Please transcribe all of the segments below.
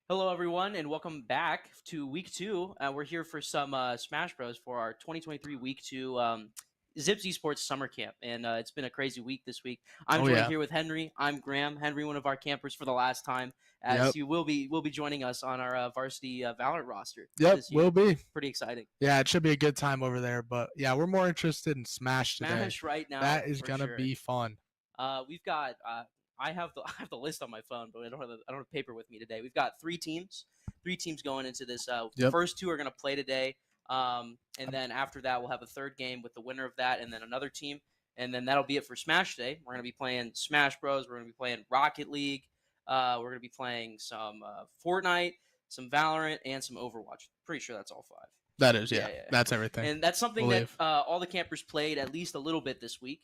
Hello, everyone, and welcome back to Week 2. We're here for some Smash Bros. For our 2023 Week 2 Zips Esports Summer Camp, and it's been a crazy week this week. I'm joined here with Henry. I'm Graham. Henry, one of our campers for the last time, as he will be joining us on our varsity Valorant roster. Yep, will be. Pretty exciting. Yeah, it should be a good time over there, but yeah, we're more interested in Smash today. Smash right now. That is gonna be fun. We've got. I have the list on my phone, but I don't have paper with me today. We've got three teams going into this. The first two are going to play today, and then after that we'll have a third game with the winner of that, and then another team, and then that'll be it for Smash Day. We're going to be playing Smash Bros. We're going to be playing Rocket League. We're going to be playing some Fortnite, some Valorant, and some Overwatch. Pretty sure that's all 5. That is, yeah. That's everything. And that's something that all the campers played at least a little bit this week.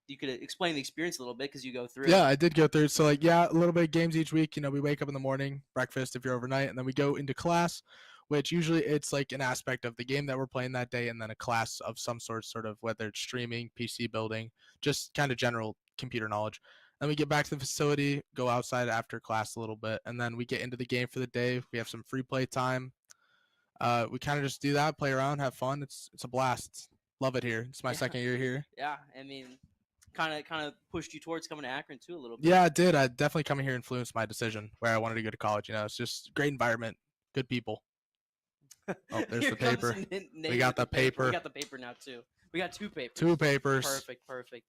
You could explain the experience a little bit because you go through. Yeah, I did go through. So, a little bit of games each week. We wake up in the morning, breakfast if you're overnight, and then we go into class, which usually it's like an aspect of the game that we're playing that day, and then a class of some sort of whether it's streaming, PC building, just kind of general computer knowledge. Then we get back to the facility, go outside after class a little bit, and then we get into the game for the day. We have some free play time. We kind of just do that, play around, have fun. It's a blast. Love it here. It's my second year here. Yeah, I mean, kind of pushed you towards coming to Akron too a little bit. Yeah, it did. I definitely coming here influenced my decision where I wanted to go to college. It's just great environment, good people. Oh, there's the paper. We got the paper. We got the paper now too. We got 2 papers. 2 papers. Perfect.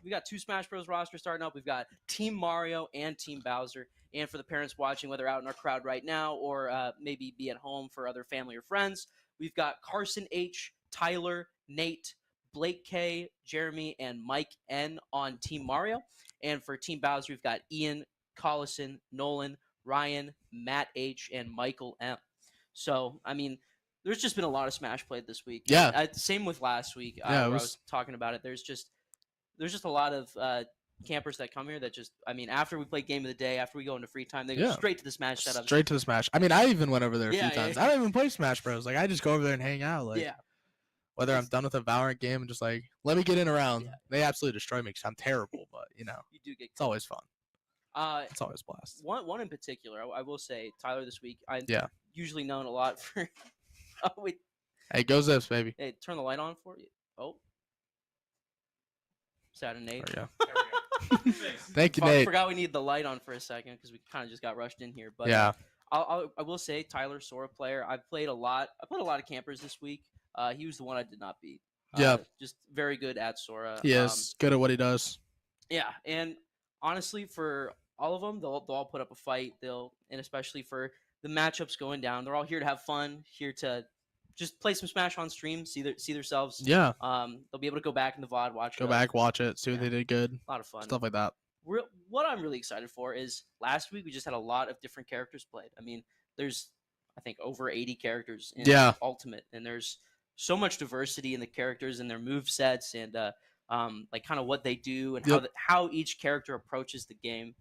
We got 2 Smash Bros. Roster starting up. We've got Team Mario and Team Bowser. And for the parents watching, whether out in our crowd right now or maybe be at home for other family or friends, we've got Carson H, Tyler, Nate, Blake K, Jeremy, and Mike N on Team Mario. And for Team Bowser, we've got Ian, Collison, Nolan, Ryan, Matt H, and Michael M. So, I mean, there's just been a lot of Smash played this week. Yeah. Same with last week. Where I was talking about it. There's just a lot of campers that come here that just, I mean, after we play Game of the Day, after we go into free time, they go straight to the Smash setup. Straight to the Smash. I mean, I even went over there a few times. I don't even play Smash Bros. I just go over there and hang out. Whether I'm done with a Valorant game and just let me get in around. Yeah. They absolutely destroy me because I'm terrible, but you do get. It's always fun. It's always a blast. One in particular, I will say, Tyler this week. I'm usually known a lot for. Oh wait. Hey, go Zips, baby. Hey, turn the light on for you. Oh. Saturday Nate. There we go. Thank you, Nate. I forgot we need the light on for a second because we kind of just got rushed in here. But I will say, Tyler, Sora player. I played a lot of campers this week. He was the one I did not beat. Just very good at Sora. He is good at what he does. Yeah, and honestly, for all of them, they'll all put up a fight. And especially for the matchups going down, they're all here to have fun, here to just play some Smash on stream, see themselves. Yeah. They'll be able to go back in the VOD, watch. Go back, watch it, see what they did good. A lot of fun. Stuff like that. What I'm really excited for is last week we just had a lot of different characters played. I mean, there's I think over 80 characters in Ultimate, and there's so much diversity in the characters and their move sets and like kind of what they do and how each character approaches the game.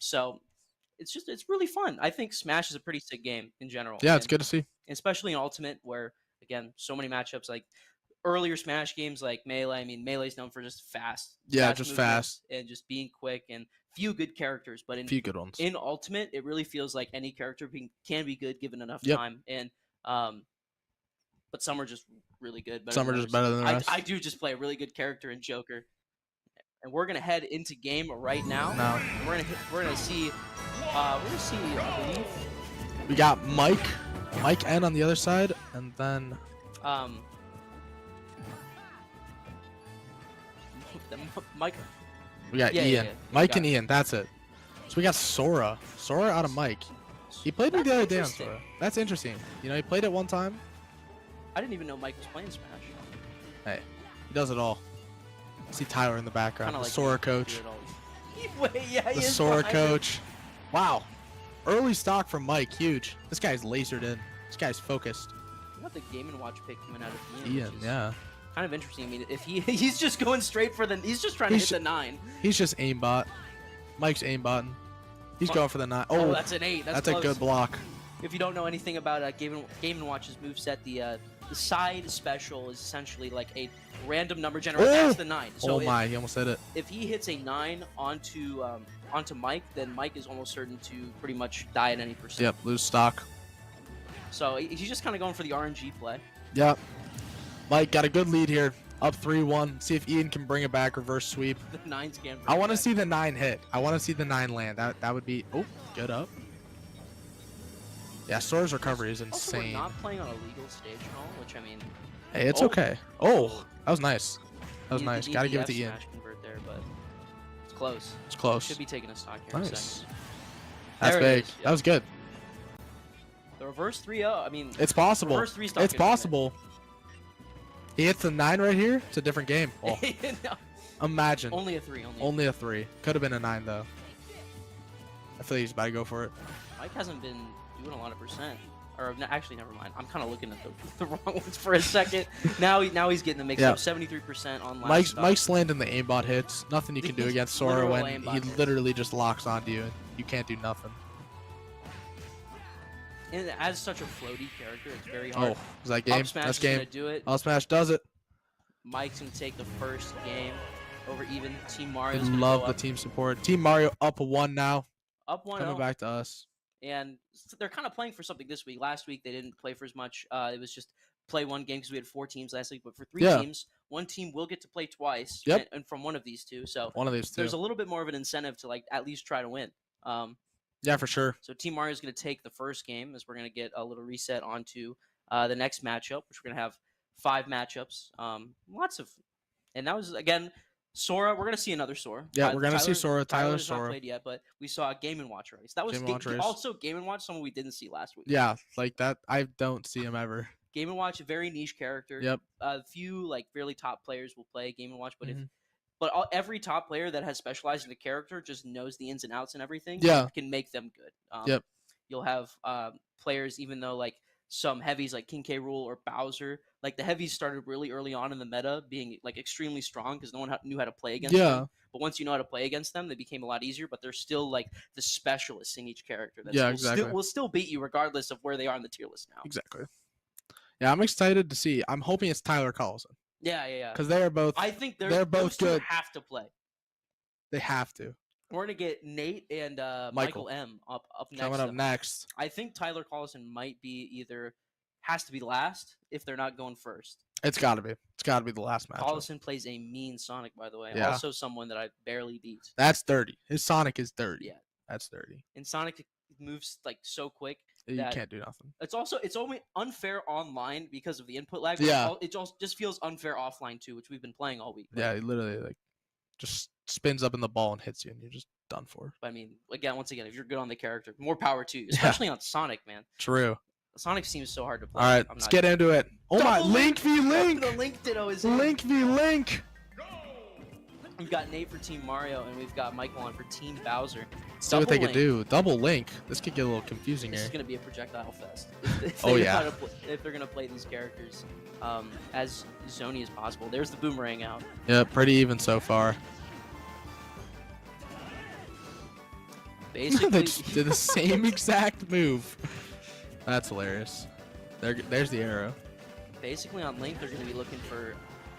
So it's really fun. I think Smash is a pretty sick game in general. Yeah, it's good to see, especially in Ultimate, where again so many matchups. Like earlier Smash games like Melee. I mean, Melee's known for just fast. Yeah, just fast and just being quick and few good characters. But few good ones. In Ultimate, it really feels like any character can be good given enough time. And but some are just really good. Some are just better than the rest. I do just play a really good character in Joker. And we're gonna head into game right now. We're gonna see. I believe we got Mike N on the other side, and then Mike. We got Ian. Mike and Ian. That's it. So we got Sora. Sora out of Mike. He played me the other day on Sora. That's interesting. You know, he played it one time. I didn't even know Mike was playing Smash. Hey, he does it all. See Tyler in the background. The Sora coach. The Sora coach. Wow. Early stock from Mike. Huge. This guy's lasered in. This guy's focused. What about the Game & Watch pick coming out of Ian? Yeah. Kind of interesting. I mean, if he's just going straight for he's just trying to hit the 9. He's just aimbot. Mike's aimbotting. He's going for the 9. Oh, that's an 8. That's a good block. If you don't know anything about Game & Watch's moveset, the side special is essentially like a random number generator. That's the 9. So he almost hit it. If he hits a 9 onto Mike, then Mike is almost certain to pretty much die at any percent. Yep, lose stock. So he's just kind of going for the RNG play. Yep. Mike got a good lead here, up 3-1. See if Ian can bring it back, reverse sweep. The 9s can. I want to see the 9 hit. I want to see the 9 land. That would be good up. Yeah, Sora's recovery is insane. Also, we're not playing on a legal stage and all, which I mean. Hey, it's okay. Oh, that was nice. That was nice. Got to give it to Ian. Convert there, but it's close. It's close. Should be taking a stock here. Nice. That's big. That was good. The reverse 3-0. I mean, it's possible. Reverse 3 stock. It's possible. He hits the 9 right here. It's a different game. Oh. No. Imagine. Only a 3. Only a 3. Could have been a 9 though. I feel like he's about to go for it. Mike hasn't been doing a lot of percent. Or actually, never mind. I'm kind of looking at the wrong ones for a second. now he's getting the mix up. 73% on last. Mike's landing the aimbot hits. Nothing you can do against Sora when he literally just locks onto you and you can't do nothing. And as such a floaty character, it's very hard. Oh, is that game? That's game. Do it. Up smash does it. Mike's gonna take the first game over even. Team Mario. Love the team support. Team Mario up 1 now. Up 1. Coming back to us. And they're kind of playing for something this week. Last week they didn't play for as much. It was just play one game because we had 4 teams last week. But for 3 teams, one team will get to play twice. Yep. And from one of these 2. So one of these 2. There's a little bit more of an incentive to like at least try to win. Yeah, for sure. So Team Mario is going to take the first game as we're going to get a little reset onto the next matchup, which we're going to have 5 matchups. And that was again. Sora, we're gonna see another Sora. Yeah, we're gonna see Sora. Tyler's Sora. Not played yet, but we saw Game & Watch race. That was also Game & Watch, someone we didn't see last week. Yeah, like that. I don't see him ever. Game & Watch, a very niche character. Yep. A few like really top players will play Game & Watch, but every top player that has specialized in the character just knows the ins and outs and everything. Yeah, can make them good. Yep. You'll have players, even though like some heavies like King K. Rool or Bowser. Like the heavies started really early on in the meta being like extremely strong because no one knew how to play against them. But once you know how to play against them, they became a lot easier. But they're still like the specialists in each character. That will still beat you regardless of where they are on the tier list now. Exactly. Yeah, I'm excited to see. I'm hoping it's Tyler Collison. Yeah. Because they are both. I think they're both good. Have to play. They have to. We're gonna get Nate and Michael M up next. Coming up next. I think Tyler Collison might be has to be last if they're not going first. It's got to be. It's got to be the last match. Collison plays a mean Sonic, by the way. Yeah. Also someone that I barely beat. That's dirty. His Sonic is dirty. Yeah. That's dirty. And Sonic moves like so quick. You can't do nothing. It's only unfair online because of the input lag. Yeah. It just feels unfair offline too, which we've been playing all week. Yeah, he literally like just spins up in the ball and hits you, and you're just done for. But I mean, once again, if you're good on the character, more power to you, especially on Sonic, man. True. Sonic seems so hard to play. All right, let's get into it. Oh my, Double Link v Link. The Link Ditto is in. Link v Link. We've got Nate for Team Mario, and we've got Michael on for Team Bowser. See what they can do. Double Link. This could get a little confusing This here. is going to be a projectile fest. If they're going to play these characters as zony as possible. There's the boomerang out. Yeah, pretty even so far. Basically, They just did the same exact move. That's hilarious. There's the arrow. Basically on Link, they're going to be looking for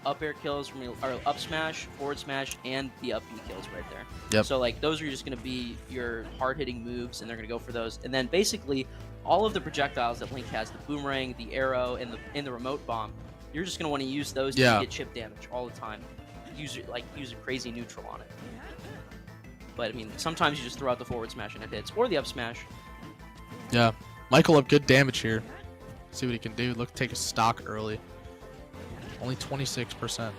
up air kills, or up smash, forward smash, and the up B kills right there. Yep. So like those are just going to be your hard-hitting moves, and they're going to go for those. And then basically all of the projectiles that Link has, the boomerang, the arrow, and the remote bomb, you're just going to want to use those to get chip damage all the time. Use a crazy neutral on it. But I mean, sometimes you just throw out the forward smash and it hits, or the up smash. Yeah, Michael up good damage here. See what he can do. Look, take a stock early. Only 26%.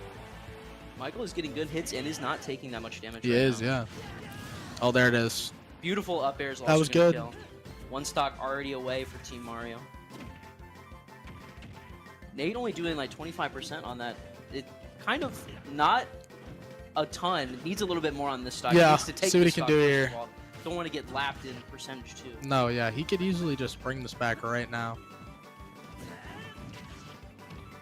Michael is getting good hits and is not taking that much damage. He is, yeah. Oh, there it is. Beautiful up airs. Also that was good. Kill. One stock already away for Team Mario. Nate only doing like 25% on that. It kind of not a ton. It needs a little bit more on this stock. Yeah, he needs to take see what he this can stock do first here. of all. Don't want to get lapped in percentage too. No, yeah, he could easily just bring this back right now.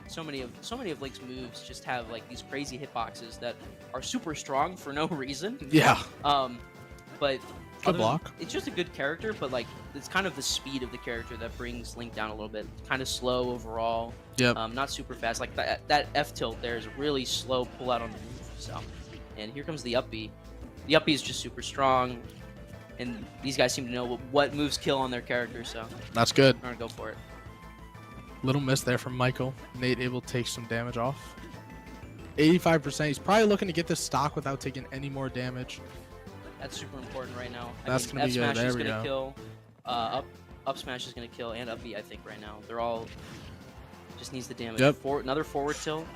So many of Link's moves just have like these crazy hitboxes that are super strong for no reason. Yeah. But good block. It's just a good character, but like it's kind of the speed of the character that brings Link down a little bit. Kind of slow overall. Yep. Not super fast. Like that F tilt there is a really slow pull out on the move. So, and here comes the up B. The up B is just super strong, and these guys seem to know what moves kill on their character. So that's good. I'm gonna go for it. Little miss there from Michael. Nate able to take some damage off. 85%. He's probably looking to get this stock without taking any more damage. That's super important right now. That's going to be good. F smash There is we gonna go. kill. Up smash is going to kill, and up B I think right now. They're all just needs the damage. Yep. Another forward tilt.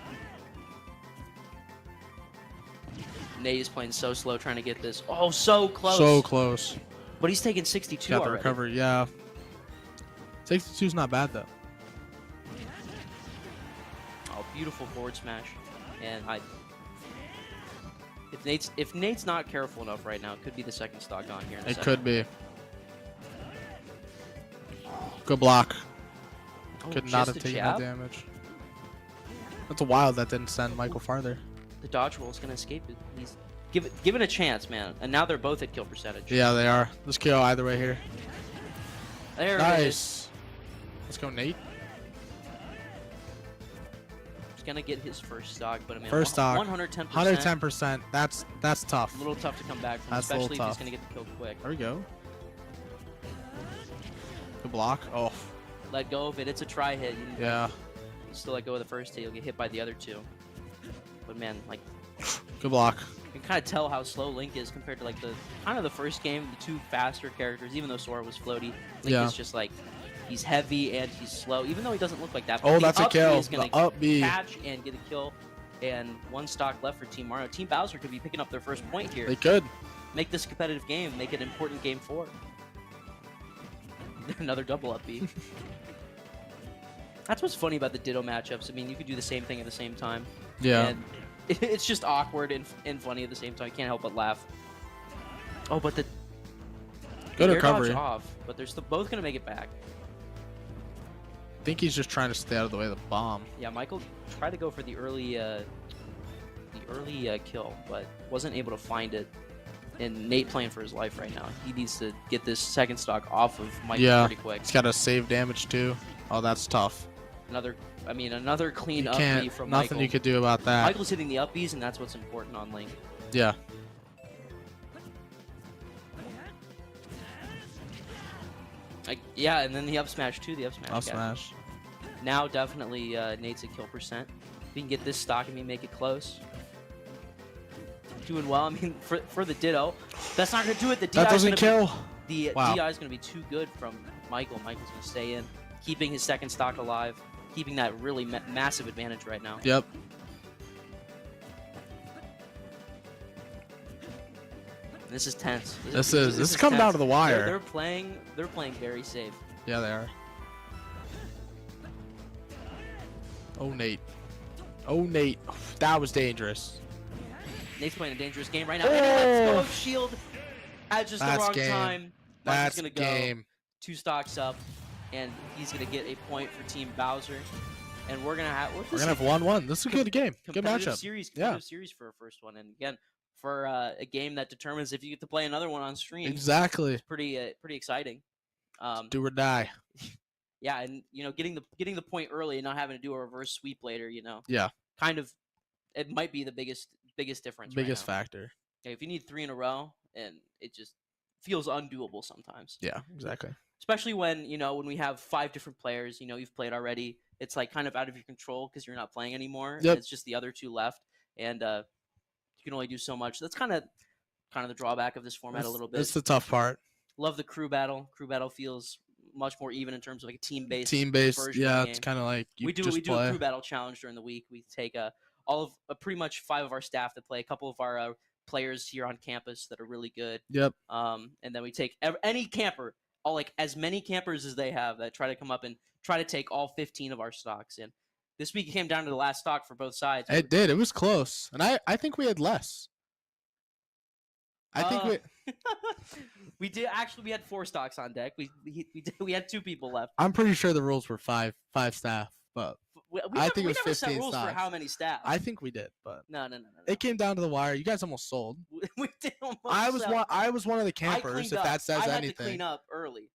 Nate is playing so slow trying to get this. Oh, so close. So close. But he's taking 62 Got the already. recovery, yeah. 62 is not bad though. Oh, beautiful forward smash. And if Nate's not careful enough right now, it could be the second stock on here. It could be. Good block. Oh, Could not just have a taken jab? that damage. That's wild that didn't send Michael farther. The dodge roll is going to escape it. Give it a chance, man. And now they're both at kill percentage. Yeah, they are. Let's kill either way here. There it is. Nice. Let's go, Nate. He's going to get his first stock, but I mean, First stock. 110%. 110%. That's tough. A little tough to come back from, That's a little especially if he's tough. going to get the kill quick. There we go. Good block. Oh, Let go of it. It's a try hit. yeah. You still let go of the first hit, you'll get hit by the other two. But man, like, Good block. you can kind of tell how slow Link is compared to like the first game, the two faster characters. Even though Sora was floaty, Link Yeah. is just like he's heavy and he's slow. Even though he doesn't look like that. Oh, but that's the a up B kill. is gonna The up B. catch and get a kill. And one stock left for Team Mario. Team Bowser could be picking up their first point here. They could. Make this a competitive game. Make it an important game 4. Another double up B. That's what's funny about the Ditto matchups. I mean, you could do the same thing at the same time. Yeah. And it's just awkward and funny at the same time. You can't help but laugh. Oh, but the Good air recovery. dodge off, but they're still both gonna make it back. I think he's just trying to stay out of the way of the bomb. Yeah, Michael tried to go for the early kill, but wasn't able to find it. And Nate playing for his life right now. He needs to get this second stock off of Michael pretty quick. He's got to save damage too. Oh, that's tough. Another clean You up B can't. from Nothing Michael. you could do about that. Michael's hitting the up Bs, and that's what's important on Link. Yeah. Yeah, and then the up smash too. The up smash. Up smash. Now definitely Nate's at kill percent. If we can get this stock and make it close. Doing well. I mean, for the Ditto, that's not gonna do it. The DI That doesn't kill. The Wow. DI is gonna be too good from Michael. Michael's gonna stay in, keeping his second stock alive, keeping that really massive advantage right now. Yep. This is tense. This is coming tense. down to the wire. They're playing very safe. Yeah, they are. Oh, Nate. Oh, Nate. That was dangerous. Nate's playing a dangerous game right now. And he lets go of shield at just the That's wrong game. time. That's gonna game. go 2 stocks up, and he's gonna get a point for Team Bowser. And we're gonna have 1-1. This is a good game. Good competitive matchup. Competitive series for a first one. And again, for a game that determines if you get to play another one on stream. Exactly. It's pretty exciting. Do or die. Yeah, and getting the point early and not having to do a reverse sweep later. Yeah. Kind of, it might be the biggest difference. Biggest right now. factor. If you need 3 in a row, and it just feels undoable sometimes. Yeah, exactly. Especially when when we have 5 different players, you've played already. It's like kind of out of your control because you're not playing anymore. Yep. And it's just the other 2 left, and you can only do so much. That's kind of the drawback of this format a little bit. It's the tough part. Love the crew battle. Crew battle feels much more even in terms of like a team-based. Yeah, it's kind of like we do a crew battle challenge during the week. We take pretty much 5 of our staff that play, a couple of our players here on campus that are really good. Yep. And then we take any camper, as many campers as they have that try to come up and try to take all 15 of our stocks. And this week it came down to the last stock for both sides. It did. It was close, and I think we had less. I think we did actually. We had 4 stocks on deck. We had 2 people left. I'm pretty sure the rules were five staff, but I think it was 15 set rules stocks. for how many staff. I think we did, but no. It came down to the wire. You guys almost sold. We did almost. I was one of the campers. If that says anything, I had anything. to clean up early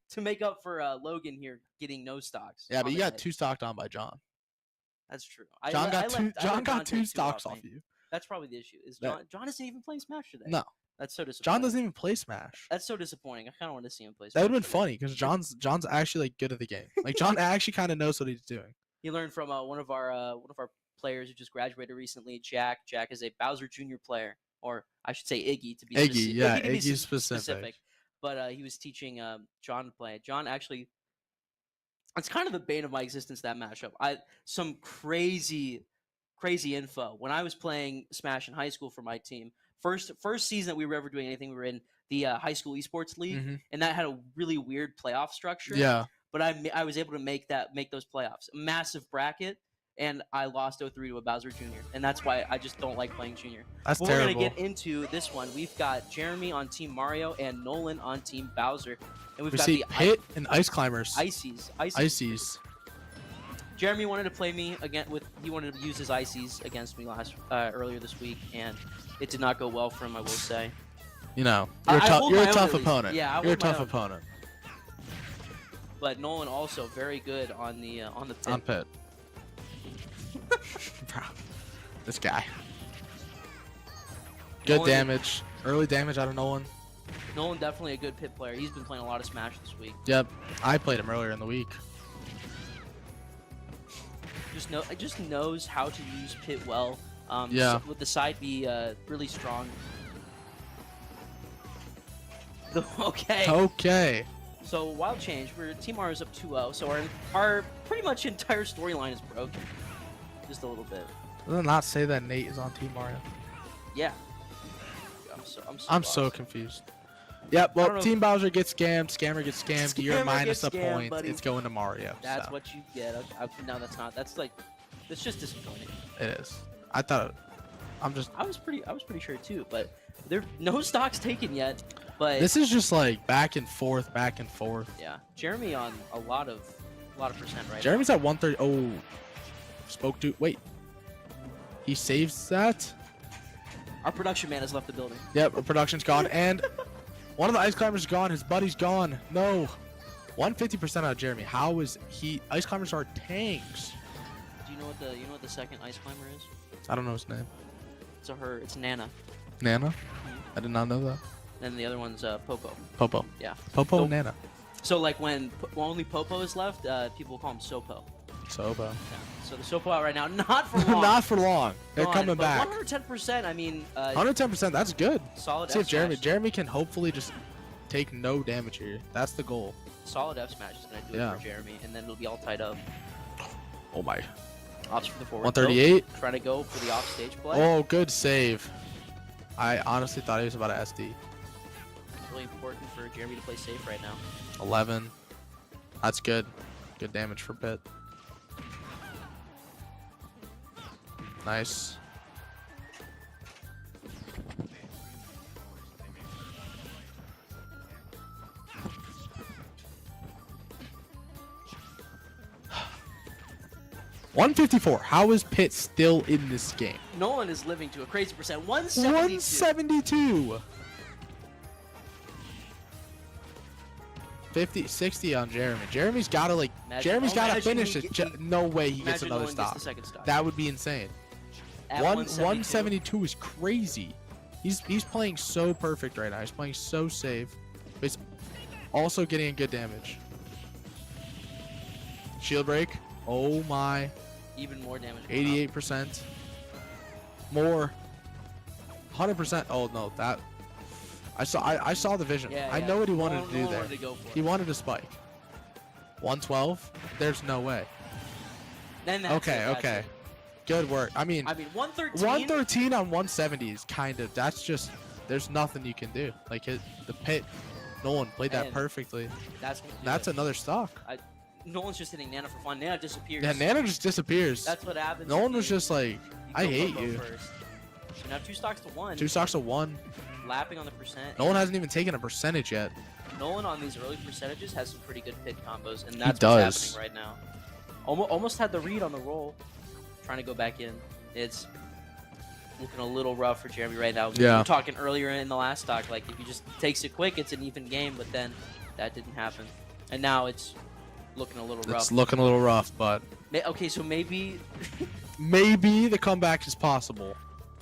to make up for Logan here getting no stocks. Yeah, but you got 2 stocked on by John. That's true. John got 2 stocks off you. That's probably the issue. Is John isn't even playing Smash today? No. That's so disappointing. John doesn't even play Smash. That's so disappointing. I kind of want to see him play Smash. That would have been funny because John's actually like good at the game. Like John actually kind of knows what he's doing. He learned from one of our players who just graduated recently, Jack. Jack is a Bowser Jr. player, or I should say Iggy to be Iggy. Yeah, Iggy's specific. But he was teaching John to play. John actually, it's kind of the bane of my existence, that matchup. Some crazy info. When I was playing Smash in high school for my team, first season that we were ever doing anything, we were in the high school esports league, and that had a really weird playoff structure. Yeah. But I was able to make those playoffs. A massive bracket, and I lost 0-3 to a Bowser Jr. And that's why I just don't like playing Junior. That's but terrible. We're going to get into this one. We've got Jeremy on Team Mario and Nolan on Team Bowser. And we've got the Hit and Ice Climbers. Ices. Jeremy wanted to play me again he wanted to use his Ices against me earlier this week, and it did not go well for him, I will say. You're a tough opponent. Yeah, you're a tough opponent. But Nolan also very good on the pit. On pit. Bro, this guy. Good Nolan, damage. Early damage out of Nolan. Nolan definitely a good pit player. He's been playing a lot of Smash this week. Yep, I played him earlier in the week. Just knows how to use pit well. Yeah. With the side B really strong. Okay. So wild change. Team R is up 2-0. So our pretty much entire storyline is broken. Just a little bit. Does it not say that Nate is on Team Mario? Yeah. I'm so confused. Yep. Well, Team Bowser gets scammed. Scammer gets scammed. You're minus a point. Buddy. It's going to Mario. That's what you get. No, that's not. That's just disappointing. It is. I thought. I was pretty sure too, but there no stocks taken yet. But this is just like back and forth. Yeah, Jeremy on a lot of percent right Jeremy's at 130. Oh, spoke to. Wait, he saves that. Our production man has left the building. Yep, our production's gone, and one of the ice climbers is gone. His buddy's gone. No, 150% out of Jeremy. How is he? Ice climbers are tanks. Do you know what the second ice climber is? I don't know his name. It's Nana. Nana? Mm-hmm. I did not know that. And the other one's Popo. Popo. Yeah. Popo and Nana. So like when only Popo is left, people call him Sopo. Sopo. Yeah. So the Sopo out right now, not for long. Not for long. They're coming back. 110%. I mean. 110%. That's good. Solid. See if Jeremy can hopefully just take no damage here. That's the goal. Solid F smash is gonna do it for Jeremy, and then it'll be all tied up. Oh my. Opts for the forward. 138. Trying to go for the off stage play. Oh, good save. I honestly thought he was about to SD. It's really important for Jeremy to play safe right now. 11. That's good. Good damage for pit. Nice. $154. How is Pitt still in this game? Nolan is living to a crazy percent. 172. 172. 50, 60 on Jeremy. Jeremy's got to Jeremy's got to finish it. No way he gets another stop. That would be insane. 172 is crazy. He's playing so perfect right now. He's playing so safe. But he's also getting good damage. Shield break. Oh my. Even more damage. 88%. More. 100%. Oh no, that. I saw the vision. Yeah, I know what he wanted to do there. He it. wanted to spike. 112. There's no way. Then that's Okay. It. Good work. I mean 113. 113 on 170 is kind of. That's just. There's nothing you can do. Like the Pitt. Nolan played that perfectly. That's another stock. Nolan's just hitting Nana for fun. Nana disappears. Yeah, Nana just disappears. That's what happens. Nolan was just like, I hate you. First. So now 2 stocks to 1. 2 stocks to 1. Lapping on the percent. Nolan hasn't even taken a percentage yet. Nolan on these early percentages has some pretty good pit combos, and that's what's happening right now. Almost had the read on the roll. Trying to go back in. It's looking a little rough for Jeremy right now. Yeah. We were talking earlier in the last stock, like if he just takes it quick, it's an even game, but then that didn't happen. And now it's looking a little rough. It's looking a little rough, but... Okay, so maybe... maybe the comeback is possible.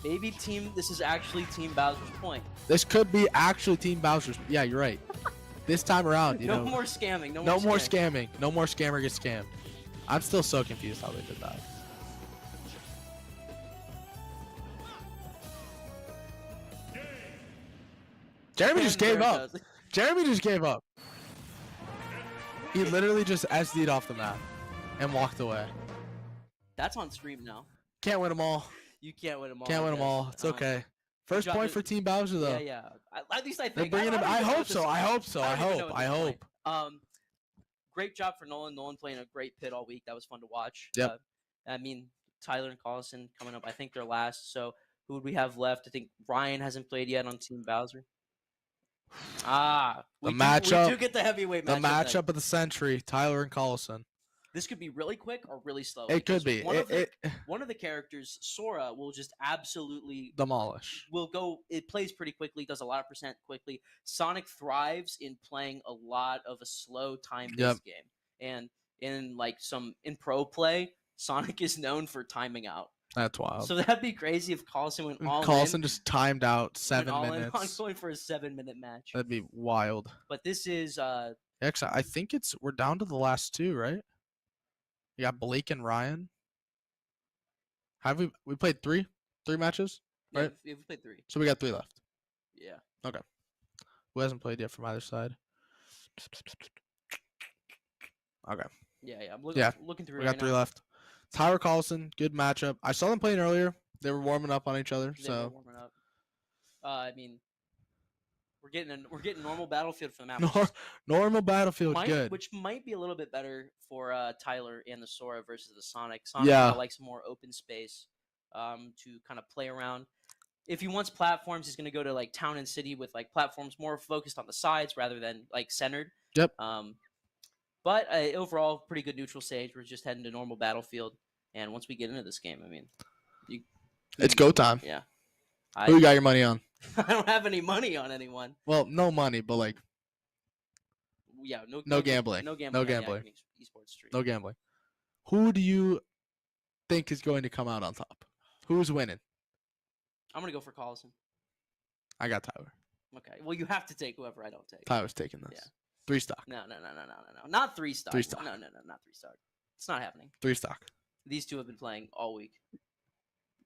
Maybe this is actually Team Bowser's point. This could be actually Team Bowser's... Yeah, you're right. This time around, you know... No more scamming. No more scamming. No more scammer gets scammed. I'm still so confused how they did that. Jeremy just gave up. Jeremy just gave up. He literally just SD'd off the map and walked away. That's on stream now. Can't win them all. You can't win them all. Can't win them all. It's okay. First point for Team Bowser, though. Yeah. At least I think. They're bringing him. I hope so. I hope. Great job for Nolan. Nolan playing a great pit all week. That was fun to watch. Yep. I mean, Tyler and Collison coming up. I think they're last. So who would we have left? I think Ryan hasn't played yet on Team Bowser. We do get the heavyweight matchup. The matchup of the century, Tyler and Collison. This could be really quick or really slow. It could be. One of the characters, Sora, will just absolutely demolish. It plays pretty quickly, does a lot of percent quickly. Sonic thrives in playing a lot of a slow time-based game. And in pro play, Sonic is known for timing out. That's wild. So that'd be crazy if Collison went all in. Collison just timed out 7 minutes. I'm going for a 7-minute match. That'd be wild. But this is actually, I think we're down to the last 2, right? You got Blake and Ryan. Have we played 3 matches? Right? Yeah, we played 3. So we got 3 left. Yeah. Okay. Who hasn't played yet from either side? Okay. Yeah. I'm looking through. We got 3 left. Tyler Collison, good matchup. I saw them playing earlier. They were warming up on each other. They were warming up. I mean, we're getting normal Battlefield for the map. Normal Battlefield, good. Which might be a little bit better for Tyler and the Sora versus the Sonic. Sonic likes more open space to kind of play around. If he wants platforms, he's going to go to like town and city with like platforms more focused on the sides rather than like centered. Yep. But overall, pretty good neutral stage. We're just heading to normal Battlefield, and once we get into this game, I mean, it's go time. Yeah. Who you got your money on? I don't have any money on anyone. Well, no money, but like. Yeah, no gambling. No gambling. No gambling. Yeah, Esports stream. No gambling. Who do you think is going to come out on top? Who's winning? I'm gonna go for Collison. I got Tyler. Okay. Well, you have to take whoever I don't take. Tyler's taking this. Yeah. 3 stock. No. Not 3 stock. 3 stock. No, not 3 stock. It's not happening. 3 stock. These 2 have been playing all week.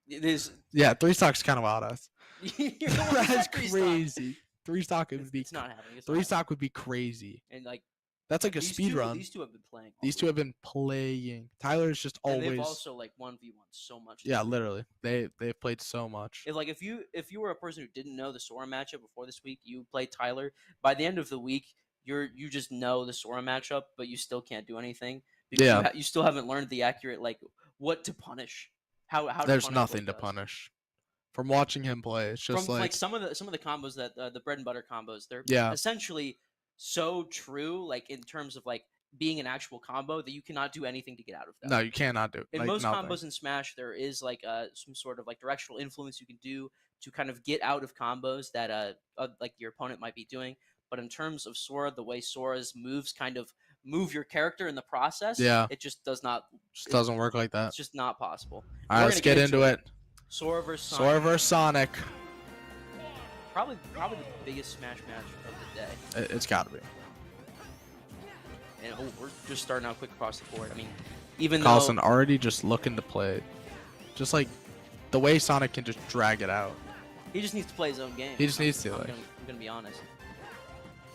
It is. Yeah, 3 stock's kind of wild ass. That's crazy. 3 stock would be. It's not happening. 3 stock would be crazy. And like. That's like a speed run. These 2 have been playing. These 2 have been playing. Tyler's just always. And they've also like 1v1 so much. Yeah, literally. They've played so much. If you were a person who didn't know the Sora matchup before this week, you played Tyler. By the end of the week, you just know the Sora matchup, but you still can't do anything because you still haven't learned the accurate like what to punish. how to There's punish nothing what to he does. punish. From watching him play, it's just From like some of the combos that the bread and butter combos, they're yeah. essentially so true, like in terms of like being an actual combo that you cannot do anything to get out of them. No, you cannot do In like most nothing. combos in Smash, there is like some sort of like directional influence you can do to kind of get out of combos that like your opponent might be doing. But in terms of Sora, the way Sora's moves kind of move your character in the process, Yeah. it just does not. Just doesn't work like that. It's just not possible. All right, let's get into it. Sora versus Sonic. Sora versus Sonic. Probably the biggest Smash match of the day. It's got to be. And we're just starting out quick across the board. I mean, even Carlson though already just looking to play, just like the way Sonic can just drag it out. he just needs to play his own game. He just needs to. I'm Like, gonna be honest.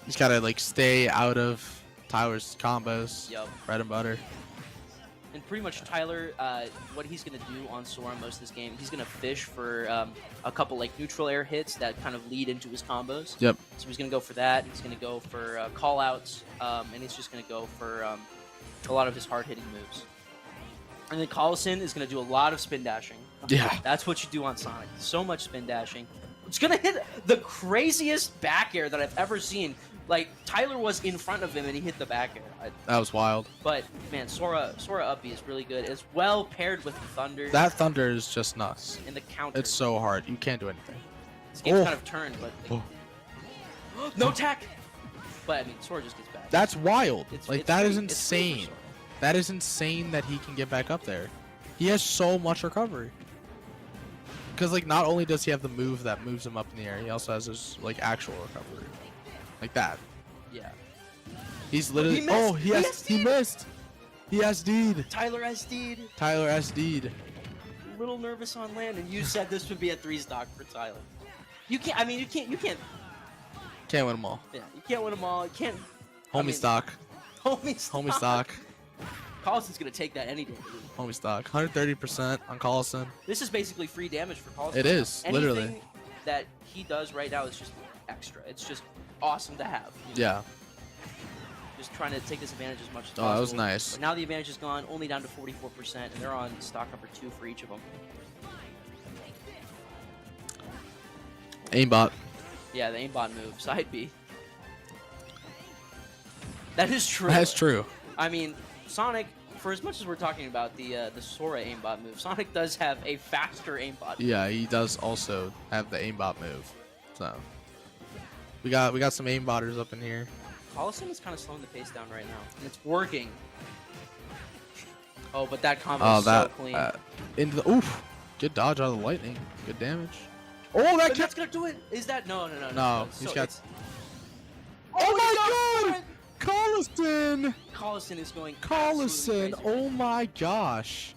he's got to like stay out of Tyler's combos. Yep. Bread and butter. And pretty much Tyler, what he's going to do on Sora most of this game, he's going to fish for a couple like neutral air hits that kind of lead into his combos. Yep. So he's going to go for that. He's going to go for call outs, and he's just going to go for a lot of his hard hitting moves. And then Collison is going to do a lot of spin dashing. Yeah. That's what you do on Sonic. So much spin dashing. It's going to hit the craziest back air that I've ever seen. Like, Tyler was in front of him and he hit the back air. That was wild. But, man, Sora up B is really good. It's well paired with Thunder. That Thunder is just nuts. And the counter. It's so hard. You can't do anything. This game's Oh. kind of turned, but... Like, no tech! But, I mean, Sora just gets back. That's wild. It's that free- is it's free for insane. Sora. That is insane that he can get back up there. He has so much recovery. Because, like, not only does he have the move that moves him up in the air, he also has his, like, actual recovery. Like that. Yeah. He's literally... He missed! He missed! He SD'd. Tyler SD'd. Tyler SD'd. A little nervous on land, and you said this would be a 3-stock for Tyler. You can't... I mean, you can't... Can't win them all. Yeah, you can't win them all. You can't... Homie stock. Homie stock. Homie stock. Collison's going to take that any day. Homie stock. 130% on Collison. This is basically free damage for Collison. It is, literally. Anything that he does right now is just extra. It's just awesome to have. You know? Yeah. Just trying to take this advantage as much as Oh, possible. that was nice. But now the advantage is gone, only down to 44%, and they're on stock number 2 for each of them. Aimbot. Yeah, the aimbot move, side B. That is true. That's true. I mean, Sonic, for as much as we're talking about the Sora aimbot move, Sonic does have a faster aimbot. Yeah, he does also have the aimbot move. So we got some aimbotters up in here. Collison is kind of slowing the pace down right now, and it's working. Oh, but that combo Oh, is that so clean. into the oof. Good dodge out of the lightning. Good damage. Oh, that But kid. that's gonna do it. Is that no? No, he's So got. it's- Oh my God! God! Collison! Collison is going. Collison! absolutely crazy. Oh my gosh!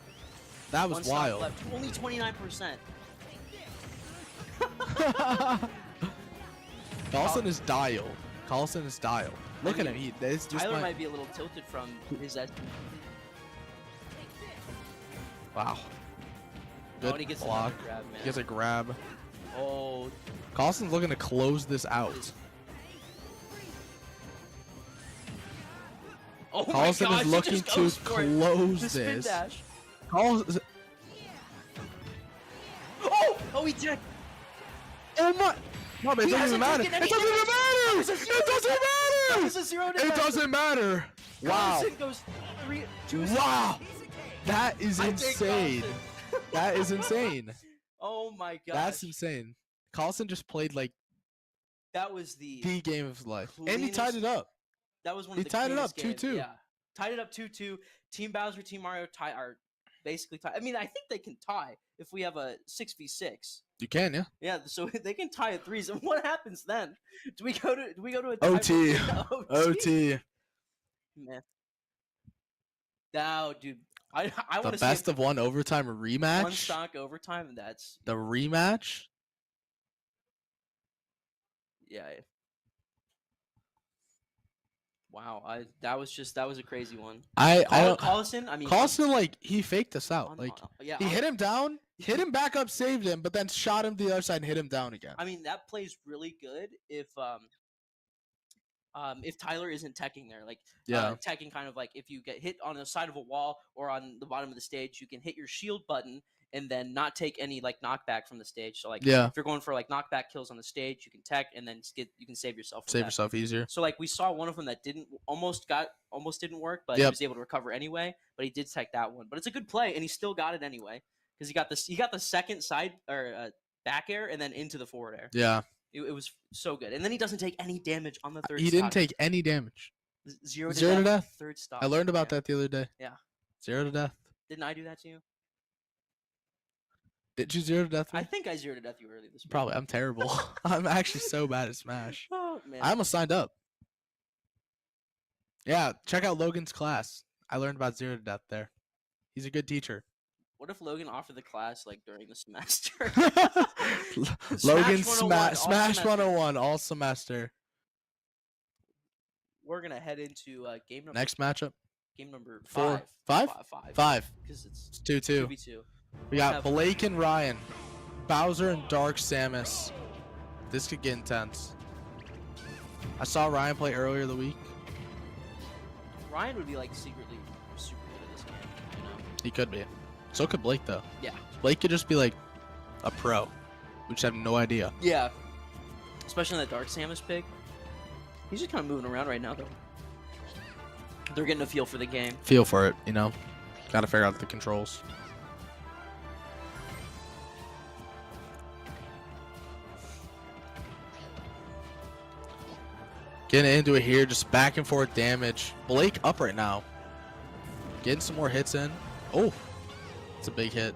That was One stock wild. left. Only 29%. Collison is dialed. Collison is dialed. Look at him. It's just Tyler might be a little tilted from his SD. Wow. Oh, Good and he gets block. another grab, man. He gets a grab. Oh, Collison's looking to close this out. oh my Collison gosh, is he looking just to goes for it. close The spin this. dash. Collison. Oh, he did. Oh my. No, but it He doesn't hasn't even matter. taken It any doesn't even damage. matter. It doesn't That matter. was a 0 to It damage. doesn't matter. Wow. Collison goes 2 Wow. That is I take insane. Collison. That is insane. Oh my god. That's insane. Collison just played like That was the game of his life. And he tied cleanest- it up. That was one He of the tied it up cleanest 2-2. games. Yeah. Tied it up 2-2. Team Bowser, Team Mario are basically tied. I mean, I think they can tie if we have a 6v6. You can, yeah. Yeah, so they can tie at 3s. And what happens then? Do we go to a OT. tiebreak? OT. Man. No, dude. I The want to see best of one overtime one rematch. stock overtime, and that's The rematch. yeah. Wow, that was a crazy one. I don't. Collison, I mean, Collison, like, he faked us out. on- Like, yeah, he hit him down, hit him back up, saved him, but then shot him to the other side and hit him down again. I mean, that plays really good if If Tyler isn't teching there, like Yeah. teching kind of like if you get hit on the side of a wall or on the bottom of the stage, you can hit your shield button and then not take any like knockback from the stage. So like Yeah. if you're going for like knockback kills on the stage, you can tech and then you can save yourself from Save that. yourself easier. So like we saw one of them that almost didn't work, but he Yep. was able to recover anyway. But he did tech that one. But it's a good play, and he still got it anyway because he got the second side or back air and then into the forward air. Yeah. It was so good, and then he doesn't take any damage on the third. He stock. didn't take any damage. Zero to Zero to death. death. Third stock. I learned about Yeah. that the other day. Yeah. 0 to death. Didn't I do that to you? Did you 0 to death me? I think I 0 to death you early this week. Probably. I'm terrible. I'm actually so bad at Smash. Oh man. I almost signed up. Yeah, check out Logan's class. I learned about 0 to death there. He's a good teacher. What if Logan offered the class like during the semester? Logan Smash 101 all semester. We're gonna head into game number. Next matchup. Game number 4. 5. 5. Because it's 2-2. 2v2. We got Blake and Ryan, Bowser and Dark Samus. This could get intense. I saw Ryan play earlier the week. Ryan would be like secretly super good at this game, you know? He could be. So could Blake though. Yeah. Blake could just be like a pro. We just have no idea. Yeah. Especially in that Dark Samus pick. He's just kind of moving around right now though. They're getting a feel for the game. Feel for it, you know. Gotta figure out the controls. Getting into it here, just back and forth damage. Blake up right now. Getting some more hits in. Oh, it's a big hit.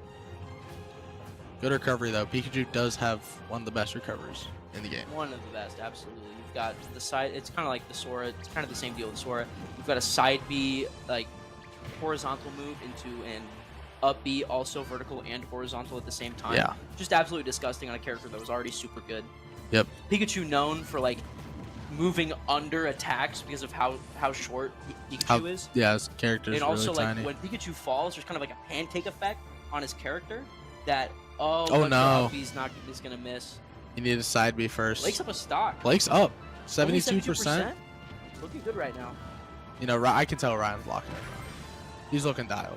Good recovery though. Pikachu does have one of the best recoveries in the game. One of the best, absolutely. You've got the side. It's kind of like the Sora. It's kind of the same deal with Sora. You've got a side B, like horizontal move into an up B, also vertical and horizontal at the same time. Yeah. Just absolutely disgusting on a character that was already super good. Yep. Pikachu known for like moving under attacks because of how short Pikachu is. Yeah, his character is and also really like tiny. when Pikachu falls, there's kind of like a pancake effect on his character that Oh, no. he's gonna miss. You need a side B first. Blake's up a stock. Blake's up. Only 72%. Looking good right now. You know, I can tell Ryan's blocking right now. He's looking dialed.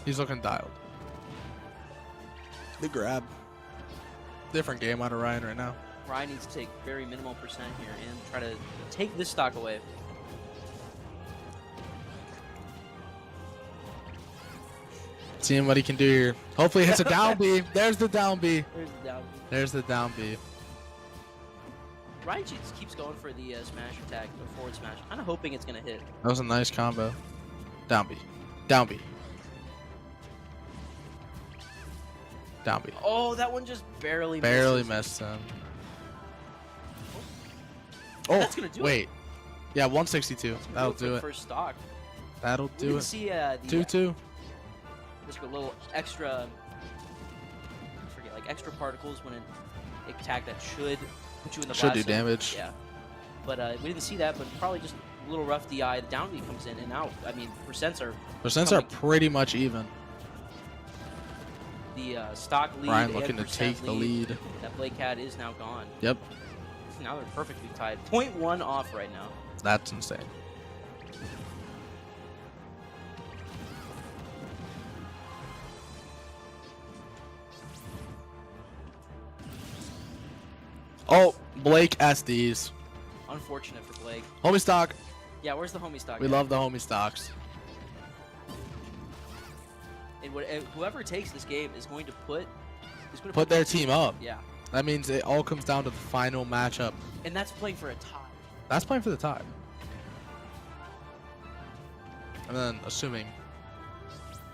He's looking dialed. The grab. Different game out of Ryan right now. Ryan needs to take very minimal percent here and try to take this stock away. Seeing what he can do here. Hopefully he hits a down B. There's the down B. There's the down. There's the down B. Ryan just keeps going for the smash attack or forward smash. Kind of hoping it's gonna hit. That was a nice combo. Down B. Down B. Down B. Oh, that one just barely misses. Missed him. Oh, that's gonna do wait. it. Yeah, 162. That'll do it. First stock. That'll We do can it. see the 2-2. just a little extra. I forget, like extra particles when an attack that should put you in the Should do blast zone. damage. Yeah, but we didn't see that. But probably just a little rough DI. The down B comes in and out. I mean, percents are pretty much even. the stock lead. Ryan and looking to percent take the lead. That Blake had is now gone. Yep. Now they're perfectly tied. 0.1 off right now. That's insane. Oh, Blake SDs. Unfortunate for Blake. Homie stock. Yeah, where's the homie stock? We at? love the homie stocks. And whoever takes this game is going to put Their team up. Yeah, That means it all comes down to the final matchup. and that's playing for a tie. That's playing for the tie. And then assuming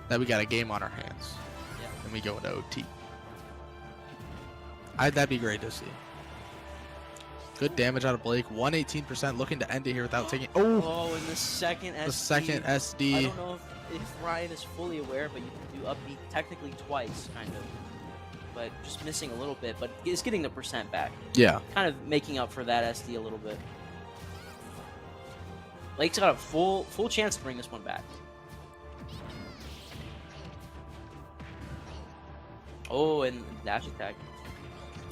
that we got a game on our hands. Yeah. And we go into OT. That'd be great to see. Good damage out of Blake. 118% looking to end it here without taking... Oh, and the second SD. The second I SD. don't know if Ryan is fully aware, but you can do up B technically twice, kind of. But just missing a little bit, but it's getting the percent back. Yeah. Kind of making up for that SD a little bit. Blake's got a full chance to bring this one back. Oh, and dash attack.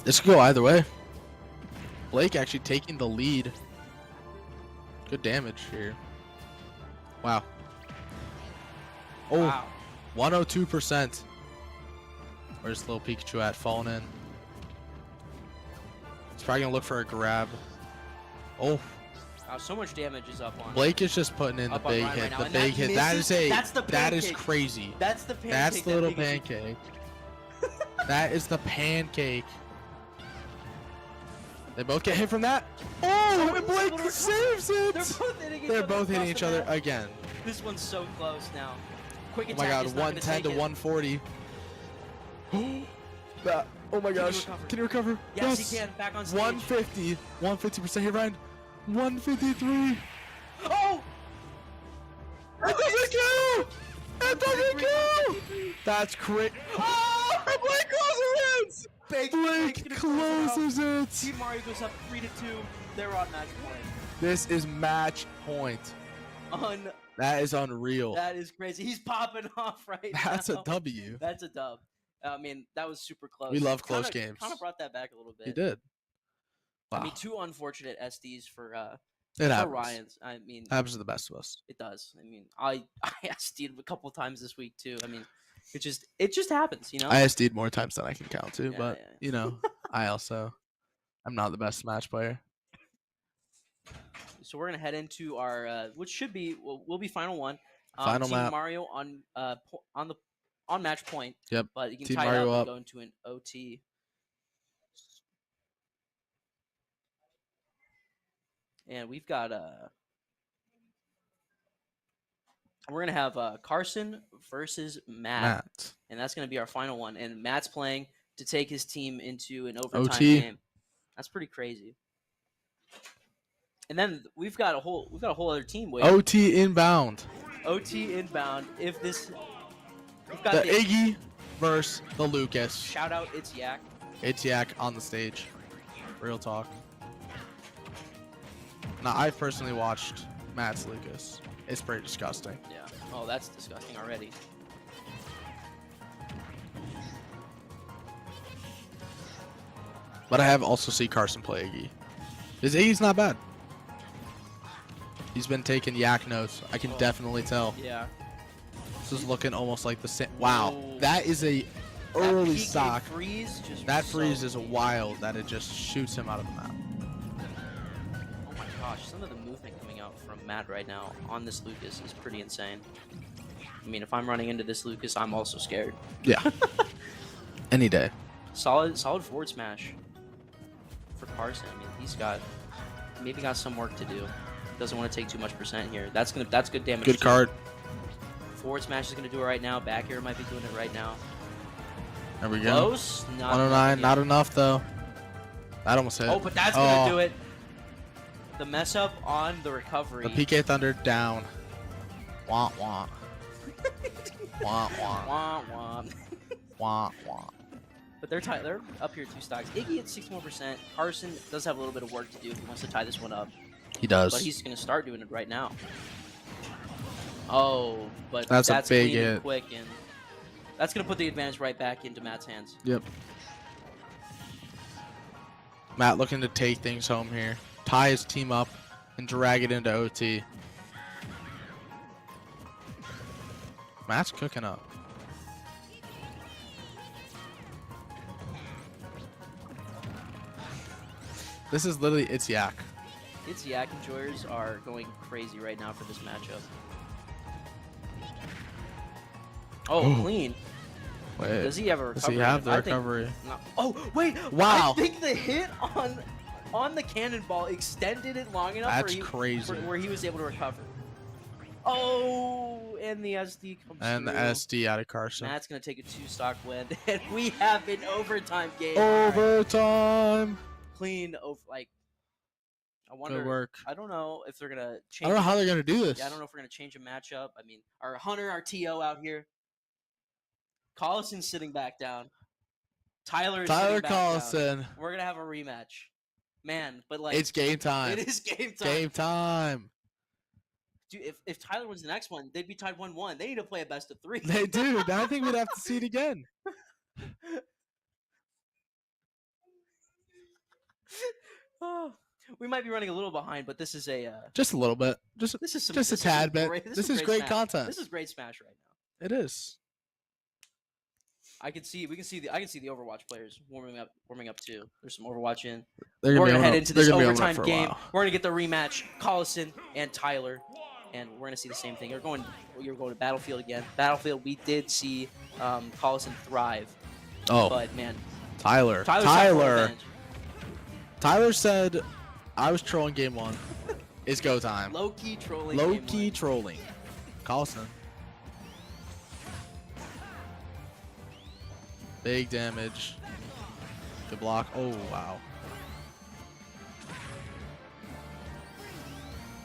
This could go either way. Blake actually taking the lead. Good damage here. Wow. Oh, Wow. 102%. Where's little Pikachu at? Falling in. He's probably going to look for a grab. Oh. Wow, so much damage is up on. Blake is just putting in the Up on big Ryan hit. right now, The and big that hit. That misses. is That's the that is pancake. crazy. That's the pancake. That's the little Pikachu- pancake. That is the pancake. They both get hit from that. Oh, and Blake saves it. They're both hitting each other. They're both hitting across each the other map. again. This one's so close now. Quick Oh attack my god, is not gonna 110 to take it. 140. Oh my gosh. recover? Can you recover? Yes, he can. Back on stage. 150. 150% hit, Ryan. 153. Oh! It doesn't go! It doesn't go! That's crazy. Oh! Blake closes it! Blake closes it! Team Mario goes up 3-2. They're on match point. This is match point. That is unreal. That is crazy. He's popping off right now. That's a W. That's a dub. I mean, that was super close. We love close games. Kind of brought that back a little bit. He did. Wow. I mean, two unfortunate SDs for it happens. Ryan's. I mean, happens to the best of us. it does. I mean, I SD'd a couple times this week too. I mean, it just happens, you know. I SD'd more times than I can count too, Yeah, but yeah. you know, I'm not the best Smash player. So we're gonna head into our which should be will be final one. Final Team map. Mario on match point. Yep. But you can Team tie Mario it up up. and go into an OT. And we've got we're gonna have Carson versus Matt, and that's gonna be our final one. And Matt's playing to take his team into an overtime OT. game. That's pretty crazy. And then we've got a whole other team waiting. OT inbound. OT inbound. If this, we've got The Iggy versus the Lucas. shout out. It's Yak. It's Yak on the stage. Real talk. Now, I've personally watched Matt's Lucas. It's pretty disgusting. Yeah. Oh, that's disgusting already. But I have also seen Carson play Iggy. His Iggy's not bad. He's been taking Yak notes. I can definitely tell. Yeah. This is looking almost like the same. Wow. Ooh. That is a early that PK stock. Freeze just That so freeze is clean. wild that it just shoots him out of the map. Oh my gosh, some of the movement coming out from Matt right now on this Lucas is pretty insane. I mean, if I'm running into this Lucas, I'm also scared. Yeah. Any day. Solid forward smash for Carson. I mean, he's maybe got some work to do. Doesn't want to take too much percent here. That's good damage. Good too. card. Forward smash is gonna do it right now. Back air might be doing it right now. There we go. Close. Not 109. enough Not yet. enough though. That almost hit. Oh, but that's gonna do it. The mess up on the recovery. The PK Thunder down. Wah wah. Wah wah. Wah, wah. Wah wah. But they're up here 2 stocks. Iggy at 61%. Carson does have a little bit of work to do if he wants to tie this one up. He does. But he's going to start doing it right now. Oh, but That's a big clean and hit. quick, and that's going to put the advantage right back into Matt's hands. Yep. Matt looking to take things home here. Tie his team up and drag it into OT. Matt's cooking up. This is literally It's Yak. It's Yak enjoyers are going crazy right now for this matchup. Oh, clean. Wait, Does he ever does recover? he have the I think recovery? not. Oh, wait. Wow. I think the hit on the cannonball extended it long enough That's crazy. where he was able to recover. Oh, and the SD comes And the through. SD out of Carson. Matt's going to take a 2-stock win, and we have an overtime game. Overtime. Clean over, like, I wonder. Good work. I don't know if they're going to I change. don't know how they're going to do this. Yeah, I don't know if we're going to change a matchup. I mean, our Hunter, our TO out here. Collison's sitting back down. Tyler sitting back down. Collison. We're going to have a rematch. Man, but like. It's game time. It is game time. Game time. Dude, if Tyler wins the next one, they'd be tied 1-1. They need to play a best of 3. They do. I think we'd have to see it again. Oh, we might be running a little behind, but this is a Just a little bit. Just this is some just a this is some tad bit. great, This is great Smash. content. This is great Smash right now. It is. I can see the Overwatch players warming up too. There's some Overwatch in. They're We're gonna gonna head into this overtime for a game. while. We're gonna get the rematch, Collison and Tyler, and we're gonna see the same thing. You're going to Battlefield again. Battlefield, we did see Collison thrive. Oh, but man, Tyler said, "I was trolling game 1. It's go time." Low key trolling. Trolling. Collison. Big damage. Good block. Oh, wow.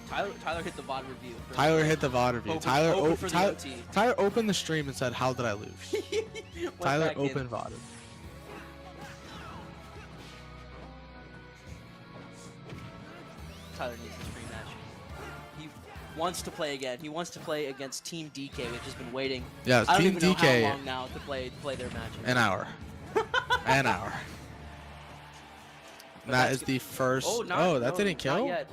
Tyler hit the VOD review. Tyler hit the VOD review. Tyler opened the stream and said, "How did I lose?" Tyler opened VOD. Tyler needs this rematch. He wants to play again. He wants to play against Team DK, which has been waiting. Yeah, I don't Team even know DK. how long now to play their matches. An hour. An hour. That is the first. Oh, that didn't kill? Not yet.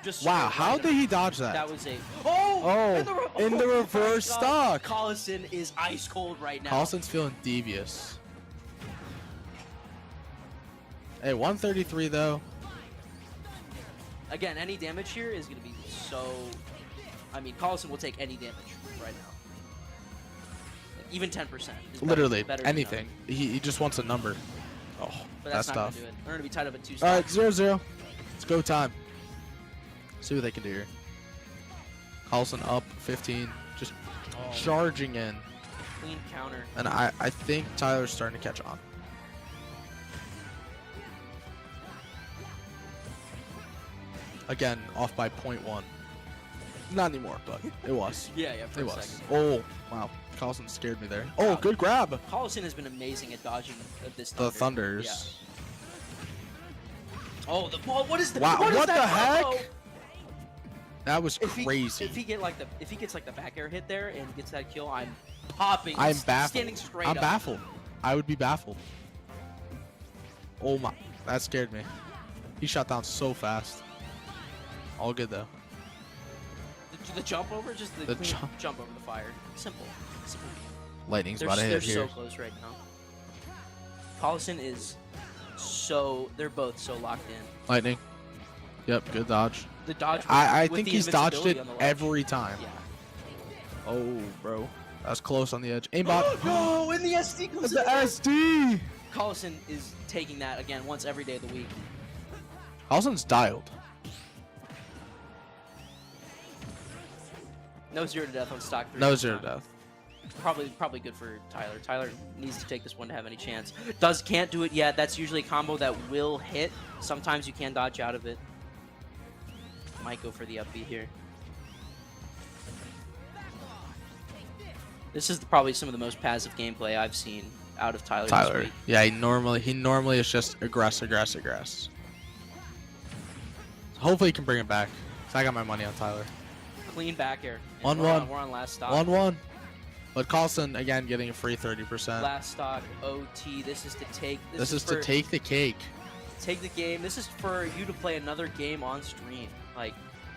Just wow, how did he dodge that? That was a. In the reverse stock. Collison is ice cold right now. Collison's feeling devious. Hey, 133 though. Again, any damage here is going to be so. I mean, Collison will take any damage right now. Like, even 10%. Literally better anything. He just wants a number. Oh, but that's not tough. Gonna do it. We're going to be tied up at 2 All right, stocks. 0-0. It's go time. See what they can do here. Collison up 15, just charging in. Clean counter. And I think Tyler's starting to catch on. Again, off by 0.1. Not anymore, but it was. Yeah, for it a was. second. Oh, wow. Collison scared me there. Oh, good grab. Collison has been amazing at dodging this The thunder. Thunders. Yeah. Oh, the ball. What is the? Wow, what the heck? combo? That was crazy. If he gets like the back air hit there and gets that kill, I'm popping. I'm baffled. Standing straight I'm up. baffled. I would be baffled. Oh my, that scared me. He shot down so fast. All good though. The jump over, just the clean jump over the fire. Simple. Lightning's about to hit They're here. so close right now. Collison is so. They're both so locked in. Lightning. Yep, good dodge. The dodge. I with think the he's dodged it invincibility on the ledge. every time. Yeah. Oh, bro. That was close on the edge. Aimbot. No, and the SD comes The in. SD. Collison is taking that again once every day of the week. Collison's dialed. No 0 to death on stock 3. No 0 to death. Probably good for Tyler. Tyler needs to take this one to have any chance. Can't do it yet. That's usually a combo that will hit. Sometimes you can dodge out of it. Might go for the upbeat here. This is probably some of the most passive gameplay I've seen out of Tyler. This week. Yeah, he normally is just aggress. Hopefully he can bring it back. So I got my money on Tyler. Clean back air. 1-1. We're on last stock. 1-1. But Collison again getting a free 30%. Last stock OT. This is to take. This is to take the cake. Take the game. This is for you to play another game on stream. Like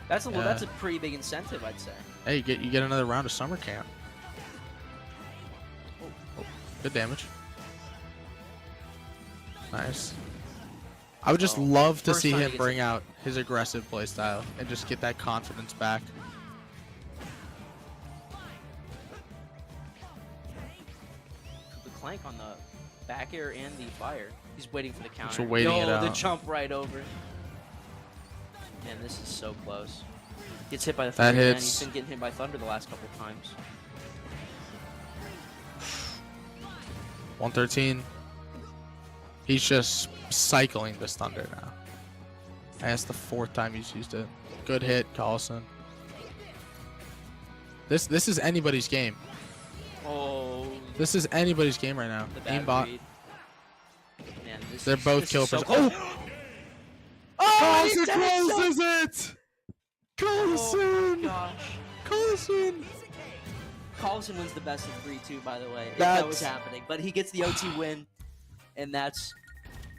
that's a pretty big incentive, I'd say. Hey, you get another round of summer camp. Oh, good damage. Nice. I would just love to see him bring out his aggressive playstyle and just get that confidence back. The clank on the back air and the fire. He's waiting for the counter. So waiting it out. The jump right over. Man, this is so close. Gets hit by the thunder. That hits. He's been getting hit by thunder the last couple of times. 113. He's just cycling this thunder now. And that's the 4th time he's used it. Good hit, Collison. This is anybody's game. Oh. This is anybody's game right now. Aimbot. Man, They're both kill so percent. Oh! Collison closes it! Collison! Oh my gosh. Collison! Collison wins the best of 3 too, by the way. If That's... that was happening. But he gets the OT win, and that's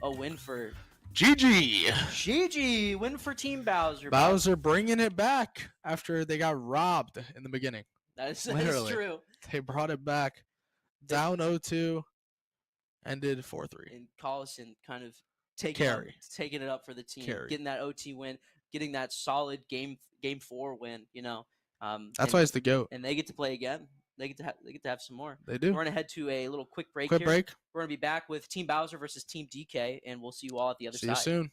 a win for GG. GG, win for Team Bowser. Bowser bringing it back after they got robbed in the beginning. That is Literally. true. They brought it back. Down 0-2, ended 4-3. And Collison kind of taking it up for the team, getting that OT win, getting that solid game 4 win. That's why it's the GOAT. And they get to play again. They get to have some more. They do. We're gonna head to a little quick break. We're gonna be back with Team Bowser versus Team DK, and we'll see you all at the other side. See you soon.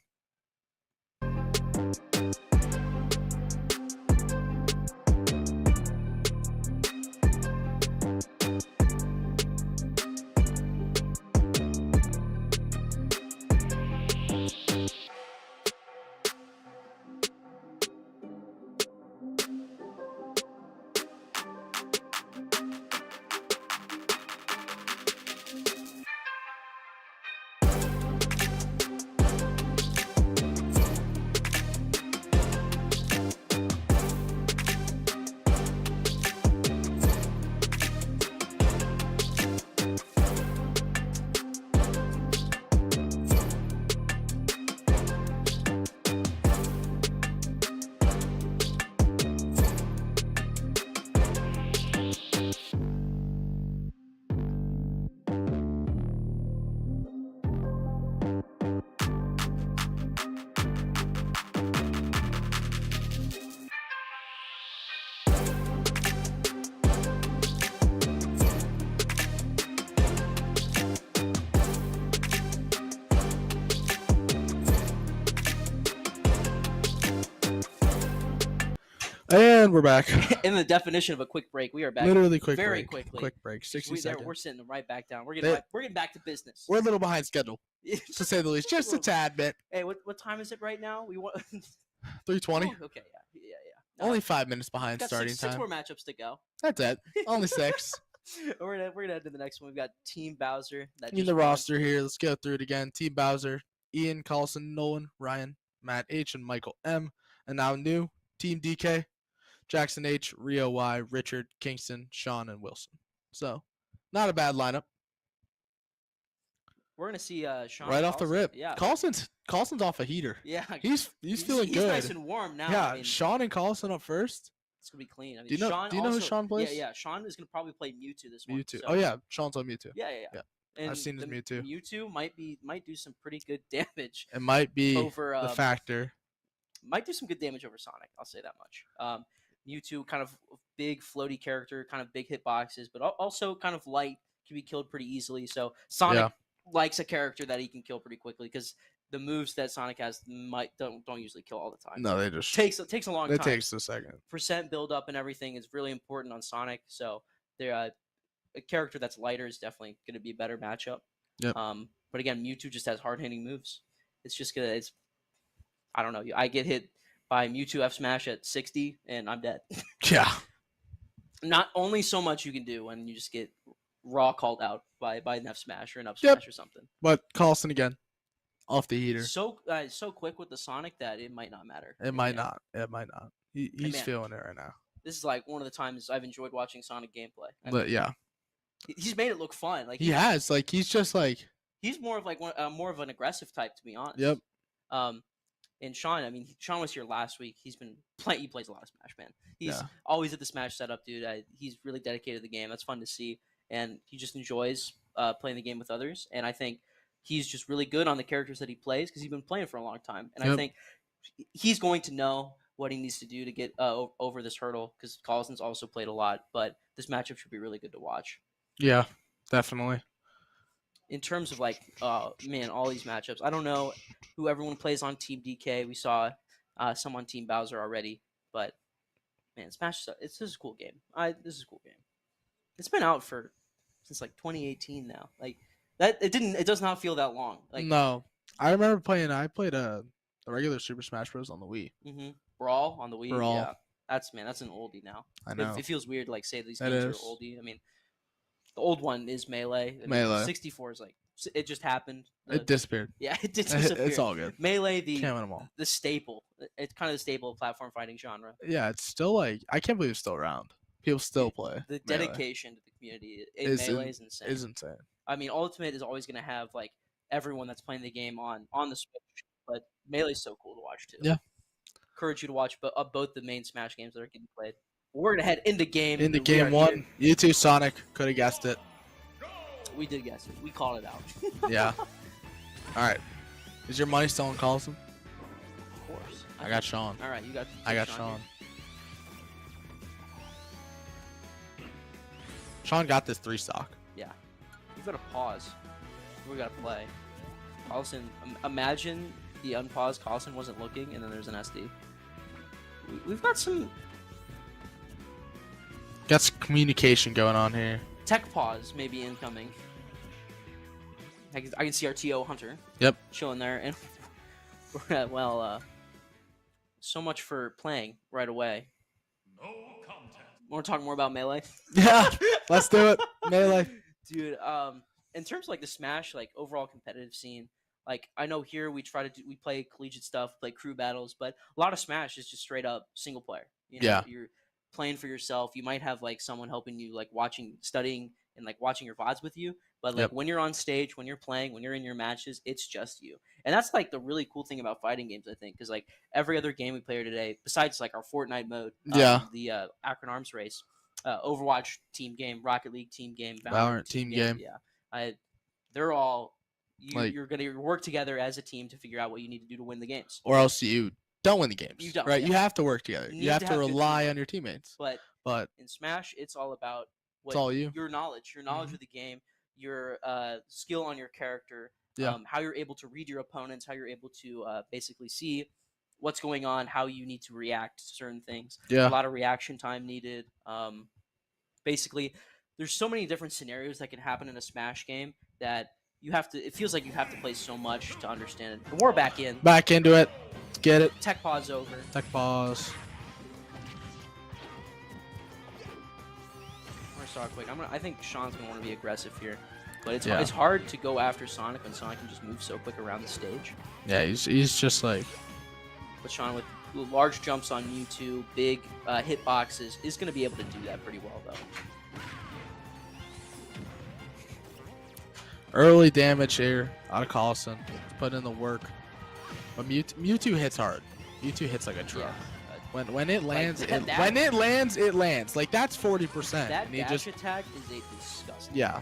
And we're back. In the definition of a quick break, we are back. Literally quick very break. quickly. Quick break. 60 seconds. We're sitting right back down. We're getting back to business. We're a little behind schedule, to say the least. Just a tad bit. Hey, what time is it right now? We want 3:20. Oh, okay, yeah. No, Only 5 minutes behind got starting six time. more matchups to go. That's it. Only 6. We're gonna head to the next one. We've got Team Bowser. In the roster here, let's go through it again. Team Bowser, Ian, Carlson, Nolan, Ryan, Matt H, and Michael M. And now new Team DK, Jackson H, Rio Y, Richard, Kingston, Sean, and Wilson. So, not a bad lineup. We're gonna see Sean right off the rip. Yeah, Carlson's off a heater. Yeah, he's feeling good. He's nice and warm now. Yeah, I mean, Sean and Carlson up first. It's gonna be clean. I mean, do you know who Sean plays? Yeah. Sean is gonna probably play Mewtwo this one. Mewtwo. So. Oh yeah, Sean's on Mewtwo. Yeah. And I've seen his Mewtwo. Mewtwo might do some pretty good damage. It might be over the factor. Might do some good damage over Sonic. I'll say that much. Mewtwo, kind of big floaty character, kind of big hitboxes, but also kind of light, can be killed pretty easily. So Sonic likes a character that he can kill pretty quickly because the moves that Sonic has don't usually kill all the time. No, they just takes a long time. It takes a second. Percent build up and everything is really important on Sonic. So they're a character that's lighter is definitely going to be a better matchup. Yep. But again, Mewtwo just has hard hitting moves. It's I don't know. I get hit by Mewtwo F Smash at 60 and I'm dead. Yeah. Not only so much you can do when you just get raw called out by an F Smash or an Up Smash or something. But Carlson again, off the heater. So quick with the Sonic that it might not matter. It might not. He's feeling it right now. This is like one of the times I've enjoyed watching Sonic gameplay. But yeah, he's made it look fun. Like he has. Like he's just like he's more of like more of an aggressive type, to be honest. Yep. And Sean, I mean, Sean was here last week. He plays a lot of Smash, man. He's always at the Smash setup, dude. He's really dedicated to the game. That's fun to see, and he just enjoys playing the game with others. And I think he's just really good on the characters that he plays because he's been playing for a long time. And I think he's going to know what he needs to do to get over this hurdle because Collison's also played a lot. But this matchup should be really good to watch. Yeah, definitely. In terms of like, all these matchups, I don't know who everyone plays on Team DK. We saw some on Team Bowser already, but man, Smash this is a cool game. This is a cool game. It's been out since like 2018 now. Like that, it does not feel that long. Like no, I remember playing. I played the regular Super Smash Bros on the Wii. Mm-hmm. Brawl on the Wii. Brawl. Yeah, that's an oldie now. I know. It feels weird to like say these games are oldie. I mean. The old one is Melee. Melee. 64 is like it just happened. It disappeared. Yeah, it did disappear. It's all good. Melee, Can't win them all. The staple. It's kind of the staple of platform fighting genre. Yeah, it's still like I can't believe it's still around. People still play. The dedication to the community in Melee is insane. Is insane. I mean, Ultimate is always going to have like everyone that's playing the game on the Switch but Melee's so cool to watch too. Yeah. Encourage you to watch both the main Smash games that are getting played. We're gonna head into game. Into We game are 1. here. You too, Sonic. Could have guessed it. We did guess it. We called it out. Yeah. All right. Is your money still on Carlson? Of course. I got Sean. All right, you got. I got Sean. Sean got this 3 stock. Yeah. You've got to pause. We got to play. Carlson, imagine the unpaused Carlson wasn't looking, and then there's an SD. We've got some Got some communication going on here. tech pause maybe incoming. I can see our TO Hunter. Yep. Chilling there, and well, so much for playing right away. No contest. Want to talk more about Melee? Yeah. Let's do it. Melee. Dude, in terms of like the Smash, like overall competitive scene, like I know here we play collegiate stuff, play crew battles, but a lot of Smash is just straight up single player. You know, Yeah. You're playing for yourself. You might have like someone helping you, like studying, and like watching your VODs with you. But like Yep. when you're on stage, when you're playing, when you're in your matches, it's just you. And that's like the really cool thing about fighting games, I think, because like every other game we play here today, besides like our Fortnite mode, Yeah. the Akron Arms Race, Overwatch team game, Rocket League team game, Valorant team game. Yeah, they're all Like- you're gonna work together as a team to figure out what you need to do to win the games. Or else you don't win the games. You don't, right? yeah. You have to work together. You You, need have to to have good rely teamwork. on your teammates. But But in Smash, it's all about it's all you. your knowledge of the game, your skill on your character, Yeah. how you're able to read your opponents, how you're able to basically see what's going on, how you need to react to certain things. Yeah. A lot of reaction time needed. Basically, there's so many different scenarios that can happen in a Smash game that you have to. It feels like you have to play so much to understand it. But we're back in. Back into it. Get it. Tech pause over. Tech pause. I'm gonna start quick. I think Sean's gonna want to be aggressive here, but it's Yeah. it's hard to go after Sonic when Sonic can just move so quick around the stage. Yeah, he's just like But Sean with large jumps on Mewtwo, big hitboxes, is gonna be able to do that pretty well though. early damage here out of Collison. Put in the work. But Mewtwo hits hard. Mewtwo hits like a truck. Yeah. When it lands, that- when it lands, it lands. Like that's 40%. That and he dash just attack is a disgusting. yeah.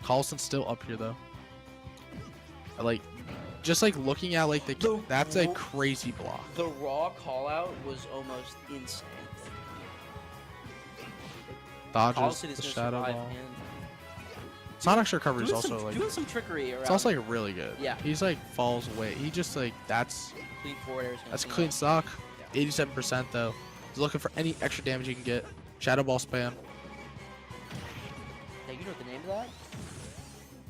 Collison's still up here though. I like just like looking at like that's a crazy block. The raw call out was almost insane. Dodges Collison is the gonna shadow survive, ball. and Sonic's recovery is doing also some, like doing some trickery around. it's also like really good. Yeah. He's like falls away. He just like that's clean forward air is gonna That's a clean clean up. stock. 87% though. He's looking for any extra damage he can get. Shadow Ball spam. Hey, you know what the name of that?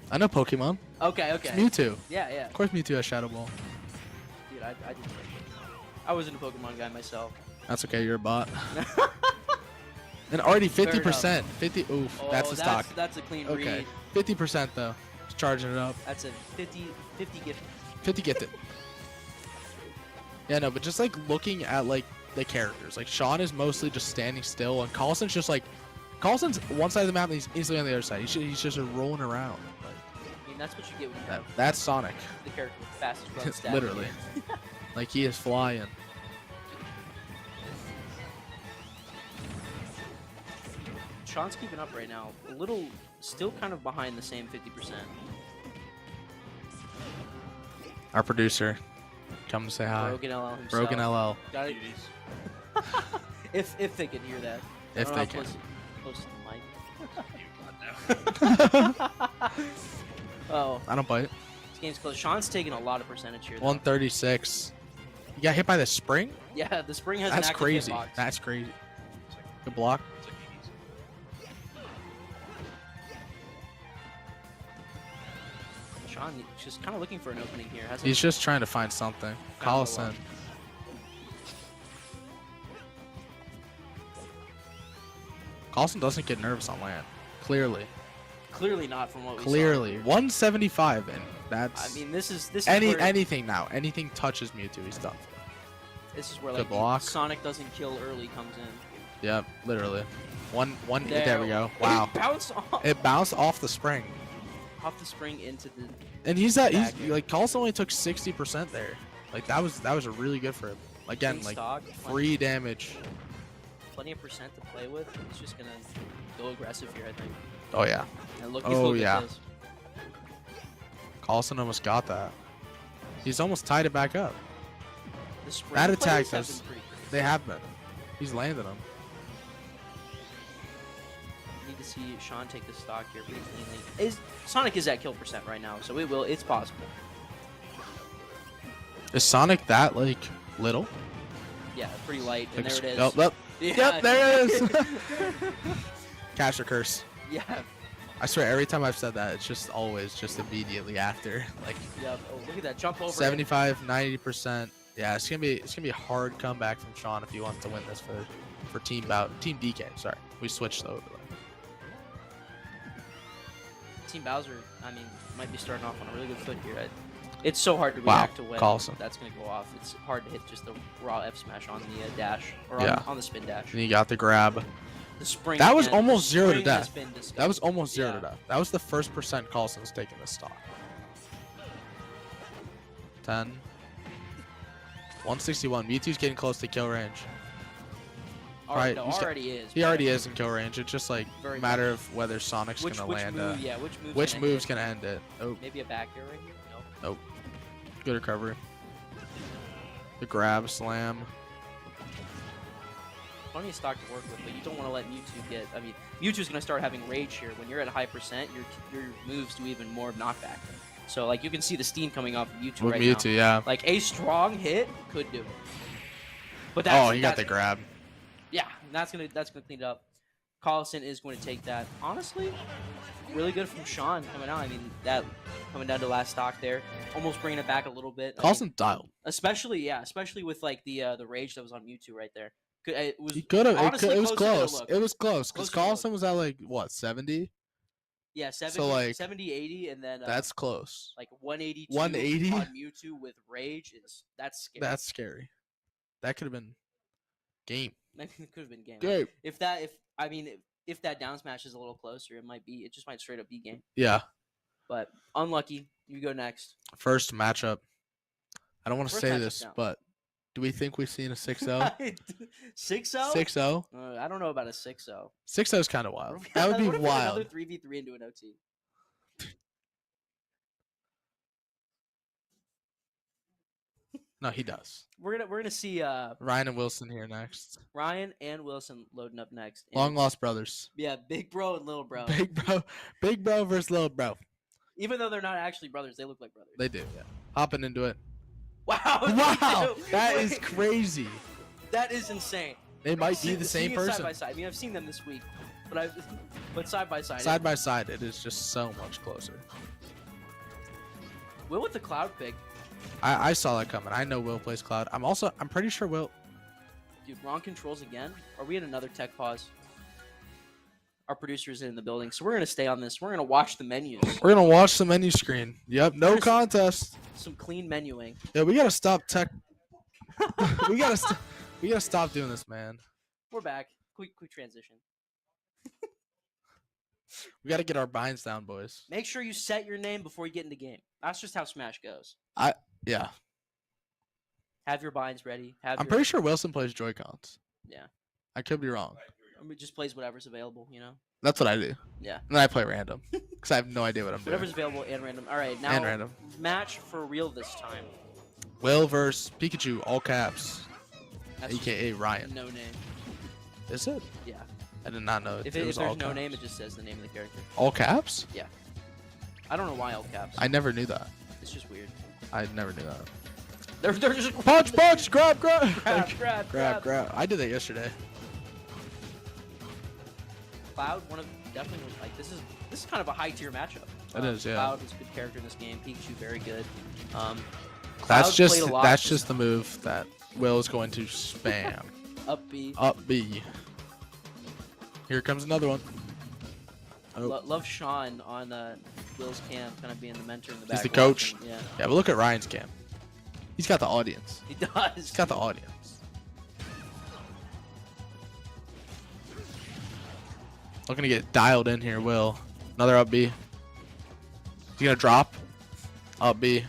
I know Pokemon. Okay. It's Mewtwo. Yeah. Of course Mewtwo has Shadow Ball. Dude, I didn't. I wasn't a Pokemon guy myself. That's okay, you're a bot. And already Fair 50%. 50 oof. Oh, that's the stock. That's a clean Okay. read. 50% though. Just charging it up. That's a 50 gift. 50 gifted. Yeah, no, but just like looking at like the characters. Like Sean is mostly just standing still and Collison's just like Collison's one side of the map and he's instantly on the other side. He's just rolling around. Like, I mean, that's what you get when you have that's Sonic. the character with the fastest run stat. Literally. Like he is flying. Sean's keeping up right now. A little, still kind of behind the same 50%. Our producer. Come to say hi. Broken LL himself. Broken LL. Got it. If they can hear that. I If don't they know how can. Close to the mic. Oh, I don't bite. this game's close. Sean's taking a lot of percentage here. Though. 136. You got hit by the spring? Yeah, the spring has That's an active crazy. hitbox. That's crazy. Good block. It's like easy. Sean just kind of looking for an opening here. Hasn't He's just trying to find something. Found a Collison. lot. Collison doesn't get nervous on land. Clearly. clearly not from what we Clearly. saw. 175 and I that's mean, this is anything now. Anything touches Mewtwo, he's done. this is where Good like block. Sonic doesn't kill early comes in. Yep, literally. One there we go. Wow. It bounced off. It bounced off the spring. off the spring into the. And he's back air. like Carlson only took 60% there. Like that was a really good for him. Again, Big like stock, free damage. plenty of percent to play with. He's just gonna go aggressive here, I think. Oh yeah. And look, Oh, look yeah. at this. Carlson almost got that. He's almost tied it back up. The spring That plays attack have does- been pretty good. They have been. He's landed them. Need to see Sean take the stock here pretty cleanly. Sonic is at kill percent right now, so it's possible. Is Sonic that like little? Yeah, pretty light, and Like, there it is. Yep, Yeah. yep, there it is. Cash or curse. Yeah. I swear, every time I've said that, it's just always just immediately after. Like Yep. Oh, look at that jump over. 75, 90%. Yeah, it's gonna be a hard comeback from Sean if he wants to win this for Team DK. Sorry, we switched over. Team Bowser, I mean, might be starting off on a really good foot here. It's so hard to Wow, react to when Carlson. that's going to go off. It's hard to hit just the raw F smash on the dash, or Yeah. on the spin dash. And he got the grab. The spring. That was again, the almost 0 to spring death. has been disgusting. That was almost 0 Yeah. to death. That was the first percent Carlson's taking this stock. 10. 161. Mewtwo's getting close to kill range. Already, Right, no, he's got- already is. He already is in kill range. It's just like Very a matter of whether Sonic's Which gonna land move? Yeah, which move? which move's gonna end it. Oh, Maybe a back air right here. No. good recovery. The grab slam. Plenty of stock to work with, but you don't want to let Mewtwo get. I mean, Mewtwo's gonna start having rage here. When you're at high percent, your moves do even more knockback. So like you can see the steam coming off of Mewtwo With right Mewtwo, now. yeah. Like a strong hit could do it. But that's, Oh, he got the that's- grab. Yeah, that's gonna clean it up. Collison is going to take that. Honestly, really good from Sean coming out. I mean, that coming down to last stock there, almost bringing it back a little bit. I mean, Carlson dialed. especially with like the rage that was on Mewtwo right there. It was He could have. honestly It was closer than it close. looked. It was close because Closer than it Carlson was at like what 70. yeah 70, So, like, 70, 80, and then That's close. like 182 180? on Mewtwo with rage that's scary. That's scary. That could have been game. It could have been game. Game. If that down smash is a little closer, it just might straight up be game. Yeah. But unlucky. You go next. First matchup. I don't want to First say matchup this, down. but do we think we've seen a 6-0? 6-0? 6-0? I don't know about a 6-0. 6-0 is kind of wild. That would be What if we had wild. Another 3v3 into an OT. No, he does. We're gonna see Ryan and Wilson here next. Ryan and Wilson loading up next. And- Long lost brothers. Yeah, big bro and little bro. Big bro versus little bro. Even though they're not actually brothers, they look like brothers. They do. Yeah. Hopping into it. Wow. they Wow, do. that is Wait, crazy. that is insane. They might be the Seeing same it person. Side by side. I mean, I've seen them this week, but side by side. Side by side, it is just so much closer. Will with the cloud pick, I saw that coming. I know Will plays Cloud. I'm pretty sure Will. dude. Wrong controls again. Are we in another tech pause? Our producer's in the building, so we're gonna stay on this. We're gonna watch the menus. We're gonna watch the menu screen. Yep, no There's- contest. Some clean menuing. Yeah, we gotta stop tech. we gotta stop doing this, man. We're back. Quick transition. We gotta get our binds down, boys. Make sure you set your name before you get in the game. That's just how Smash goes. Yeah, Have your binds ready. I'm pretty sure Wilson plays Joy-Cons. Yeah. I could be wrong. I mean, just plays whatever's available, you know? That's what I do. Yeah. And then I play random because I have no idea what I'm doing. Whatever's available and random. All right, now And random. match for real this time. Will versus Pikachu, all caps, That's just aka Ryan. no name. Is it? Yeah. I did not know. If it was there's all no caps. name, it just says the name of the character. All caps? I don't know why all caps. I never knew that. It's just weird. I never knew that. They're just Punch, punch, grab. grab. I did that yesterday. Cloud, definitely like this is kind of a high tier matchup. It is, yeah. Cloud is a good character in this game. Pikachu very good. Cloud That's played a lot. just the move that Will is going to spam. Up B. Up B. Here comes another one. Oh. Love Sean on Will's camp, kind of being the mentor in the back. He's the coach. watching. Yeah, Yeah, but look at Ryan's camp. He's got the audience. he does. He's got the audience. Looking to get dialed in here, Will. Another up B. He's gonna drop. Up B.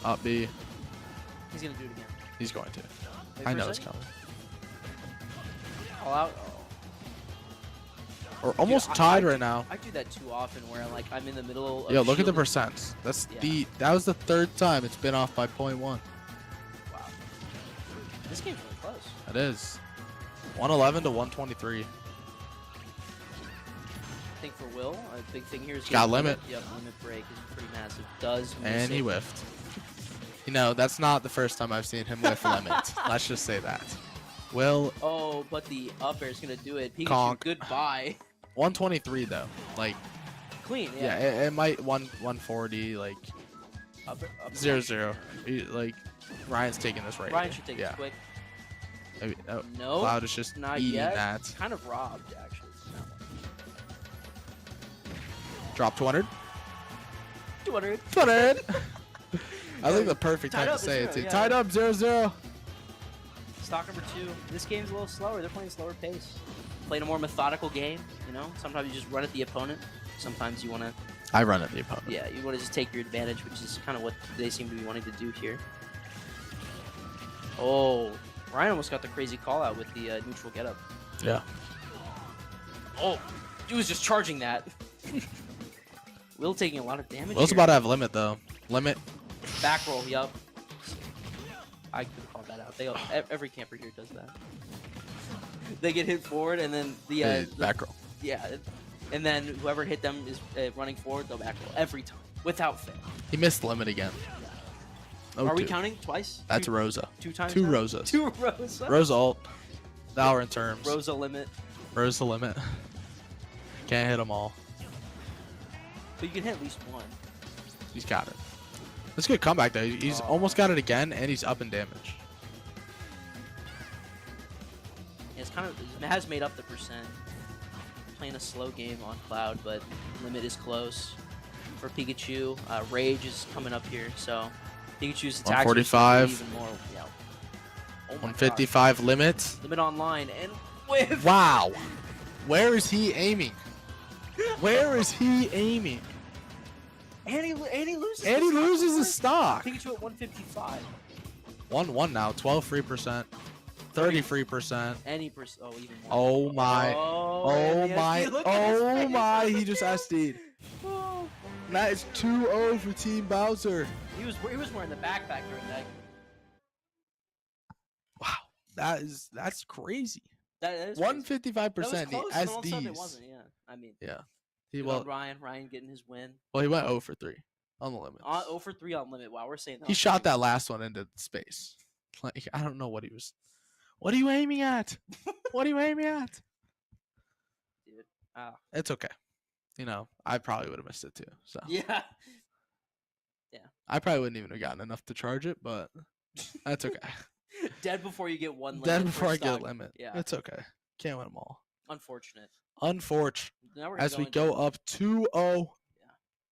Up B. He's gonna do it again. He's going to. Wait I for a know it's second. coming. All out. Oh. We're almost Dude, tied right now. I do that too often, where like I'm in the middle of. Yo, look at the shielding. percents. That's Yeah. that was the 3rd time it's been off by 0.1. Wow. This game's really close. It is. 111 to 123. I think for Will, a big thing here is Got getting limit. Yep, limit break is pretty massive. Does miss And he it. whiffed. You know, that's not the first time I've seen him whiff limit. Let's just say that. Will, Oh, but the up air is gonna do it. Pikachu, Conk. goodbye. 123 though. Like, Clean. yeah, Yeah. it might 140, like, Up, up 0-0. Like, Ryan's taking this right Ryan here. should take Yeah. this quick. Maybe, oh, No. Cloud is just Not eating yet. that. Kind of robbed actually. From that one. Drop 200. 200. 200. I think the perfect Tied time up to say at it. 0, Too. yeah. Tied up 0-0. Stock number 2. This game's a little slower. They're playing a slower pace. Playing a more methodical game. You know, sometimes you just run at the opponent. Sometimes you want to. I run at the opponent. Yeah, you want to just take your advantage, which is kind of what they seem to be wanting to do here. Oh, Ryan almost got the crazy call out with the neutral getup. Yeah. Oh, he was just charging that. Will taking a lot of damage. Will's here. about to have limit though. Limit. Back roll, yup. I could call that out. They every camper here does that. They get hit forward, and then the Back roll. yeah, and then whoever hit them is running forward. They'll back roll every time without fail. He missed limit again. Are we 0-2. counting twice? That's two, Rosa. 2 times. 2 now? Rosas. 2 Rosa. Rosa ult. Dollar in terms. Rosa limit. Rosa limit. Can't hit them all. But you can hit at least one. He's got it. That's a good comeback though. He's Oh. almost got it again, and he's up in damage. It's kind of it has made up the percent. Playing a slow game on Cloud, but limit is close for Pikachu. Rage is coming up here, so Pikachu's attacks are just gonna be 145. even more. Yeah. Oh my 155 limit. God. Limit online and whiff. Wow. Where is he aiming? Where is he aiming? And he loses. And he the loses his stock. stock. Pikachu at 155. 1-1 now. 12 free percent. 30 free percent. Any percent. Oh, even more. Oh my. Oh, Oh and the my. SD, look at his Oh face. my. He just SD'd. Oh. That is 2-0 for Team Bowser. He was wearing the backpack during that. Wow. That's crazy. That is 155% that was the close, and all of a sudden it SDs. wasn't. Yeah, I mean, Yeah. He good well, on Ryan getting his win. he went 0 for 3 on the limit. 0 for 3 on limit. Wow, we're saying that. He shot that last one into space. Like, I don't know what he was. What are you aiming at? What are you aiming at? Dude. It's okay. You know, I probably would have missed it too. So Yeah. I probably wouldn't even have gotten enough to charge it, but that's okay. Dead before you get one limit. Then per before I get a stock. limit, Yeah. it's okay. Can't win them all. Unfortunate. Unfortunate. Now we're As we going go to up 2-0,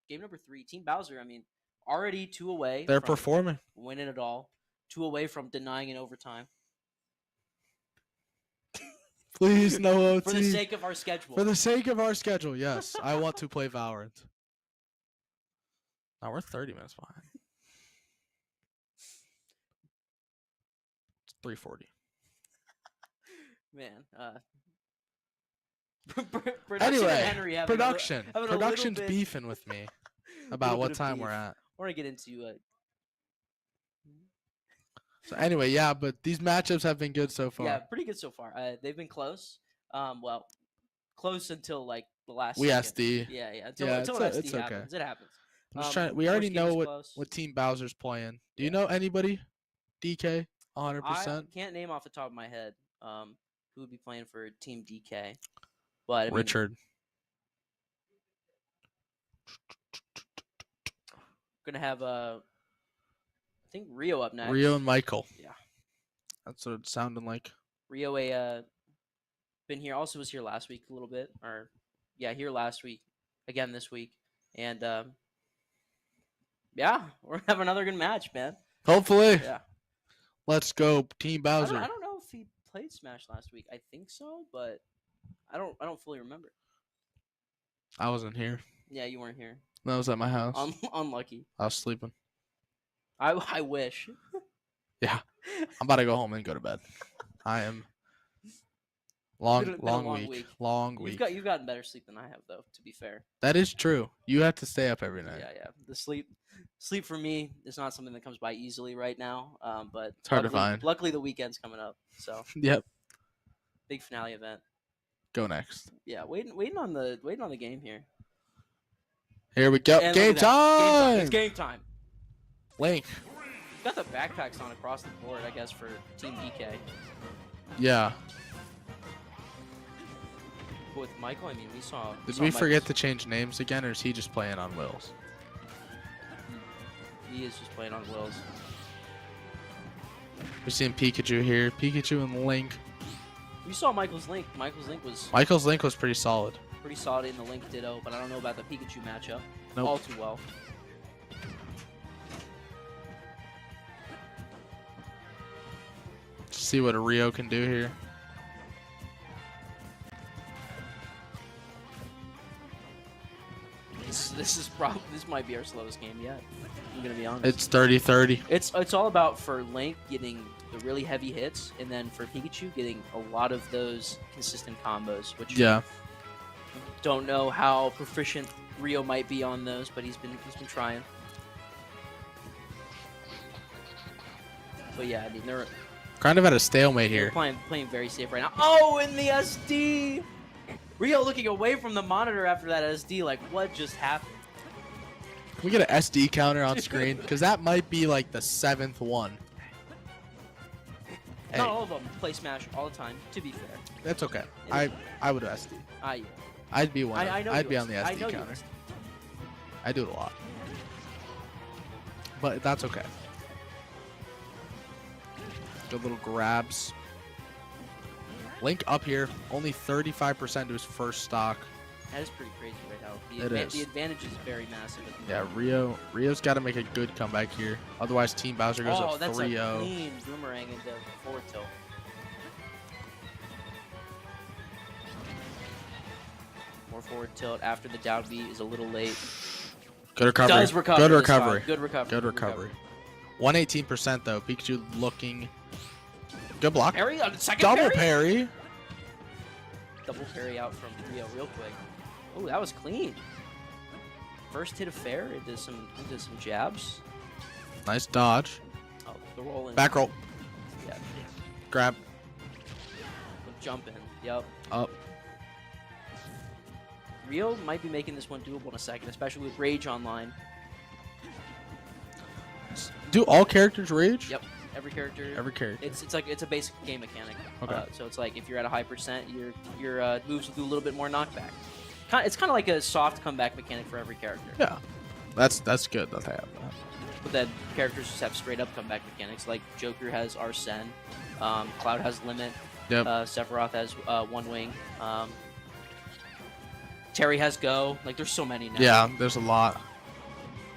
game number 3. Team Bowser. I mean, already 2 away. they're from performing. winning it all. 2 away from denying in overtime. Please, no OT. For the sake of our schedule. For the sake of our schedule, yes. I want to play Valorant. Now we're 30 minutes behind. It's 3:40. Man. Anyway, Henry having production. having a little Production's bit- beefing with me little about bit what of time we're beef. at. I want to get into So anyway, yeah, but these matchups have been good so far. yeah, pretty good so far. They've been close. Well, close until like the last. We second. SD. Yeah, until Yeah, until it's an SD okay. happens. It happens. I'm just trying. We already first game know was what close. Team Bowser's playing. Do you Yeah. know anybody? DK, 100%. I can't name off the top of my head who would be playing for Team DK, but I mean, Richard. gonna have I think Rio up next. Rio and Michael. Yeah. That's what it's sounding like. Rio been here. Also was here last week a little bit, or yeah, here last week, again this week, and yeah, we're gonna have another good match, man. Hopefully. Yeah. Let's go, Team I Bowser. don't know if he played Smash last week. I think so, but I don't fully remember. I wasn't here. Yeah, you weren't here. That was at my house. Unlucky. I was sleeping. I wish. Yeah. I'm about to go home and go to bed. I am long Been a long long week. week. Long week. You've gotten better sleep than I have, though. To be fair. That is true. You have to stay up every night. Yeah. The sleep for me is not something that comes by easily right now. But It's hard to luckily, find. luckily the weekend's coming up, so Yep. big finale event. Go next. Yeah, waiting on the game here. Here we go. And Game look at that. time. It's game time. Link. We've got the backpacks on across the board, I guess, for Team DK. Yeah. But with Michael, I mean, we saw. Did saw we Michael's- forget to change names again, or is he just playing on Will's? He is just playing on Will's. We're seeing Pikachu here. Pikachu and Link. We saw Michael's Link. Michael's Link was Michael's Link was pretty solid. pretty solid in the Link Ditto, but I don't know about the Pikachu matchup. Nope. All too well. See what a Rio can do here. This might be our slowest game yet. I'm gonna be honest. It's 30-30. It's all about for Link getting the really heavy hits, and then for Pikachu getting a lot of those consistent combos, which Yeah. don't know how proficient Rio might be on those, but he's been trying. But yeah, I mean they're Kind of at a stalemate here. playing very safe right now. Oh, in the SD! Rio looking away from the monitor after that SD, like what just happened? Can we get an SD counter on screen? Because that might be like the 7th one. Hey, Not all of them play Smash all the time, to be fair. that's okay. I would SD. I'd be one. I know I'd you be SD. on the I SD know you counter. SD. I do it a lot. But that's okay. Good little grabs. Link up here, only 35% to his first stock. That is pretty crazy right now. It is. The advantage is very massive. At the Yeah, moment. Rio's got to make a good comeback here. Otherwise, Team Bowser goes Oh, up that's a 3-0. clean boomerang into forward tilt. More forward tilt after the down B is a little late. Good recovery. Does recover. Good this recovery. time. Good recovery. Good recovery. 118% though. Pikachu looking good block. Parry on the second Double parry. parry. Double parry out from Rio real quick. Oh, that was clean. First hit of fair into some jabs. Nice dodge. Oh, the roll in. Back roll. Yeah. Grab. Jump in. Yep. Up. Rio might be making this one doable in a second, especially with Rage online. Do all characters rage? Yep. Every character. Every character. It's a basic game mechanic. Okay. So it's like if you're at a high percent, your moves will do a little bit more knockback. It's kind of like a soft comeback mechanic for every character. Yeah. That's good that they have that. But then characters just have straight up comeback mechanics. Like Joker has Arsene, Cloud has Limit, Yep. Sephiroth has One Wing, Terry has Go. Like there's so many now. Yeah, there's a lot.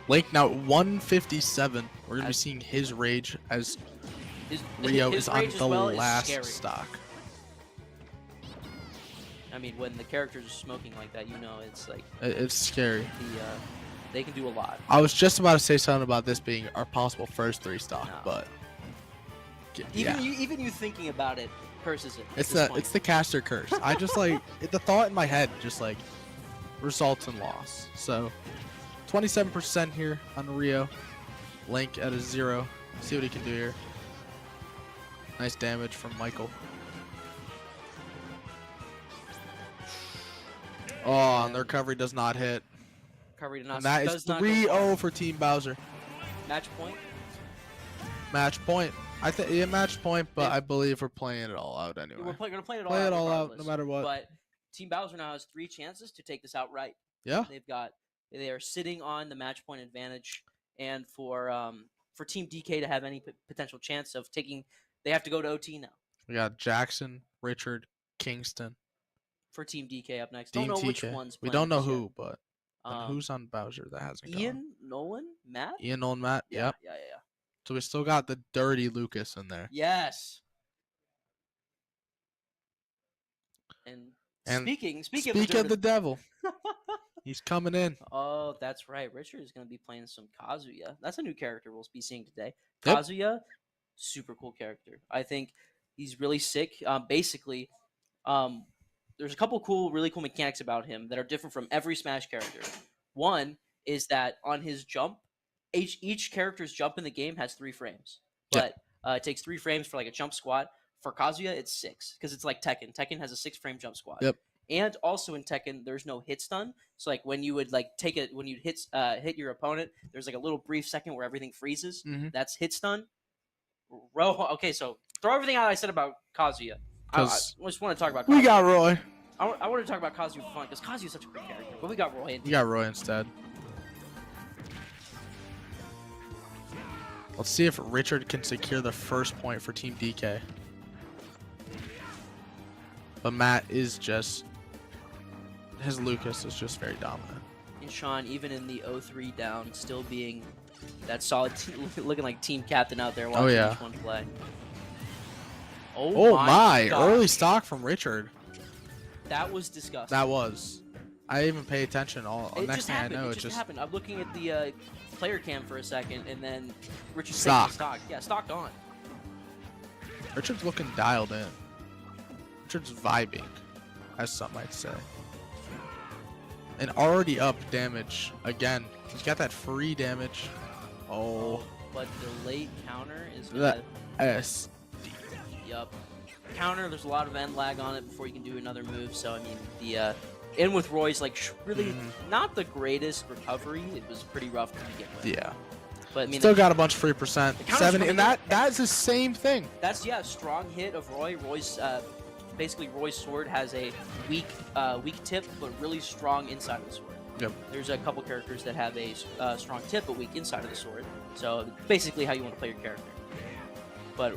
Link now 157. We're gonna be As- seeing his rage as His, Rio his is on rage as the well is last scary. stock. I mean, when the characters are smoking like that, you know it's like It's scary. they can do a lot. I was just about to say something about this being our possible first 3 stock, No. but Even yeah. even you thinking about it curses it. at It's this the point. it's the caster curse. I just like the thought in my head just like results in loss. So 27% here on Rio. Link at a 0. See what he can do here. Nice damage from Michael. Oh, and the recovery does not hit. Recovery to not. And that is does not go 3-0 for Team Bowser. match point. Match point. I think yeah, match point, but Yeah. I believe we're playing it all out anyway. We're gonna play it all Play out. it all out, regardless. no matter what. But Team Bowser now has 3 chances to take this outright. Yeah. They are sitting on the match point advantage, and for Team DK to have any potential chance of taking, they have to go to OT now. We got Jackson, Richard, Kingston, For Team DK up next. Team Don't know which TK. ones. We playing don't know just yet. who, but and who's on Bowser that hasn't gone? Ian, Nolan, Matt. Ian, Nolan, Matt. Yep. Yeah. So we still got the dirty Lucas in there. Yes. And And Speaking speak of of the devil, he's coming in. Oh, that's right. Richard is going to be playing some Kazuya. That's a new character we'll be seeing today. Yep. Kazuya, super cool character. I think he's really sick. Basically, there's a couple really cool mechanics about him that are different from every Smash character. One is that on his jump, each character's jump in the game has 3 frames, Yep. but it takes 3 frames for like a jump squat. For Kazuya, it's 6 because it's like Tekken. Tekken has a 6-frame jump squat. Yep. And also in Tekken, there's no hit stun. So like when you would like take it when you hit your opponent, there's like a little brief second where everything freezes. Mm-hmm. That's hit stun. Okay, so throw everything out I said about Kazuya. I just want to talk about Kazuya. We got Roy. I want to talk about Kazuya for fun because Kazuya is such a great character. But we got Roy. We got Roy instead. Let's see if Richard can secure the first point for Team DK. But Matt is just... His Lucas is just very dominant. And Sean, even in the 0-3 down, still being that solid, looking like team captain out there watching each one play. Oh my! gosh. Early stock from Richard. That was disgusting. That was. I didn't even pay attention. Next thing happened. I know, it just happened. I'm looking at the player cam for a second, and then Richard's taking stock. Yeah, stocked on. Richard's looking dialed in. Richard's vibing, as some might say. And already up damage again. He's got that free damage. Oh. But the late counter is That gonna... SD. Yup. Counter, there's a lot of end lag on it before you can do another move. So, I mean, the in with Roy's like really not the greatest recovery. It was pretty rough to begin with. Yeah. But I mean, still got a bunch of free percent. 70, and good. that's the same thing. That's strong hit of Roy. Roy's basically Roy's sword has a weak tip, but really strong inside of the sword. Yep. There's a couple characters that have a strong tip but weak inside of the sword. So basically, how you want to play your character. But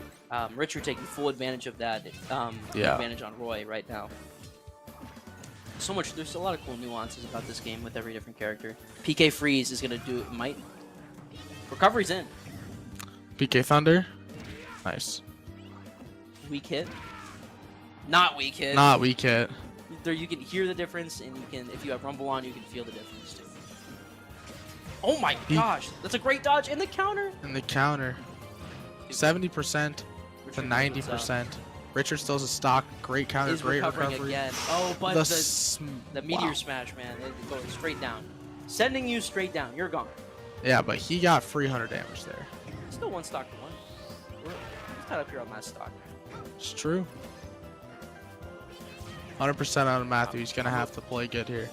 Richard taking full advantage of that. Advantage on Roy right now. So much. There's a lot of cool nuances about this game with every different character. PK Freeze is gonna do it. Might. Recovery's in. PK Thunder. Nice. Weak hit. Not weak hit. Not weak hit. There you can hear the difference, and you can, if you have Rumble on, you can feel the difference too. Oh my gosh, that's a great dodge in the counter. 70% to 90%. Richard still has a stock. Great counter, great recovery. Again. Oh, but the meteor smash, man, it goes straight down, sending you straight down. You're gone. Yeah, but he got 300 damage there. Still one stock to one. We're tied up here on last stock. It's true. 100% on Matthew. He's gonna have to play good here.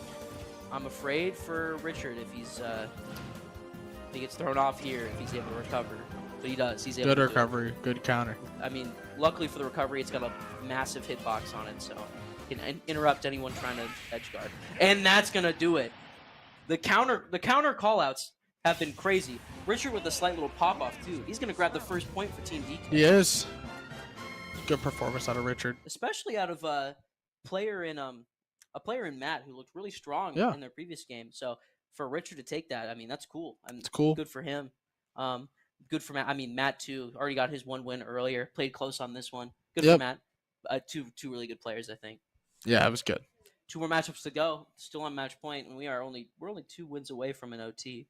I'm afraid for Richard if he gets thrown off here, if he's able to recover. But he does. He's able good to recovery, good counter. I mean, luckily for the recovery, it's got a massive hitbox on it, so it can interrupt anyone trying to edge guard. And that's gonna do it. The counter callouts have been crazy. Richard with a slight little pop off too. He's gonna grab the first point for Team DK. He is. Good performance out of Richard. Especially out of a player in Matt who looked really strong in their previous game. So for Richard to take that, I mean, that's cool. It's cool. Good for him. Good for Matt. I mean, Matt too already got his one win earlier. Played close on this one. Good for Matt. Two really good players, I think. Yeah, it was good. 2 more matchups to go. Still on match point, and we're only 2 wins away from an OT.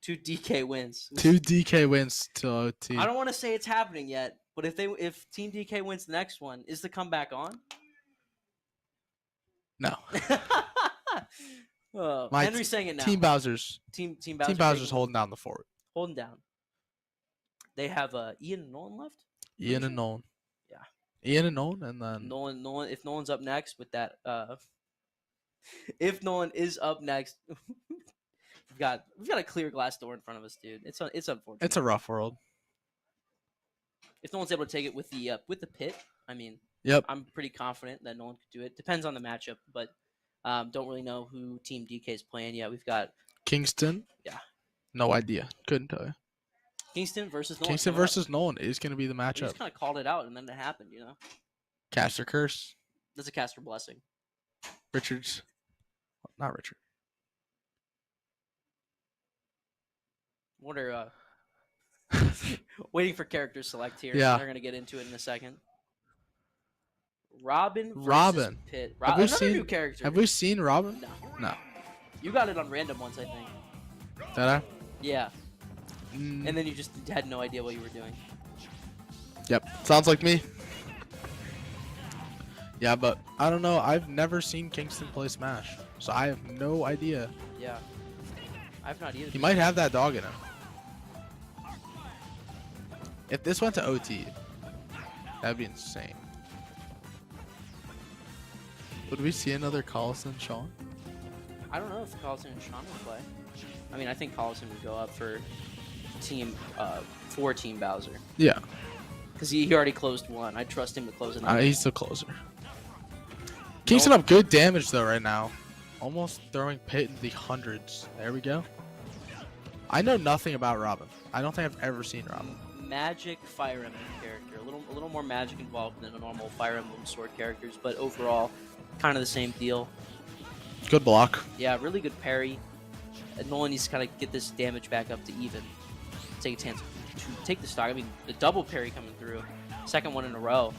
2 DK wins. 2 DK wins to OT. I don't want to say it's happening yet, but if Team DK wins the next one, is the comeback on? No. Henry's saying it now. Team Bowser's. Team Bowser's holding down the fort. Holding down. They have Ian and Nolan left. Ian and Nolan. Yeah. Ian and Nolan, and then Nolan. If Nolan's up next with that, if Nolan is up next, we've got a clear glass door in front of us, dude. It's unfortunate. It's a rough world. If Nolan's able to take it with the pit, I mean, I'm pretty confident that Nolan could do it. Depends on the matchup, but don't really know who Team DK is playing yet. We've got Kingston. Yeah. No idea. Couldn't tell you. Kingston versus Nolan. Kingston versus Nolan is going to be the matchup. We just kind of called it out, and then it happened, you know. Caster curse. That's a caster blessing. Richard's. Not Richard. What are waiting for character select here. Yeah. They're going to get into it in a second. Robin versus Robin. Pit. Have we Another seen- new character. Have we seen Robin? No. No. You got it on random once, I think. Did I? Yeah. Mm, And then you just had no idea what you were doing. Yep. Sounds like me. Yeah, but I don't know. I've never seen Kingston play Smash, so I have no idea. Yeah. I've not either. He might have that dog in him. If this went to OT, that'd be insane. Would we see another Collison Sean? I don't know if Collison and Sean will play. I mean, I think Collison would go up for Team Bowser. Yeah. Because he already closed one. I trust him to close another. He's the closer. Kingston up good damage though right now. Almost throwing Pit in the hundreds. There we go. I know nothing about Robin. I don't think I've ever seen Robin. Magic Fire Emblem character. A little more magic involved than a normal Fire Emblem sword characters, but overall, kind of the same deal. Good block. Yeah, really good parry. Nolan needs to kind of get this damage back up to even. Take a chance to take the stock. I mean, the double parry coming through. Second one in a row.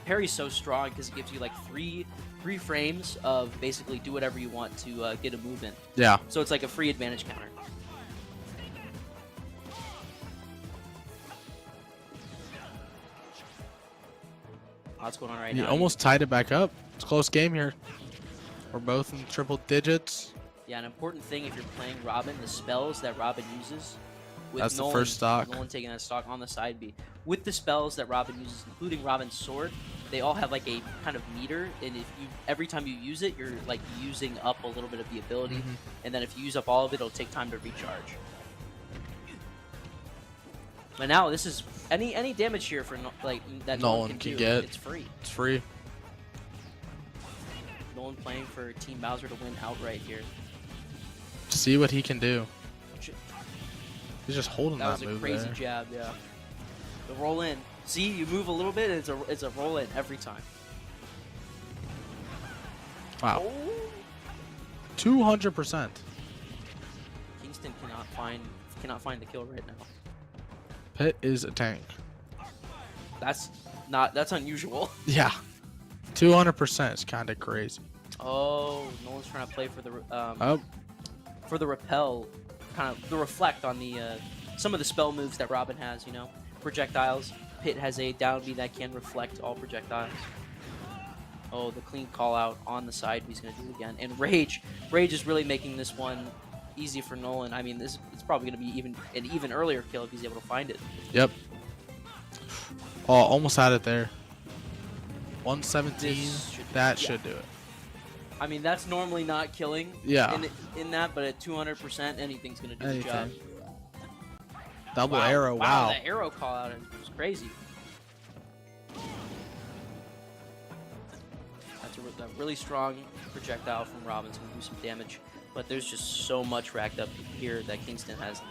Parry's so strong because it gives you like three frames of basically do whatever you want to get a move in. Yeah. So it's like a free advantage counter. What's going on right He now? almost tied it back up. It's a close game here. We're both in triple digits. Yeah, an important thing if you're playing Robin, the spells that Robin uses. With That's the Nolan, first stock. Nolan taking that stock on the side B. With the spells that Robin uses, including Robin's sword, they all have like a kind of meter, and if you every time you use it, you're like using up a little bit of the ability, Mhm. and then if you use up all of it, it'll take time to recharge. But now this is any damage here for like that Nolan can do, get. it's free. It's free. Nolan playing for Team Bowser to win outright here. See what he can do. He's just holding That that, was a move crazy there. jab, yeah. The roll in. See, you move a little bit, and it's a roll in every time. Wow. Oh. 200%. Kingston cannot find the kill right now. Pit is a tank. That's unusual. Yeah. 200% is kind of crazy. Oh, Nolan's trying to play for the Oh, for the repel, kind of the reflect on the some of the spell moves that Robin has. You know, projectiles. Pit has a down B that can reflect all projectiles. Oh, the clean call out on the side. He's gonna do it again. And Rage is really making this one easy for Nolan. I mean, it's probably gonna be an even earlier kill if he's able to find it. yep. Oh, almost had it there. 117. This should- That yeah. should do it. I mean, that's normally not killing. Yeah. In that, but at 200%, anything's gonna do the job. Anything. Double arrow. Wow. That arrow call out was crazy. That's a really strong projectile from Robin's gonna do some damage, but there's just so much racked up here that Kingston has.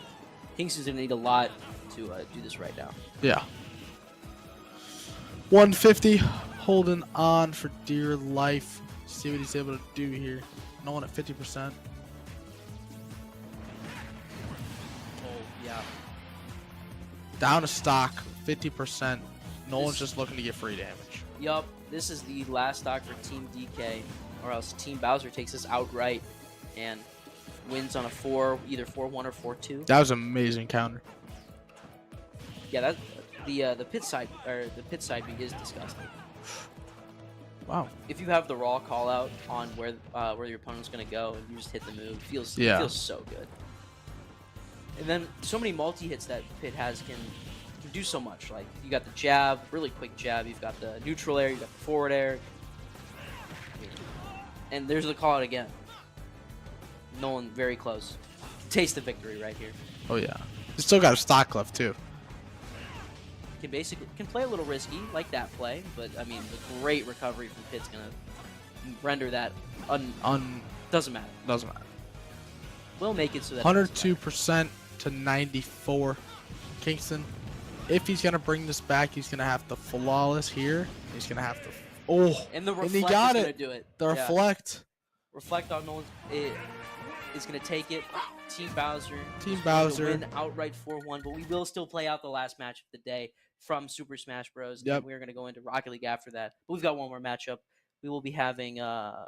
Kingston's gonna need a lot to do this right now. Yeah. 150. Holding on for dear life. See what he's able to do here. Nolan at 50%. Oh yeah. Down to stock. 50%. Nolan's just looking to get free damage. Yup. This is the last stock for Team DK, or else Team Bowser takes this outright and wins on a either 4-1 or 4-2. That was an amazing counter. Yeah, that the pit side beat is disgusting. Wow. If you have the raw call out on where your opponent's gonna go and you just hit the move, it feels so good. And then so many multi hits that Pit has can do so much. Like you got the jab, really quick jab. You've got the neutral air. You got the forward air. And there's the call out again. Nolan very close. Taste of victory right here. Oh yeah. He's still got a stock left too. Can play a little risky like that play, but I mean the great recovery from Pit's gonna render that doesn't matter. Doesn't matter. We'll make it so that 102% to 94. Kingston, if he's gonna bring this back, he's gonna have to flawless here. He's gonna have to. Oh, and the reflect he got is it. gonna do it. The Yeah. reflect. Reflect on Nolan's. It is gonna take it. Team Bowser. Team is going to Bowser. win outright 4-1, but we will still play out the last match of the day. from Super Smash Bros. Yep. And we're going to go into Rocket League after that. But we've got one more matchup. We will be having I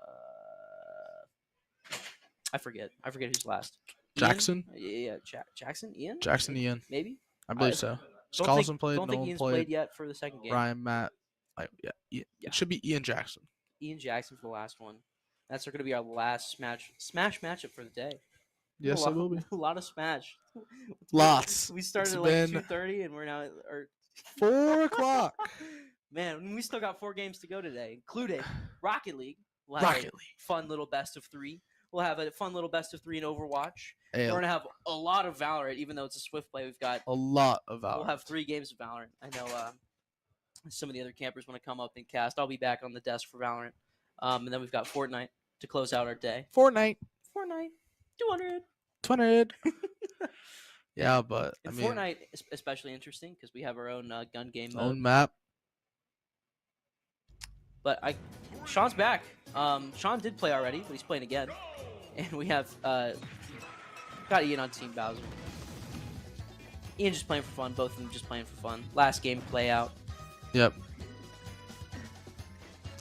forget who's last. Jackson? Ian? Yeah, Jackson. Ian. Jackson Ian. Maybe. I believe so. Don't think, Scollison played. don't think Nolan Ian's played. played yet for the second game. Ryan, Matt. Yeah. Yeah. It should be Ian Jackson. Ian Jackson for the last one. That's going to be our last Smash matchup for the day. Yes, it will be. A lot of Smash. Lots. We started It's at like been 2:30 and we're now or 4 o'clock. Man, we still got 4 games to go today, including Rocket League. We'll have Rocket a League. fun little best of 3. We'll have a fun little best of 3 in Overwatch. Hey, We're gonna have a lot of Valorant, even though it's a Swift play. We've got a lot of Valorant. We'll have 3 games of Valorant. I know some of the other campers want to come up and cast. I'll be back on the desk for Valorant. And then we've got Fortnite to close out our day. Fortnite. 200. 200. Yeah, but And I mean, Fortnite is especially interesting because we have our own gun game mode. own map. But Sean's back. Sean did play already, but he's playing again. And we have got Ian on Team Bowser. Ian just playing for fun. Both of them just playing for fun. Last game play out. Yep.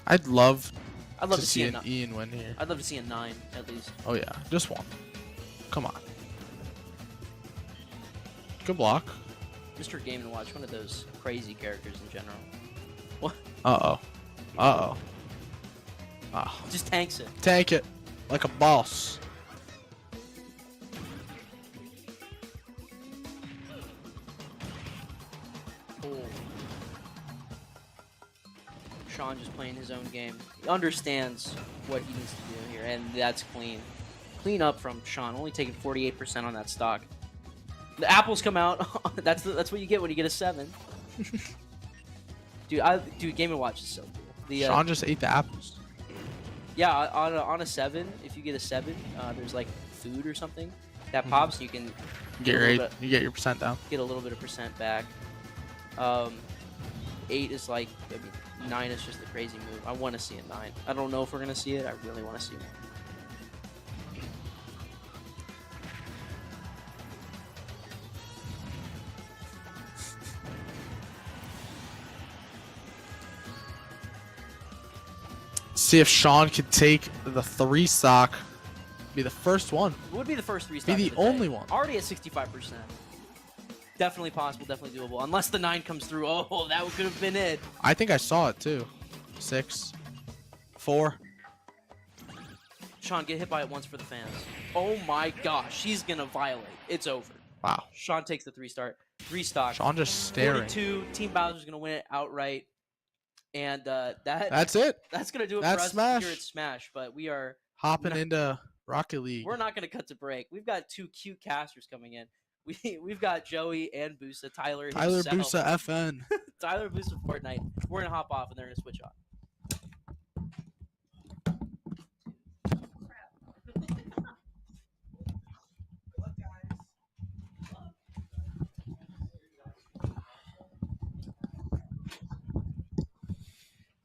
I'd love to see see an Ian win here. I'd love to see a 9 at least. Oh yeah, just one. Come on. Good block. Mr. Game & Watch, one of those crazy characters in general. What? Uh-oh. Uh-oh. Oh. Just tanks it. Tank it like a boss. Cool. Sean just playing his own game. He understands what he needs to do here, and that's clean. Clean up from Sean, only taking 48% on that stock. The apples come out. That's what you get when you get a 7. Dude, Game & Watch is so cool. Sean just ate the apples. Yeah, on a 7, if you get a 7, there's like food or something that pops. And you can You get your percent down. get a little bit of percent back. 8 is like, 9 is just a crazy move. I want to see a 9. I don't know if we're gonna see it. I really want to see it. See if Sean could take the 3 stock. Be the first one. It would be the first 3 Be stock the of day. only one. Already at 65%. Definitely possible. Definitely doable. Unless the 9 comes through. Oh, that could have been it. I think I saw it too. 6. 4. Sean, get hit by it once for the fans. Oh my gosh, she's gonna violate. It's over. Wow. Sean takes the 3 stock. Sean just staring. 42. Team Bowser's gonna win it outright. And That's it. that's gonna do it That's for us Smash. here at Smash. But we are Hopping into Rocket League. we're not gonna cut to break. We've got 2 cute casters coming in. We've got Joey and Busa, Tyler Tyler himself. Busa FN. Tyler Busa Fortnite. We're gonna hop off and they're gonna switch on.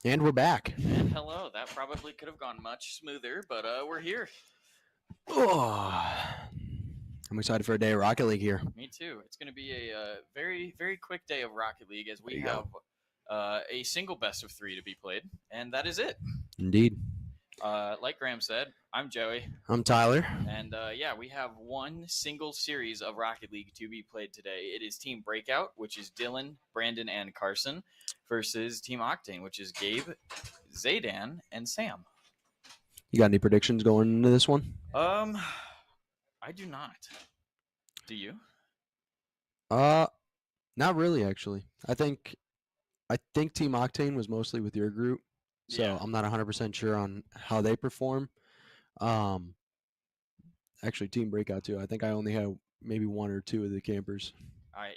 And we're back. And hello. That probably could have gone much smoother, but we're here. Oh, I'm excited for a day of Rocket League here. Me too. It's going to be a very, very quick day of Rocket League as we There you have a single best of 3 to be played, and that is it. Indeed. Like Graham said, I'm Joey, I'm Tyler. and yeah, we have one single series of Rocket League to be played today. It is Team Breakout, which is Dylan, Brandon, and Carson, versus Team Octane, which is Gabe, Zaydan, and Sam. You got any predictions going into this one? I do not. Do you? Not really actually. I think Team Octane was mostly with your group. So Yeah. I'm not 100% sure on how they perform. Actually Team Breakout too. I think I only have maybe 1 or 2 of the campers. I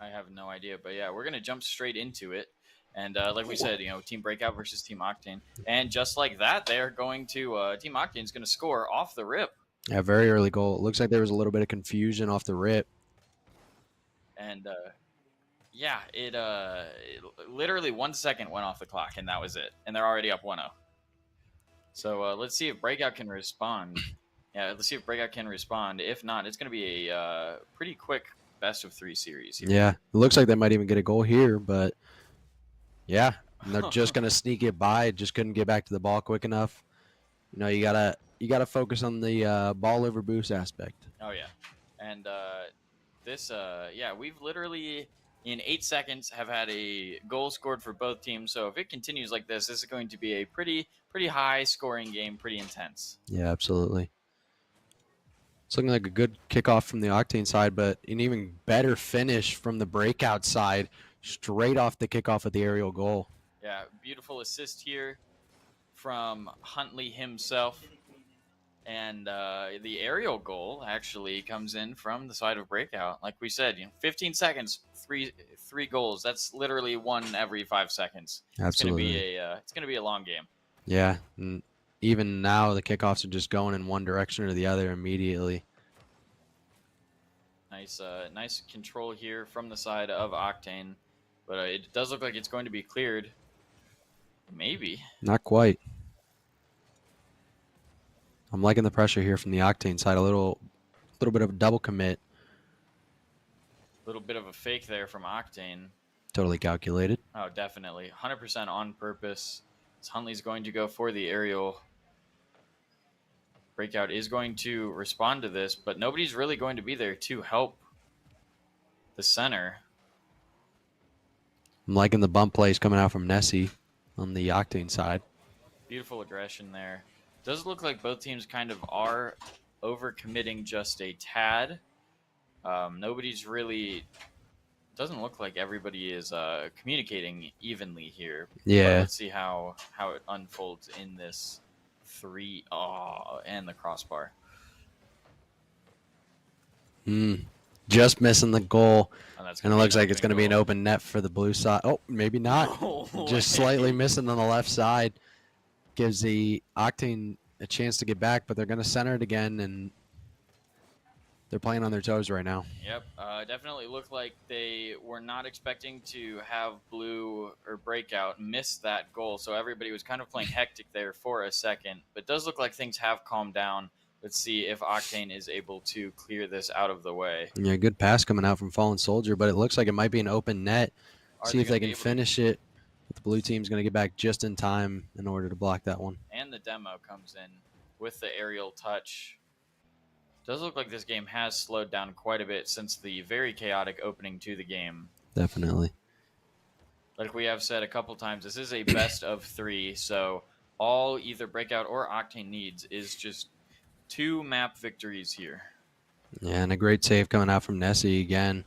have no idea, but yeah, we're gonna jump straight into it. And like we said, Team Breakout versus Team Octane, and just like that, they're going to Team Octane's going to score off the rip. Yeah, very early goal. It looks like there was a little bit of confusion off the rip. And yeah, it literally 1 second went off the clock, and that was it. And they're already up 1-0. So let's see if Breakout can respond. Yeah, let's see if Breakout can respond. If not, it's going to be a pretty quick best of 3 series here. Yeah, it looks like they might even get a goal here, but yeah, and they're just gonna sneak it by. Just couldn't get back to the ball quick enough. You gotta focus on the ball over boost aspect. Oh yeah, and we've literally in 8 seconds have had a goal scored for both teams. So if it continues like this is going to be a pretty high scoring game, pretty intense. Yeah, absolutely. It's looking like a good kickoff from the Octane side, but an even better finish from the breakout side, straight off the kickoff of the aerial goal. Yeah, beautiful assist here from Huntley himself. And the aerial goal actually comes in from the side of breakout. Like we said, 15 seconds, three goals. That's literally one every 5 seconds. Absolutely. It's gonna be a long game. Yeah, and even now the kickoffs are just going in one direction or the other immediately. Nice control here from the side of Octane, but it does look like it's going to be cleared. Maybe. Not quite. I'm liking the pressure here from the Octane side. A little bit of a double commit. A little bit of a fake there from Octane. Totally calculated. Oh, definitely. 100% on purpose. As Huntley's going to go for the aerial. Breakout is going to respond to this, but nobody's really going to be there to help the center. I'm liking the bump plays coming out from Nessie on the Octane side. Beautiful aggression there. Does look like both teams kind of are overcommitting just a tad. Nobody's really... Doesn't look like everybody is communicating evenly here. Yeah. But let's see how it unfolds in this 3. Oh, and the crossbar. Just missing the goal. And it looks like it's going to be an open net for the blue side. Oh, maybe not. Just slightly missing on the left side. Gives the Octane a chance to get back, but they're going to center it again, and they're playing on their toes right now. Yep, definitely looked like they were not expecting to have blue or breakout miss that goal, so everybody was kind of playing hectic there for a second. But it does look like things have calmed down. Let's see if Octane is able to clear this out of the way. Yeah, good pass coming out from Fallen Soldier, but it looks like it might be an open net. See if they can finish it. But the blue team's going to get back just in time in order to block that one. And the demo comes in with the aerial touch. Does look like this game has slowed down quite a bit since the very chaotic opening to the game. Definitely. Like we have said a couple times, this is a best of 3, so all either Breakout or Octane needs is just 2 map victories here. Yeah, and a great save coming out from Nessie again.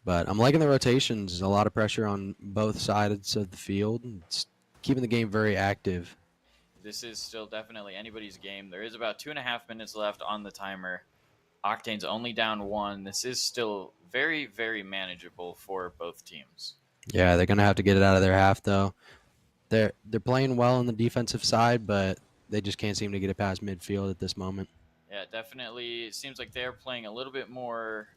But I'm liking the rotations. A lot of pressure on both sides of the field. It's keeping the game very active. This is still definitely anybody's game. There is about 2.5 minutes left on the timer. Octane's only down 1. This is still very, very manageable for both teams. Yeah, they're going to have to get it out of their half, though. They're playing well on the defensive side, but they just can't seem to get it past midfield at this moment. Yeah, definitely. It seems like they're playing a little bit more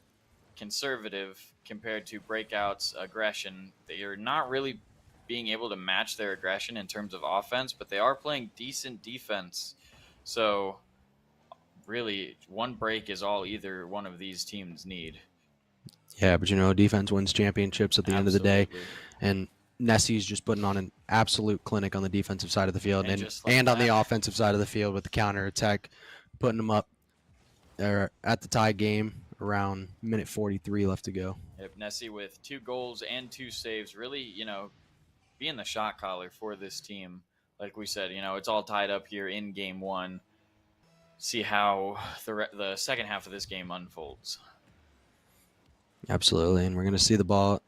conservative compared to Breakout's aggression. They are not really being able to match their aggression in terms of offense, but they are playing decent defense. So really, one break is all either one of these teams need. Yeah, but defense wins championships at the end of the day. And Nessie's just putting on an absolute clinic on the defensive side of the field and on the offensive side of the field with the counter attack, putting them up there at the tie game around minute 43 left to go. Yep, Nessie with 2 goals and 2 saves, really, being the shot caller for this team. Like we said, it's all tied up here in game 1. See how the second half of this game unfolds. Absolutely, and we're going to see the ball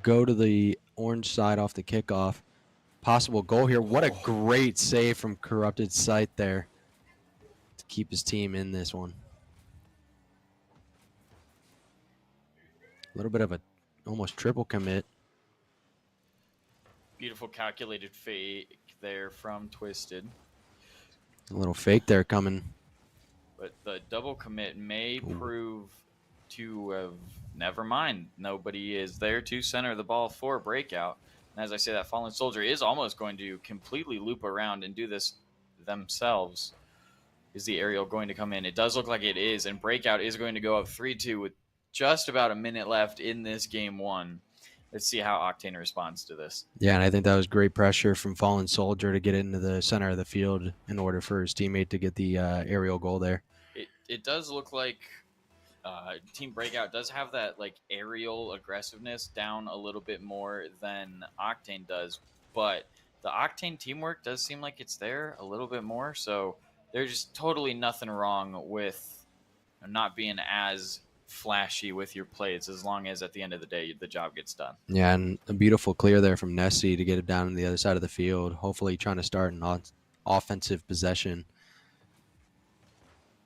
go to the orange side off the kickoff. Possible goal here. What a great save from Corrupted Sight there to keep his team in this one. A little bit of a almost triple commit. Beautiful calculated fake there from Twisted. A little fake there coming. But the double commit may prove to have... Never mind. Nobody is there to center the ball for Breakout. And as I say, that Fallen Soldier is almost going to completely loop around and do this themselves. Is the aerial going to come in? It does look like it is, and Breakout is going to go up 3-2 with just about a minute left in this game one. Let's see how Octane responds to this. Yeah, and I think that was great pressure from Fallen Soldier to get into the center of the field in order for his teammate to get the aerial goal there. It does look like Team Breakout does have that like aerial aggressiveness down a little bit more than Octane does, but the Octane teamwork does seem like it's there a little bit more. So there's just totally nothing wrong with not being as flashy with your plays as long as at the end of the day the job gets done. Yeah, and a beautiful clear there from Nessie to get it down to the other side of the field. Hopefully trying to start an offensive possession.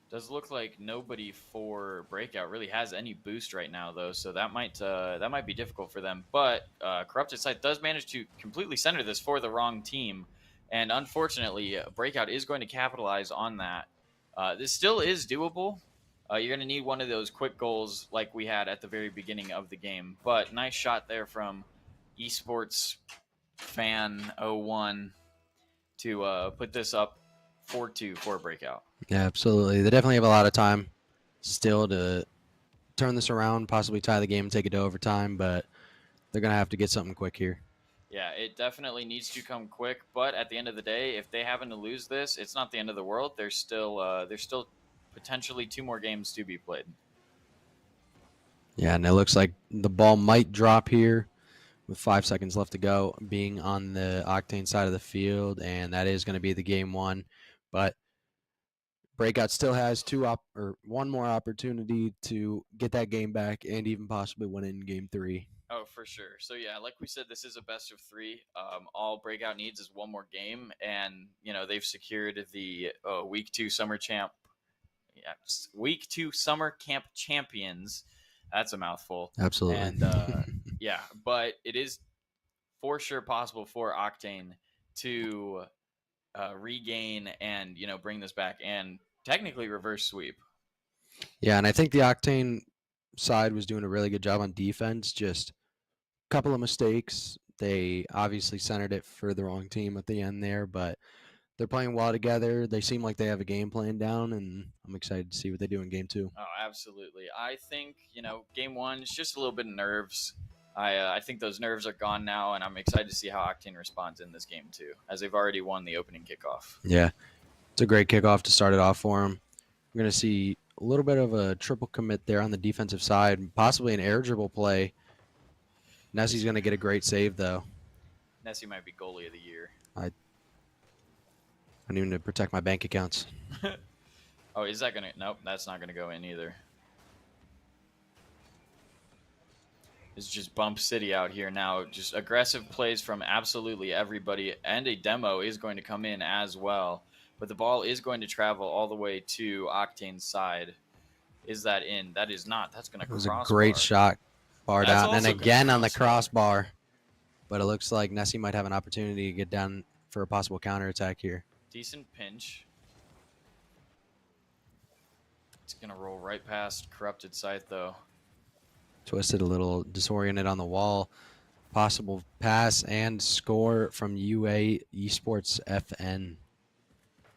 Does look like nobody for Breakout really has any boost right now, though, so that might be difficult for them. But Corrupted Scythe does manage to completely center this for the wrong team, and unfortunately, Breakout is going to capitalize on that. This still is doable. You're going to need one of those quick goals like we had at the very beginning of the game, but nice shot there from Esports fan 01 to put this up 4-2 for Breakout. Yeah, absolutely. They definitely have a lot of time still to turn this around, possibly tie the game and take it to overtime, but they're going to have to get something quick here. Yeah, it definitely needs to come quick, but at the end of the day, if they happen to lose this, it's not the end of the world. There's still potentially 2 more games to be played. Yeah, and it looks like the ball might drop here with 5 seconds left to go, being on the Octane side of the field, and that is going to be the game one. But Breakout still has one more opportunity to get that game back and even possibly win it in game 3. Oh, for sure. So yeah, like we said, this is a best of 3. All Breakout needs is one more game, and they've secured the week 2 summer champ. Yeah, week 2 summer camp champions. That's a mouthful. Absolutely. And yeah, but it is for sure possible for Octane to regain and bring this back and technically reverse sweep. Yeah, and I think the Octane side was doing a really good job on defense. Just a couple of mistakes. They obviously centered it for the wrong team at the end there, but they're playing well together. They seem like they have a game plan down, and I'm excited to see what they do in game 2. Oh, absolutely. I think, game 1 is just a little bit of nerves. I think those nerves are gone now, and I'm excited to see how Octane responds in this game, too, as they've already won the opening kickoff. Yeah, it's a great kickoff to start it off for them. We're going to see a little bit of a triple commit there on the defensive side, possibly an air dribble play. Nessie's going to get a great save, though. Nessie might be goalie of the year. I need to protect my bank accounts. Oh, is that going to... Nope, that's not going to go in either. It's just Bump City out here now. Just aggressive plays from absolutely everybody, and a demo is going to come in as well. But the ball is going to travel all the way to Octane's side. Is that in? That is not. That's going to crossbar. It was a great shot, barred That's out, and also again gonna on the crossbar. crossbar. But it looks like Nessie might have an opportunity to get down for a possible counterattack here. Decent pinch. It's going to roll right past Corrupted Scythe, though. Twisted a little, disoriented on the wall. Possible pass and score from UA Esports FN.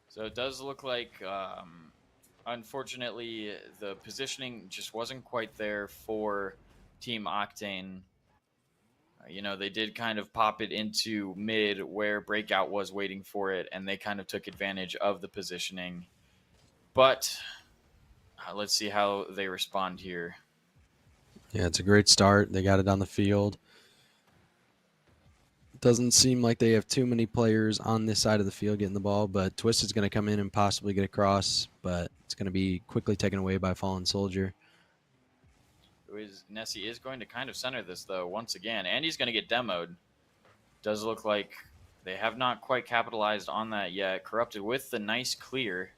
So it does look like, unfortunately, the positioning just wasn't quite there for Team Octane. They did kind of pop it into mid where Breakout was waiting for it, and they kind of took advantage of the positioning. But let's see how they respond here. Yeah, it's a great start. They got it on the field. Doesn't seem like they have too many players on this side of the field getting the ball, but Twisted's going to come in and possibly get across, but it's going to be quickly taken away by Fallen Soldier. Nessie is going to kind of center this, though, once again, and he's going to get demoed. Does look like they have not quite capitalized on that yet. Corrupted with the nice clear.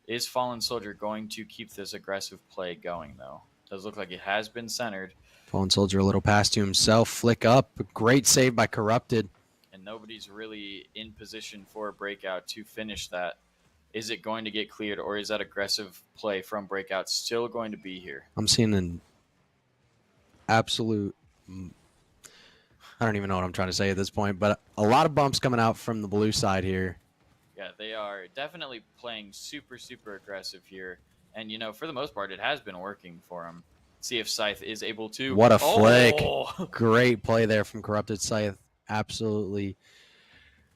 Is Fallen Soldier going to keep this aggressive play going, though? Does look like it has been centered. Fallen Soldier a little pass to himself, flick up. Great save by Corrupted. And nobody's really in position for Breakout to finish that. Is it going to get cleared, or is that aggressive play from Breakout still going to be here? I'm seeing an absolute... I don't even know what I'm trying to say at this point, but a lot of bumps coming out from the blue side here. Yeah, they are definitely playing super, super aggressive here. And, for the most part, it has been working for them. see if Scythe is able to. What a flick. Oh! Great play there from Corrupted Scythe. Absolutely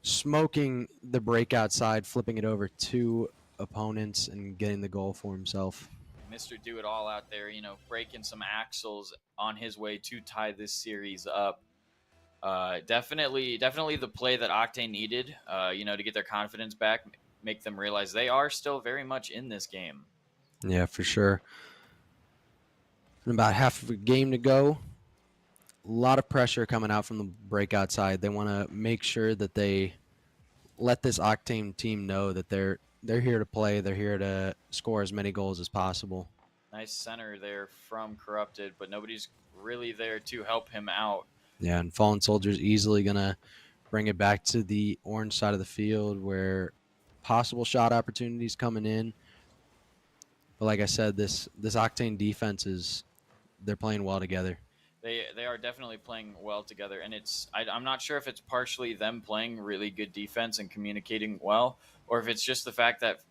smoking the breakout side, flipping it over 2 opponents and getting the goal for himself. Mr. Do It All out there, breaking some axles on his way to tie this series up. Definitely the play that Octane needed, to get their confidence back, make them realize they are still very much in this game. Yeah, for sure. And about half of a game to go. A lot of pressure coming out from the breakout side. They want to make sure that they let this Octane team know that they're here to play. They're here to score as many goals as possible. Nice center there from Corrupted, but nobody's really there to help him out. Yeah, and Fallen Soldier's easily going to bring it back to the orange side of the field where possible shot opportunities coming in. But like I said, this Octane defense they're playing well together. They are definitely playing well together, and I'm not sure if it's partially them playing really good defense and communicating well, or if it's just the fact that,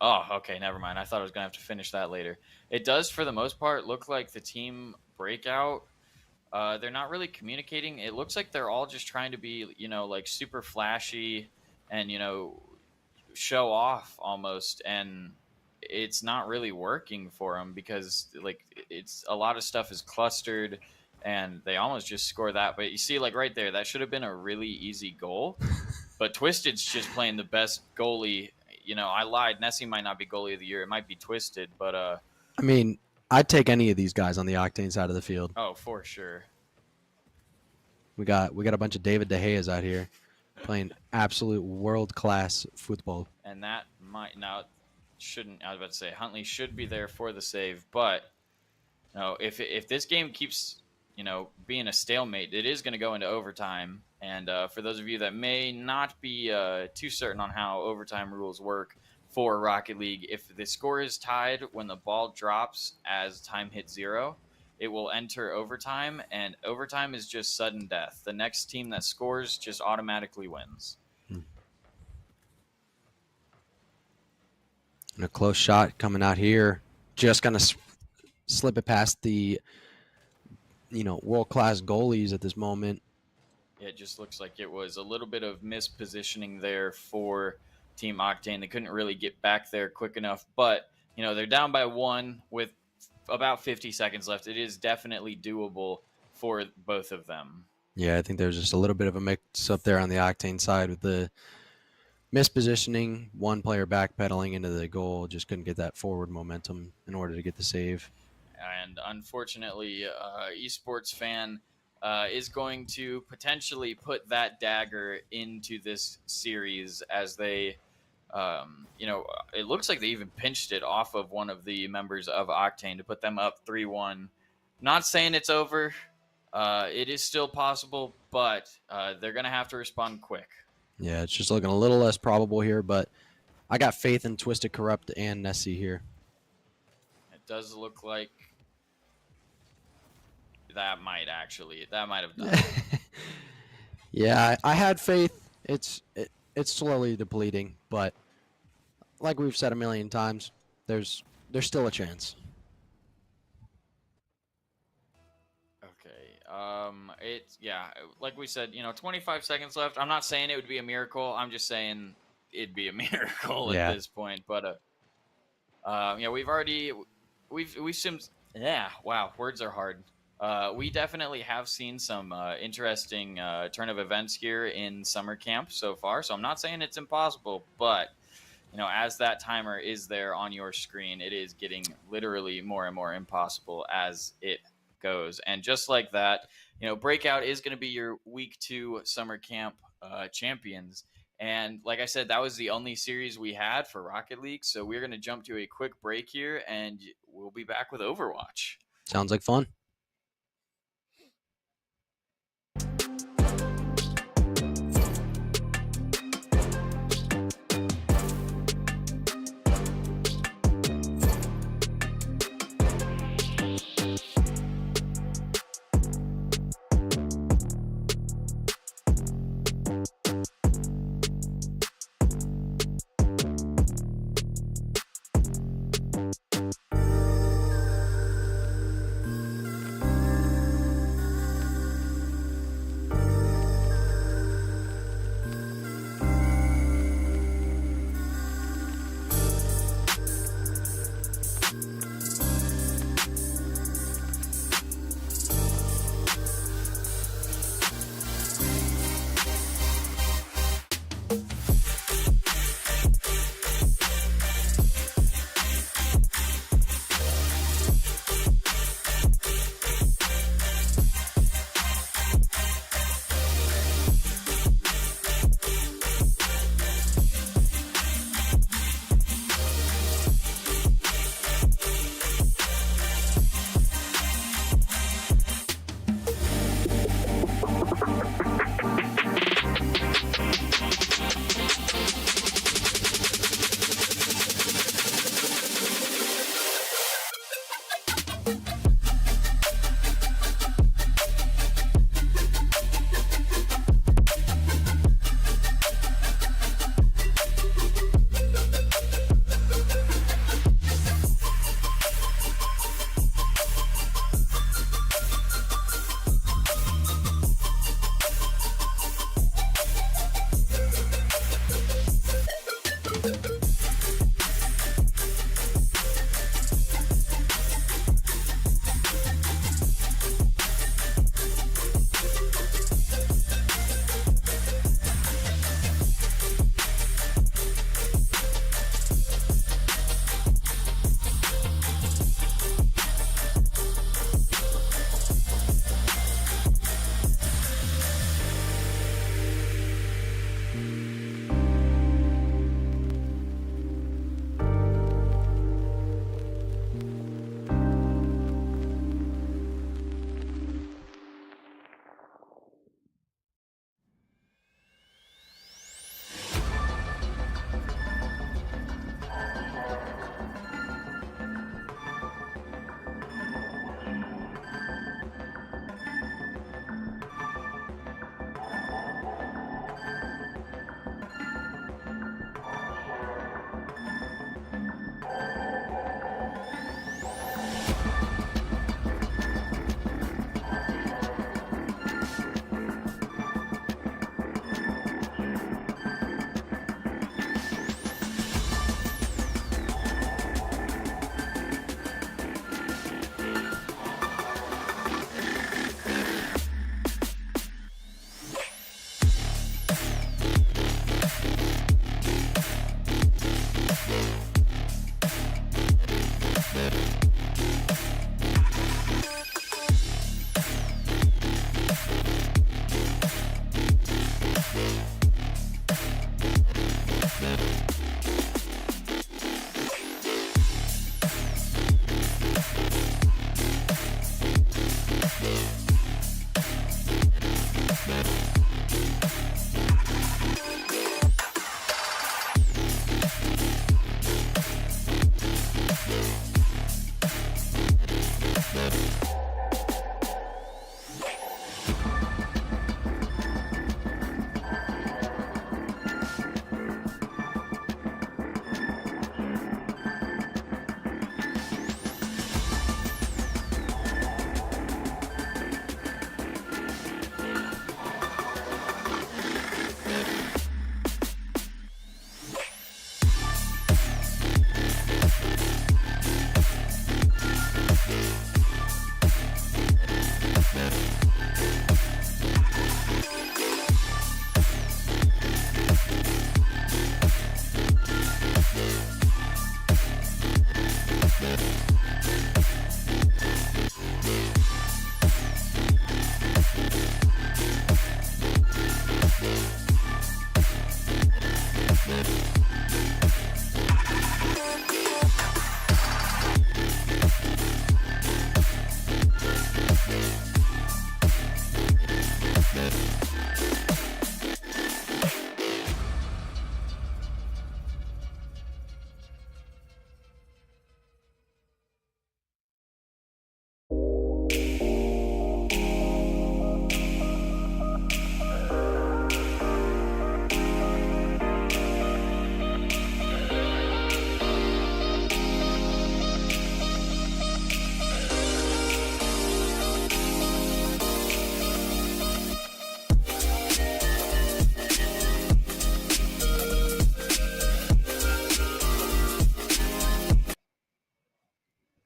okay, never mind. I thought I was going to have to finish that later. It does, for the most part, look like the team breakout, they're not really communicating. It looks like they're all just trying to be, like super flashy and, show off almost, and it's not really working for them because it's a lot of stuff is clustered and they almost just score that. But you see, right there, that should have been a really easy goal. But Twisted's just playing the best goalie. I lied. Nessie might not be goalie of the year. It might be Twisted, but I mean, I'd take any of these guys on the Octane side of the field. Oh, for sure. We got a bunch of David De Gea's out here playing absolute world-class football. And that might now shouldn't. I was about to say Huntley should be there for the save, but if this game keeps being a stalemate, it is going to go into overtime. And for those of you that may not be too certain on how overtime rules work for Rocket League, if the score is tied when the ball drops as time hits 0, it will enter overtime, and overtime is just sudden death. The next team that scores just automatically wins. And a close shot coming out here. Just going to slip it past the, world-class goalies at this moment. It just looks like it was a little bit of mispositioning there for Team Octane. They couldn't really get back there quick enough, but, they're down by 1 with about 50 seconds left. It is definitely doable for both of them. Yeah, I think there's just a little bit of a mix up there on the Octane side with the mispositioning, one player backpedaling into the goal, just couldn't get that forward momentum in order to get the save. And unfortunately, Esports fan is going to potentially put that dagger into this series as they, it looks like they even pinched it off of one of the members of Octane to put them up 3-1. Not saying it's over. It is still possible, but they're going to have to respond quick. Yeah, it's just looking a little less probable here, but I got faith in Twisted Corrupt and Nessie here. It does look like that might have done it. Yeah, I had faith. It's slowly depleting, but like we've said a million times, there's still a chance. Like we said, 25 seconds left. I'm not saying it would be a miracle. I'm just saying it'd be a miracle at this point. But we've seen. Yeah, wow, words are hard. We definitely have seen some interesting turn of events here in summer camp so far. So I'm not saying it's impossible, but as that timer is there on your screen, it is getting literally more and more impossible as it goes. And just like that, Breakout is going to be your week 2 summer camp champions. And like I said, that was the only series we had for Rocket League. So we're going to jump to a quick break here, and we'll be back with Overwatch. Sounds like fun.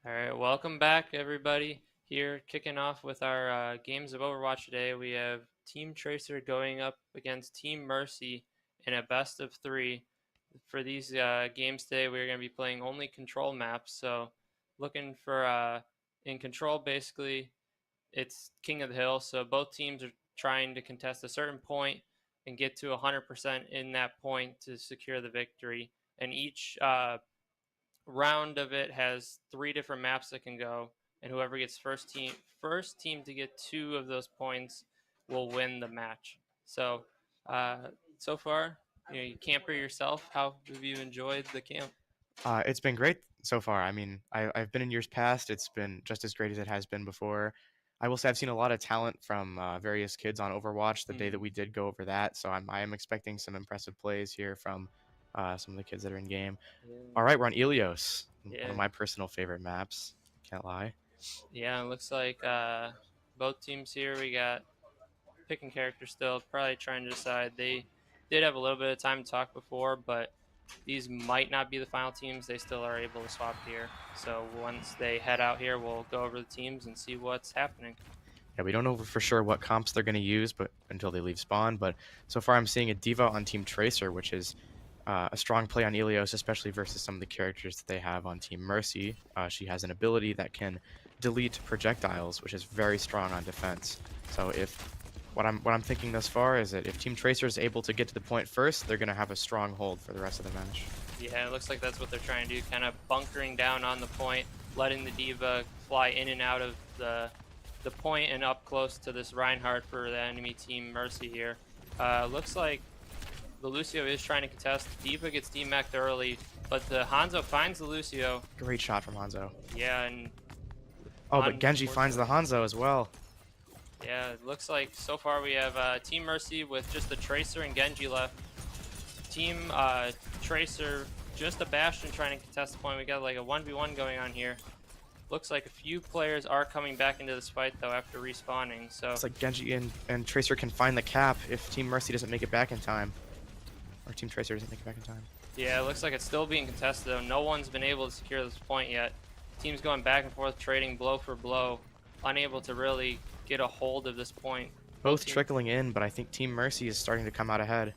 All right, welcome back, everybody. Here, kicking off with our games of Overwatch today, we have Team Tracer going up against Team Mercy in a best of 3. For these games today, we're going to be playing only control maps. So looking for in control, basically, it's King of the Hill. So both teams are trying to contest a certain point and get to 100% in that point to secure the victory. And each round of it has 3 different maps that can go, and whoever gets first team to get 2 of those points will win the match. So so far, you camper yourself. How have you enjoyed the camp? It's been great so far. I mean, I've been in years past. It's been just as great as it has been before. I will say I've seen a lot of talent from various kids on Overwatch the day that we did go over that. So I am expecting some impressive plays here from some of the kids that are in game. All right, we're on Ilios, one of my personal favorite maps. Can't lie. Yeah, it looks like both teams here. We got picking characters still, probably trying to decide. They did have a little bit of time to talk before, but these might not be the final teams. They still are able to swap here. So once they head out here, we'll go over the teams and see what's happening. Yeah, we don't know for sure what comps they're going to use, but until they leave spawn. But so far, I'm seeing a D.Va on Team Tracer, which is a strong play on Ilios, especially versus some of the characters that they have on Team Mercy. She has an ability that can delete projectiles, which is very strong on defense. So if what I'm thinking thus far is that if Team Tracer is able to get to the point first, they're going to have a strong hold for the rest of the match. Yeah, it looks like that's what they're trying to do, kind of bunkering down on the point, letting the D.Va fly in and out of the point and up close to this Reinhardt for the enemy Team Mercy here. Looks like the Lucio is trying to contest. D.Va gets demeched early, but the Hanzo finds the Lucio. Great shot from Hanzo. Yeah, and oh, but Genji finds the Hanzo as well. Yeah, it looks like so far we have Team Mercy with just the Tracer and Genji left. Team Tracer, just a Bastion trying to contest the point. We got like a 1v1 going on here. Looks like a few players are coming back into this fight though after respawning. So it's like Genji and Tracer can find the cap if Team Mercy doesn't make it back in time. Or Team Tracer doesn't make it back in time. Yeah, it looks like it's still being contested though. No one's been able to secure this point yet. Teams going back and forth, trading blow for blow, unable to really get a hold of this point. Both trickling in, but I think Team Mercy is starting to come out ahead.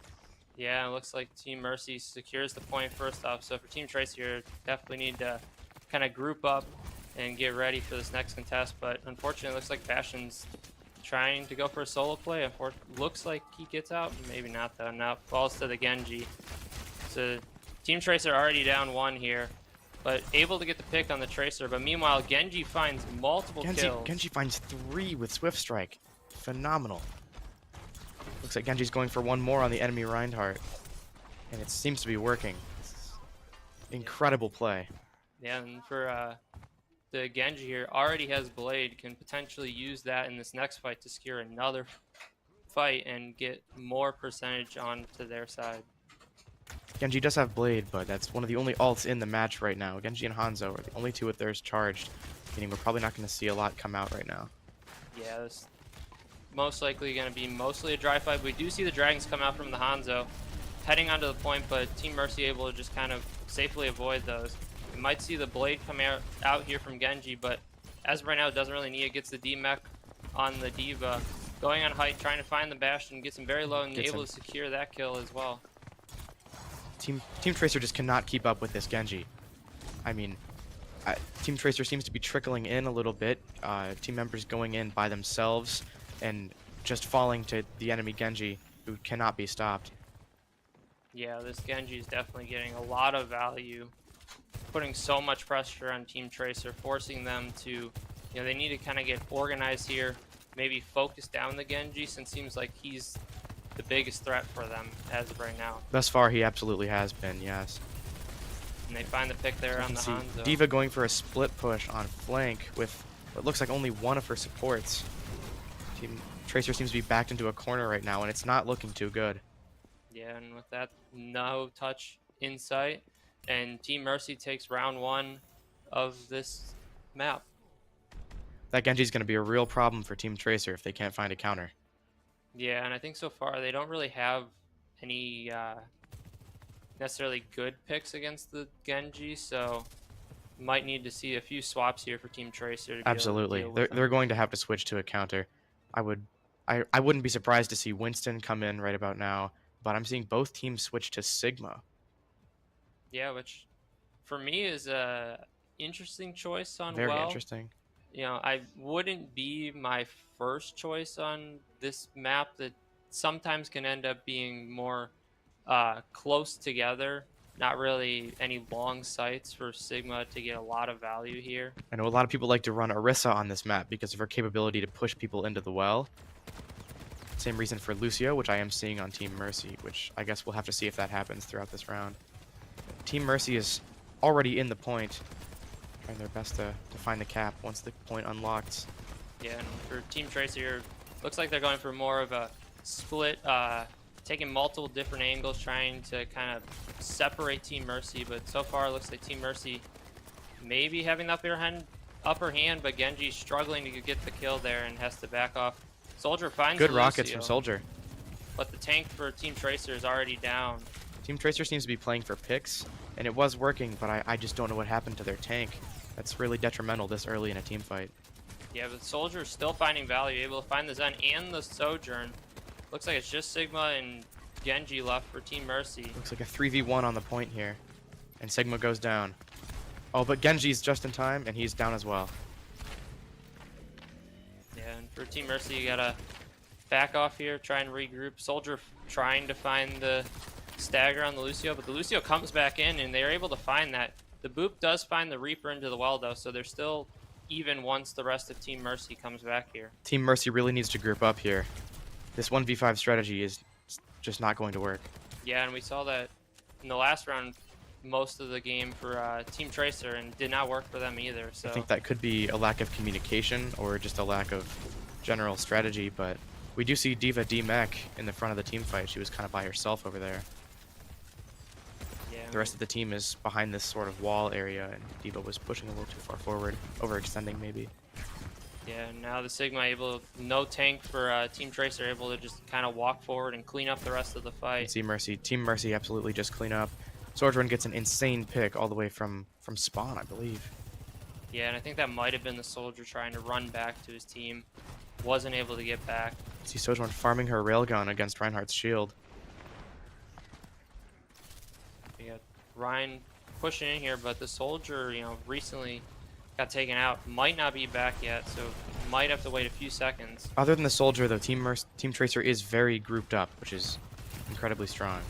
Yeah, it looks like Team Mercy secures the point first off. So for Team Tracer, definitely need to kind of group up and get ready for this next contest. But unfortunately, it looks like Bastion's trying to go for a solo play. Looks like he gets out. Maybe not though. Now falls to the Genji. So Team Tracer already down 1 here, but able to get the pick on the Tracer. But meanwhile, Genji finds multiple kills. Genji finds 3 with Swift Strike. Phenomenal. Looks like Genji's going for 1 more on the enemy Reinhardt. And it seems to be working. Incredible play. Yeah, and for the Genji here, already has Blade, can potentially use that in this next fight to secure another fight and get more percentage onto their side. Genji does have Blade, but that's one of the only ults in the match right now. Genji and Hanzo are the only 2 with theirs charged, meaning we're probably not going to see a lot come out right now. Yeah, this most likely going to be mostly a dry fight. We do see the dragons come out from the Hanzo, heading onto the point, but Team Mercy able to just kind of safely avoid those. We might see the Blade come out here from Genji, but as of right now, it doesn't really need it. Gets the D-Mech on the D.Va. Going on height, trying to find the Bastion, gets him very low and able to secure that kill as well. Team Tracer just cannot keep up with this Genji. I mean, Team Tracer seems to be trickling in a little bit. Team members going in by themselves and just falling to the enemy Genji, who cannot be stopped. Yeah, this Genji is definitely getting a lot of value, putting so much pressure on Team Tracer, forcing them to, they need to kind of get organized here, maybe focus down the Genji, since it seems like he's the biggest threat for them as of right now. Thus far, he absolutely has been, yes. And they find the pick there on the Hanzo. D.Va going for a split push on flank with what looks like only one of her supports. Team Tracer seems to be backed into a corner right now, and it's not looking too good. Yeah, and with that, no touch in sight, and Team Mercy takes round 1 of this map. That Genji's going to be a real problem for Team Tracer if they can't find a counter. Yeah, and I think so far they don't really have any necessarily good picks against the Genji, so might need to see a few swaps here for Team Tracer. To Absolutely, they're going to have to switch to a counter. I wouldn't be surprised to see Winston come in right about now. but I'm seeing both teams switch to Sigma. Yeah, which for me is a interesting choice on Very well. interesting. I wouldn't be my first choice on this map that sometimes can end up being more close together. Not really any long sights for Sigma to get a lot of value here. I know a lot of people like to run Orisa on this map because of her capability to push people into the well. Same reason for Lucio, which I am seeing on Team Mercy, which I guess we'll have to see if that happens throughout this round. Team Mercy is already in the point, trying their best to find the cap once the point unlocked. Yeah, and for Team Tracer, looks like they're going for more of a split, taking multiple different angles, trying to kind of separate Team Mercy, but so far it looks like Team Mercy maybe having the upper hand, but Genji's struggling to get the kill there and has to back off. Soldier finds Good the rockets Lucio, from Soldier. but the tank for Team Tracer is already down. Team Tracer seems to be playing for picks, and it was working, but I just don't know what happened to their tank. That's really detrimental this early in a team fight. Yeah, but Soldier's still finding value, able to find the Zen and the Sojourn. Looks like it's just Sigma and Genji left for Team Mercy. Looks like a 3v1 on the point here, and Sigma goes down. Oh, but Genji's just in time, and he's down as well. Yeah, and for Team Mercy, you gotta back off here, try and regroup. Soldier trying to find the stagger on the Lucio, but the Lucio comes back in, and they're able to find that. The Boop does find the Reaper into the well, though, so they're still even once the rest of Team Mercy comes back here. Team Mercy really needs to group up here. This 1v5 strategy is just not going to work. Yeah, and we saw that in the last round most of the game for Team Tracer, and did not work for them either. So I think that could be a lack of communication or just a lack of general strategy, but we do see Diva D-Mech in the front of the team fight. She was kind of by herself over there. yeah, The rest of the team is behind this sort of wall area, and Diva was pushing a little too far forward, overextending maybe. yeah. Now the Sigma no tank for Team Tracer, able to just kind of walk forward and clean up the rest of the And fight. see Mercy. Team Mercy absolutely just clean up. Sojourn gets an insane pick all the way from spawn, I believe. Yeah, and I think that might have been the Soldier trying to run back to his team. Wasn't able to get back. See Sojourn farming her railgun against Reinhardt's shield. We got Ryan pushing in here, but the Soldier, recently got taken out. Might not be back yet, so might have to wait a few seconds. Other than the Soldier, though, Team Tracer is very grouped up, which is incredibly strong.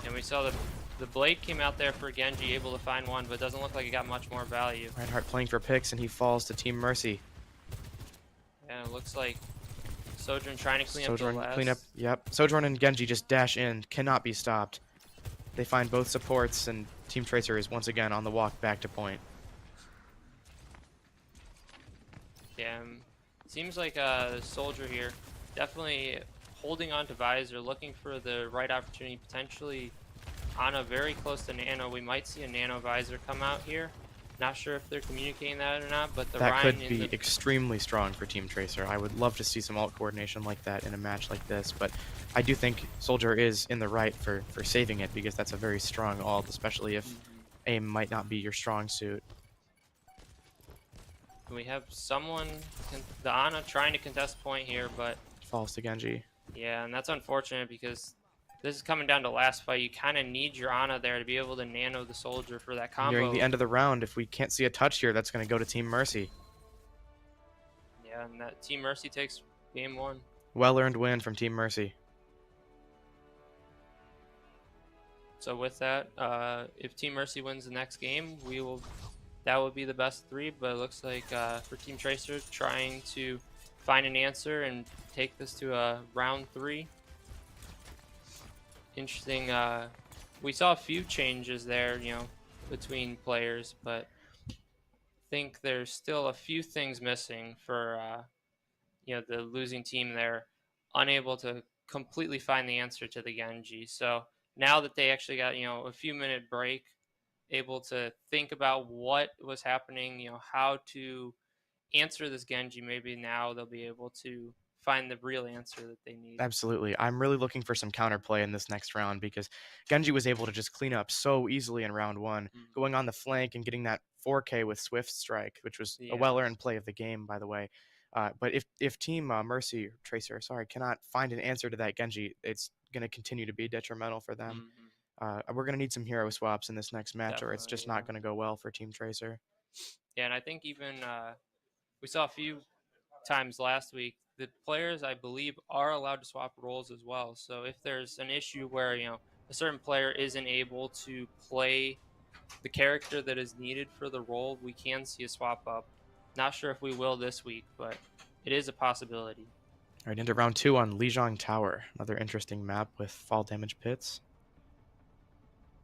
And we saw the Blade came out there for Genji, able to find one, but doesn't look like it got much more value. Reinhardt playing for picks, and he falls to Team Mercy. And it looks like Sojourn trying to clean Sojourn up the clean up. last. Yep. Sojourn and Genji just dash in, cannot be stopped. They find both supports, and Team Tracer is once again on the walk back to point. Yeah, seems like the Soldier here definitely holding on to Visor, looking for the right opportunity, potentially Ana very close to Nano. We might see a Nano Visor come out here. Not sure if they're communicating that or not, but the That Ryan could be extremely strong for Team Tracer. I would love to see some ult coordination like that in a match like this, but I do think Soldier is in the right for saving it, because that's a very strong ult, especially if aim might not be your strong suit. We have someone, the Ana trying to contest point here, but Falls to Genji. yeah, and that's unfortunate because this is coming down to last fight. You kind of need your Ana there to be able to nano the Soldier for that combo. Nearing the end of the round, if we can't see a touch here, that's going to go to Team Mercy. Yeah, and that Team Mercy takes game one. Well-earned win from Team Mercy. So with that, if Team Mercy wins the next game, that would be the best three. But it looks like for Team Tracer, trying to find an answer and take this to a round three. Interesting. We saw a few changes there, between players, but I think there's still a few things missing for the losing team there, unable to completely find the answer to the Genji. So now that they actually got a few minute break, able to think about what was happening, how to answer this Genji, maybe now they'll be able to find the real answer that they need. Absolutely. I'm really looking for some counterplay in this next round, because Genji was able to just clean up so easily in round one, going on the flank and getting that 4K with Swift Strike, which was a well-earned play of the game, by the way. But if Team Mercy, Tracer, sorry, cannot find an answer to that Genji, it's going to continue to be detrimental for them. Mhm. We're going to need some hero swaps in this next match, or it's Definitely, just yeah. not going to go well for Team Tracer. Yeah, and I think even we saw a few times last week the players, I believe, are allowed to swap roles as well. So if there's an issue where a certain player isn't able to play the character that is needed for the role, we can see a swap up. Not sure if we will this week, but it is a possibility. All right, into round 2 on Lijiang Tower. Another interesting map with fall damage pits.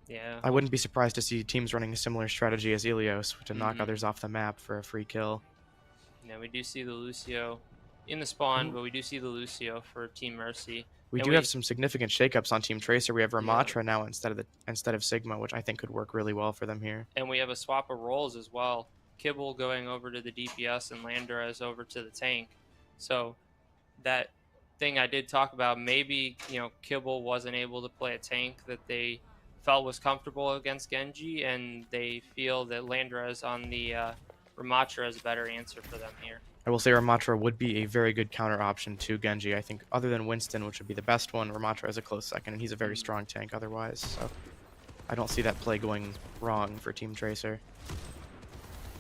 Yeah, I wouldn't be surprised to see teams running a similar strategy as Ilios to knock Mhm. others off the map for a free kill. Yeah, we do see the Lucio in the spawn, Ooh. but we do see the Lucio for Team Mercy. We And do have some significant shakeups on Team Tracer. We have Ramatra now instead of Sigma, which I think could work really well for them here. And we have a swap of roles as well. Kibble going over to the DPS and Landorez over to the tank. So that thing I did talk about, maybe Kibble wasn't able to play a tank that they felt was comfortable against Genji, and they feel that Landorez on the Ramatra is a better answer for them here. I will say Ramatra would be a very good counter option to Genji. I think other than Winston, which would be the best one, Ramatra is a close second, and he's a very strong tank otherwise. So I don't see that play going wrong for Team Tracer.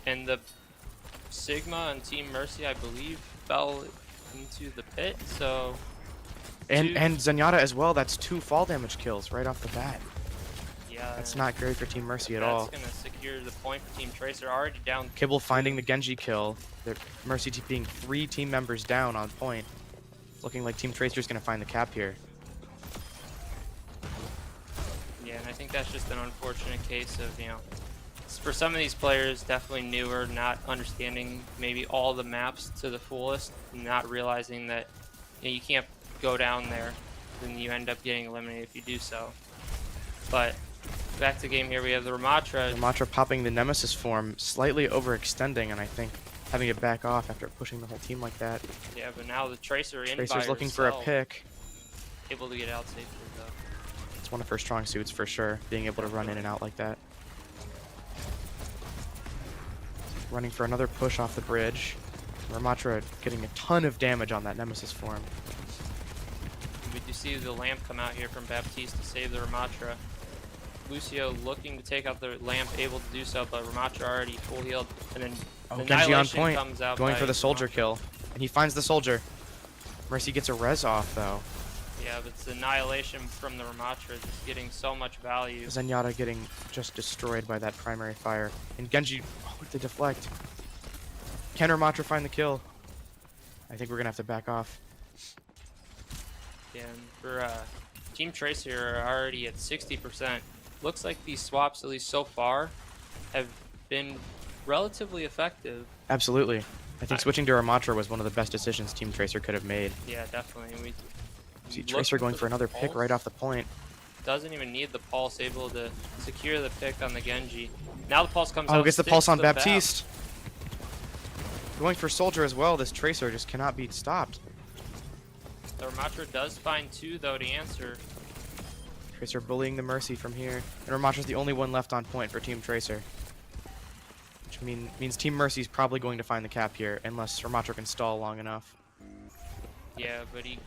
And the Sigma and Team Mercy, I believe, fell into the pit. So and Zenyatta as well. That's 2 fall damage kills right off the bat. yeah, That's not great for Team Mercy at all. That's gonna secure the point for Team Tracer. Already down. Kibble finding the Genji kill. Their Mercy being 3 team members down on point. Looking like Team Tracer's gonna find the cap here. Yeah, and I think that's just an unfortunate case of for some of these players, definitely newer, not understanding maybe all the maps to the fullest, not realizing that you can't go down there, then you end up getting eliminated if you do so. But back to the game here, we have the Ramatra. Ramatra popping the Nemesis form, slightly overextending, and I think having it back off after pushing the whole team like that. Yeah, but now the Tracer in Tracer's by looking for a herself, pick. able to get out safely though. It's one of her strong suits for sure, being able to run in and out like that. Running for another push off the bridge. Ramatra getting a ton of damage on that Nemesis form. We do see the lamp come out here from Baptiste to save the Ramatra. Lucio looking to take out the lamp, able to do so, but Ramatra already full healed. And then the Genji on Annihilation point, comes out going by for the soldier Ramatra. kill. And he finds the soldier. Mercy gets a res off though. Yeah, but it's the Annihilation from the Ramatra just getting so much value. Zenyatta getting just destroyed by that primary fire. And Genji, with the deflect. Can Ramatra find the kill? I think we're gonna have to back off. Yeah, and for Team Tracer are already at 60%. Looks like these swaps, at least so far, have been relatively effective. Absolutely. I think switching to Ramatra was one of the best decisions Team Tracer could have made. Yeah, definitely. We See Tracer going for another pick right off the point. Doesn't even need the pulse, able to secure the pick on the Genji. Now the pulse comes out. Oh, gets the sticks pulse on the Bap. Baptiste. Going for soldier as well. This Tracer just cannot be stopped. The Ramatra does find 2 though to answer. Tracer bullying the Mercy from here. And Ramatra's the only one left on point for Team Tracer. Which means Team Mercy's probably going to find the cap here, unless Ramatra can stall long enough. Yeah, but he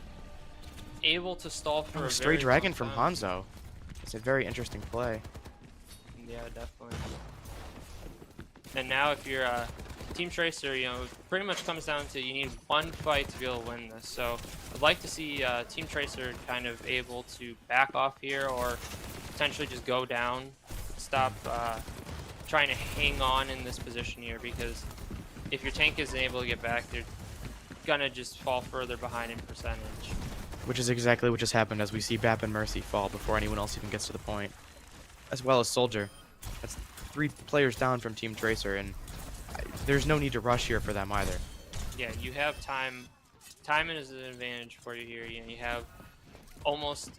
able to stall for a Stray very Dragon long from time. Hanzo. It's a very interesting play. Yeah, definitely. And now if you're Team Tracer, it pretty much comes down to you need one fight to be able to win this. So I'd like to see Team Tracer kind of able to back off here or potentially just go down, stop trying to hang on in this position here, because if your tank isn't able to get back, they're gonna just fall further behind in percentage. Which is exactly what just happened as we see Bap and Mercy fall before anyone else even gets to the point. As well as Soldier. That's 3 players down from Team Tracer, and there's no need to rush here for them either. Yeah, you have time. Timing is an advantage for you here. You have almost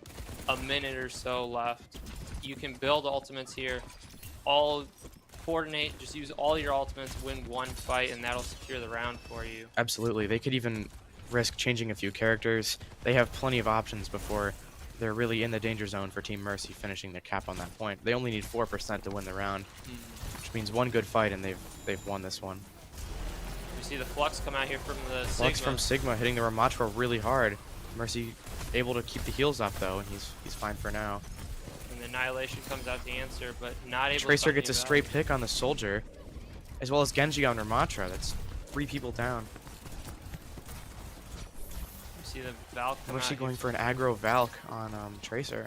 a minute or so left. You can build ultimates here. All coordinate, just use all your ultimates, win one fight, and that'll secure the round for you. Absolutely. They could even risk changing a few characters. They have plenty of options before they're really in the danger zone for Team Mercy finishing their cap on that point. They only need 4% to win the round, which means one good fight and they've won this one. We see the Flux come out here from the Flux Sigma. from Sigma hitting the Ramatra really hard. Mercy able to keep the heals up though, and he's fine for now. And the Annihilation comes out to answer, but not able Tracer to gets a straight pick on the Soldier, as well as Genji on Ramatra. That's 3 people down. You see the Valk come Mercy out going here. for an aggro Valk on Tracer.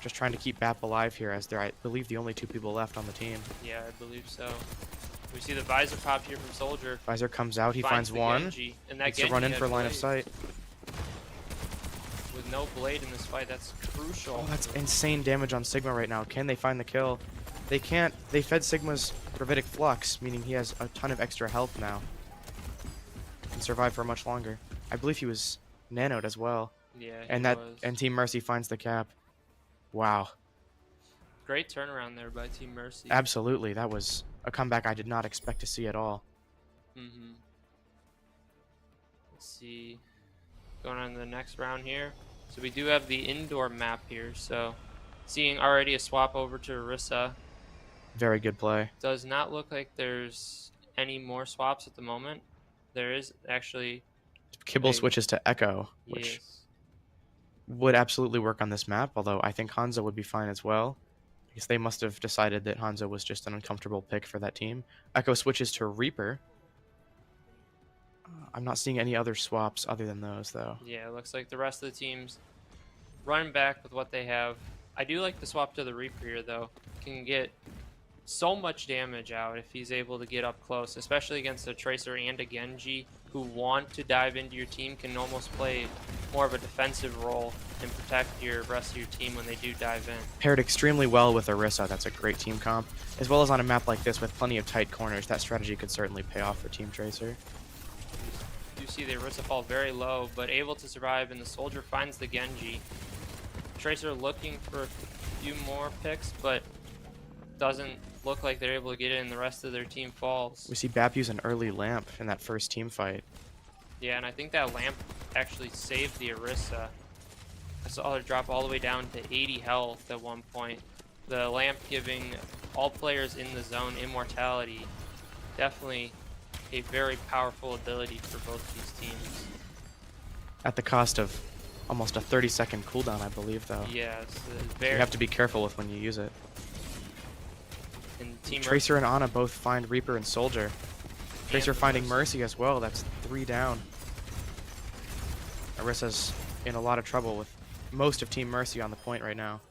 Just trying to keep BAP alive here, as they're, I believe, the only 2 people left on the team. Yeah, I believe so. We see the Visor pop here from Soldier. Visor comes out, he finds the one. Genji, and that Needs to Genji run in had for line of Blade. sight. With no Blade in this fight, that's crucial. Oh, that's insane damage on Sigma right now. Can they find the kill? They can't. They fed Sigma's Gravitic Flux, meaning he has a ton of extra health now. Can survive for much longer. I believe he was nanoed as well. Yeah, And Team Mercy finds the cap. Wow. Great turnaround there by Team Mercy. Absolutely. That was a comeback I did not expect to see at all. Mm-hmm. Let's see. Going on to the next round here. So we do have the indoor map here. So seeing already a swap over to Orisa. Very good play. Does not look like there's any more swaps at the moment. There is actually... Kibble switches to Echo, which would absolutely work on this map, although I think Hanzo would be fine as well. Because they must have decided that Hanzo was just an uncomfortable pick for that team. Echo switches to Reaper. I'm not seeing any other swaps other than those, though. Yeah, it looks like the rest of the teams running back with what they have. I do like the swap to the Reaper here, though. Can get so much damage out if he's able to get up close, especially against a Tracer and a Genji who want to dive into your team, can almost play more of a defensive role and protect your rest of your team when they do dive in. Paired extremely well with Orisa. That's a great team comp. As well as on a map like this with plenty of tight corners, that strategy could certainly pay off for Team Tracer. You see the Orisa fall very low, but able to survive, and the Soldier finds the Genji. Tracer looking for a few more picks, but doesn't look like they're able to get it, and the rest of their team falls. We see BAP use an early lamp in that first team fight. Yeah, and I think that lamp actually saved the Orisa. I saw her drop all the way down to 80 health at one point. The lamp giving all players in the zone immortality. Definitely a very powerful ability for both these teams. At the cost of almost a 30-second cooldown, I believe, though. Yes, You have to be careful with when you use it. And Team Tracer and Ana both find Reaper and Soldier. Tracer And finding Mercy as well. That's 3 down. Orisa's in a lot of trouble with most of Team Mercy on the point right now.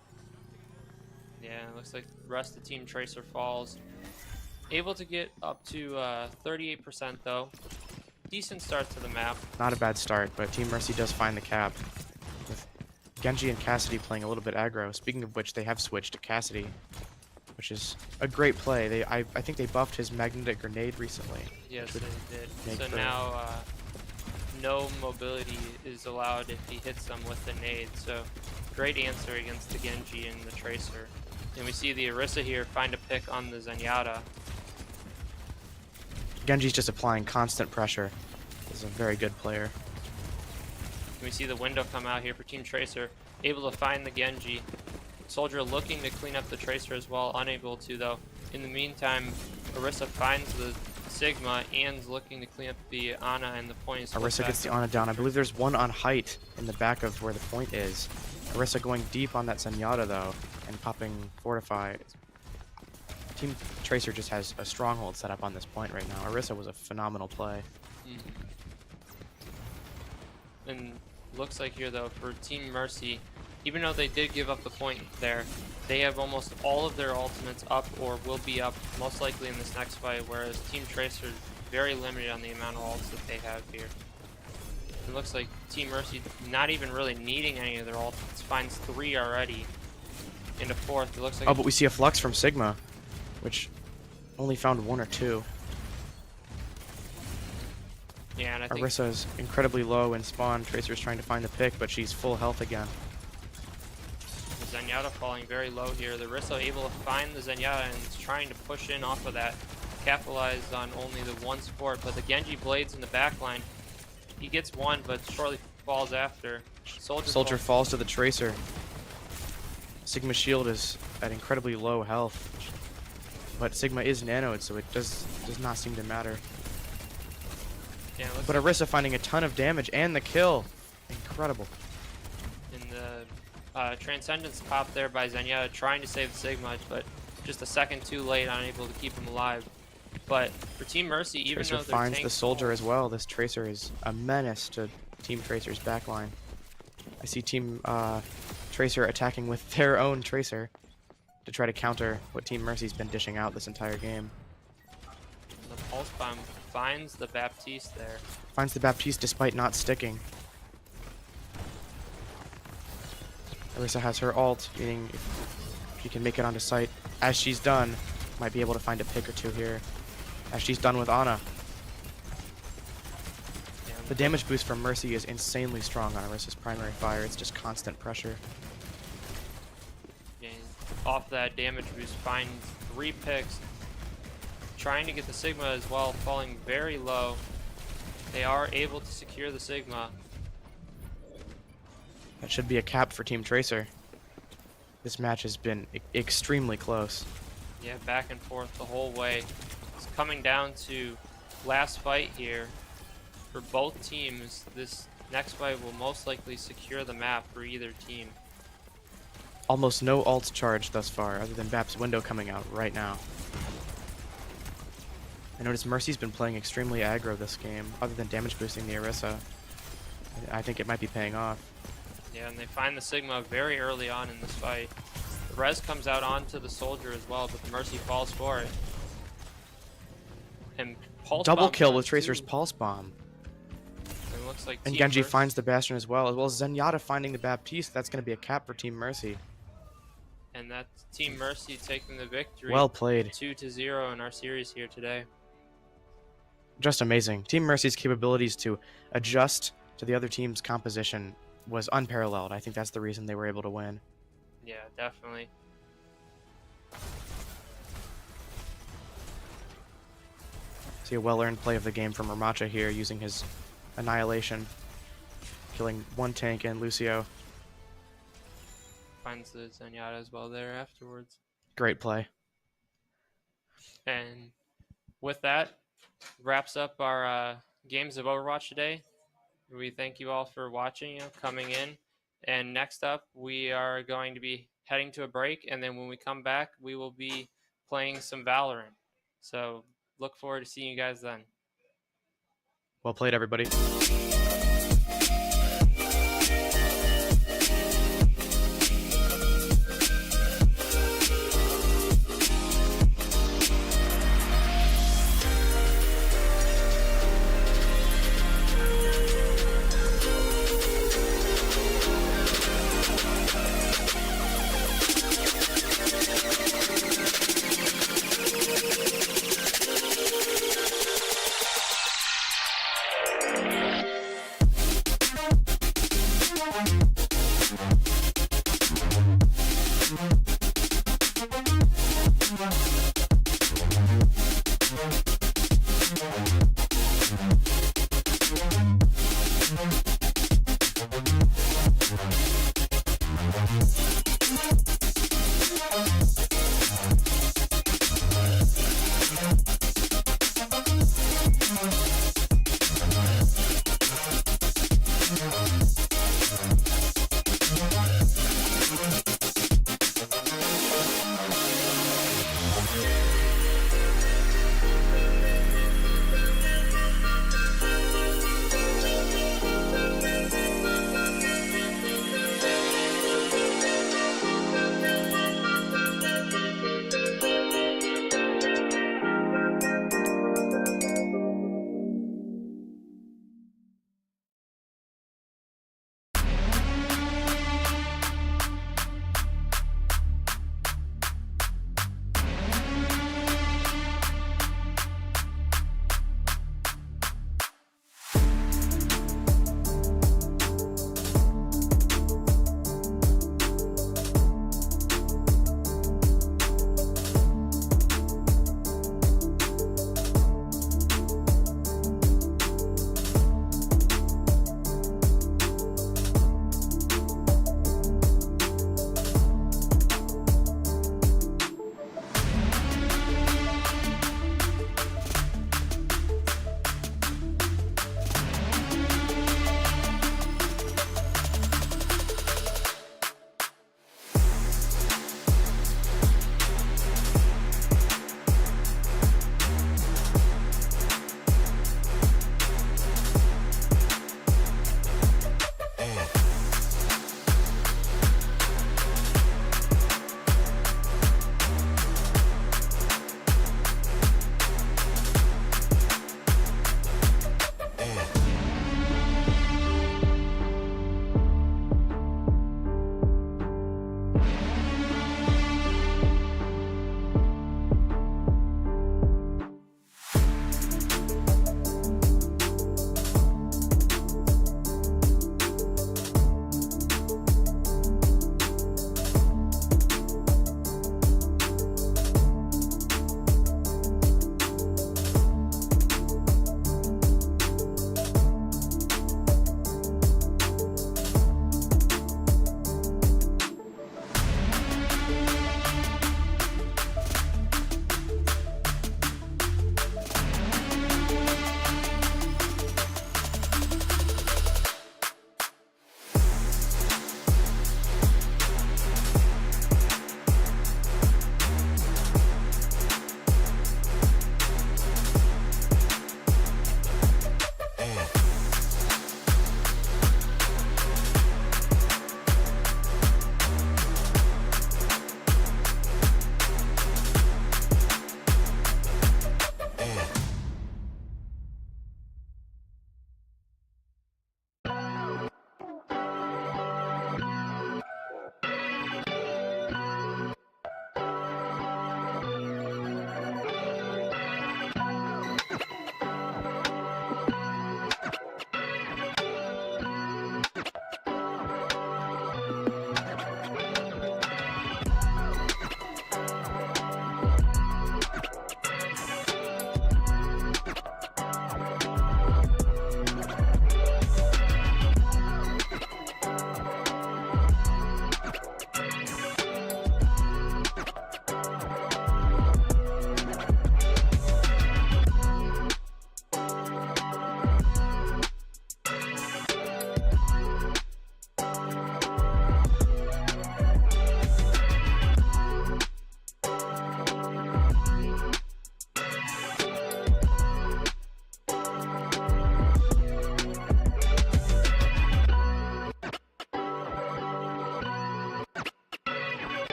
Yeah, it looks like the rest of Team Tracer falls. Able to get up to 38% though. Decent start to the map. Not a bad start, but Team Mercy does find the cap. With Genji and Cassidy playing a little bit aggro. Speaking of which, they have switched to Cassidy, which is a great play. I think they buffed his magnetic grenade recently. Yes, would they did. make So for- now no mobility is allowed if he hits them with the nade. So great answer against the Genji and the Tracer. And we see the Orisa here find a pick on the Zenyatta. Genji's just applying constant pressure. He's a very good player. And we see the window come out here for Team Tracer, able to find the Genji. Soldier looking to clean up the Tracer as well, unable to though. In the meantime, Orisa finds the Sigma and is looking to clean up the Ana, and the point is Orisa gets the Ana down. I believe there's one on height in the back of where the point is. Orisa going deep on that Zenyatta though, and popping Fortify. Team Tracer just has a stronghold set up on this point right now. Orisa was a phenomenal play. And looks like here though for Team Mercy, even though they did give up the point there, they have almost all of their ultimates up or will be up most likely in this next fight, whereas Team Tracer is very limited on the amount of ults that they have here. It looks like Team Mercy not even really needing any of their ultimates, finds 3 already into 4th. It looks like Oh, but we see a flux from Sigma, which only found 1 or 2. yeah, and I think Orisa is incredibly low in spawn. Tracer's trying to find the pick, but she's full health again. the Zenyatta falling very low here. The Orisa able to find the Zenyatta and is trying to push in off of that, capitalize on only the 1 support, but the Genji blades in the back line. He gets 1, but shortly falls after. Soldier falls to the Tracer. Sigma's shield is at incredibly low health, but Sigma is nanoed, so it does not seem to matter. Yeah, it looks But Orisa finding a ton of damage and the kill. incredible. In the Transcendence pop there by Zenyatta, trying to save the Sigma, but just a second too late, unable to keep him alive. But for Team Mercy, even Tracer though their finds the tank soldier falls- as well. This Tracer is a menace to Team Tracer's backline. I see Team Tracer attacking with their own Tracer to try to counter what Team Mercy's been dishing out this entire game. The Pulse Bomb finds the Baptiste there. Finds the Baptiste despite not sticking. Orisa has her ult, meaning if she can make it onto site, as she's done, might be able to find a pick or two here. As she's done with Ana. And The damage boost from Mercy is insanely strong on Orisa's primary fire. It's just constant pressure. and off that damage boost, finds 3 picks. Trying to get the Sigma as well, falling very low. They are able to secure the Sigma. That should be a cap for Team Tracer. This match has been extremely close. Yeah, back and forth the whole way. It's coming down to last fight here for both teams. This next fight will most likely secure the map for either team. Almost no ults charged thus far, other than Bap's window coming out right now. I noticed Mercy's been playing extremely aggro this game, other than damage boosting the Orisa. I think it might be paying off. Yeah, and they find the Sigma very early on in this fight. The res comes out onto the soldier as well, but the Mercy falls for it. And Pulse Double Bomb's kill on with Tracer's too. Pulse Bomb. It looks like And Team Genji Mercy- finds the Bastion as well as Zenyatta finding the Baptiste. That's going to be a cap for Team Mercy. And that's Team Mercy taking the victory. Well played. 2-0 in our series here today. Just amazing. Team Mercy's capabilities to adjust to the other team's composition was unparalleled. I think that's the reason they were able to win. Yeah, definitely. See a well-earned play of the game from Ramacha here, using his Annihilation, killing one tank and Lucio. Finds the Zenyatta as well there afterwards. Great play. And with that, wraps up our games of Overwatch today. We thank you all for watching, coming in. And next up, we are going to be heading to a break. And then when we come back, we will be playing some Valorant. So look forward to seeing you guys then. Well played, everybody.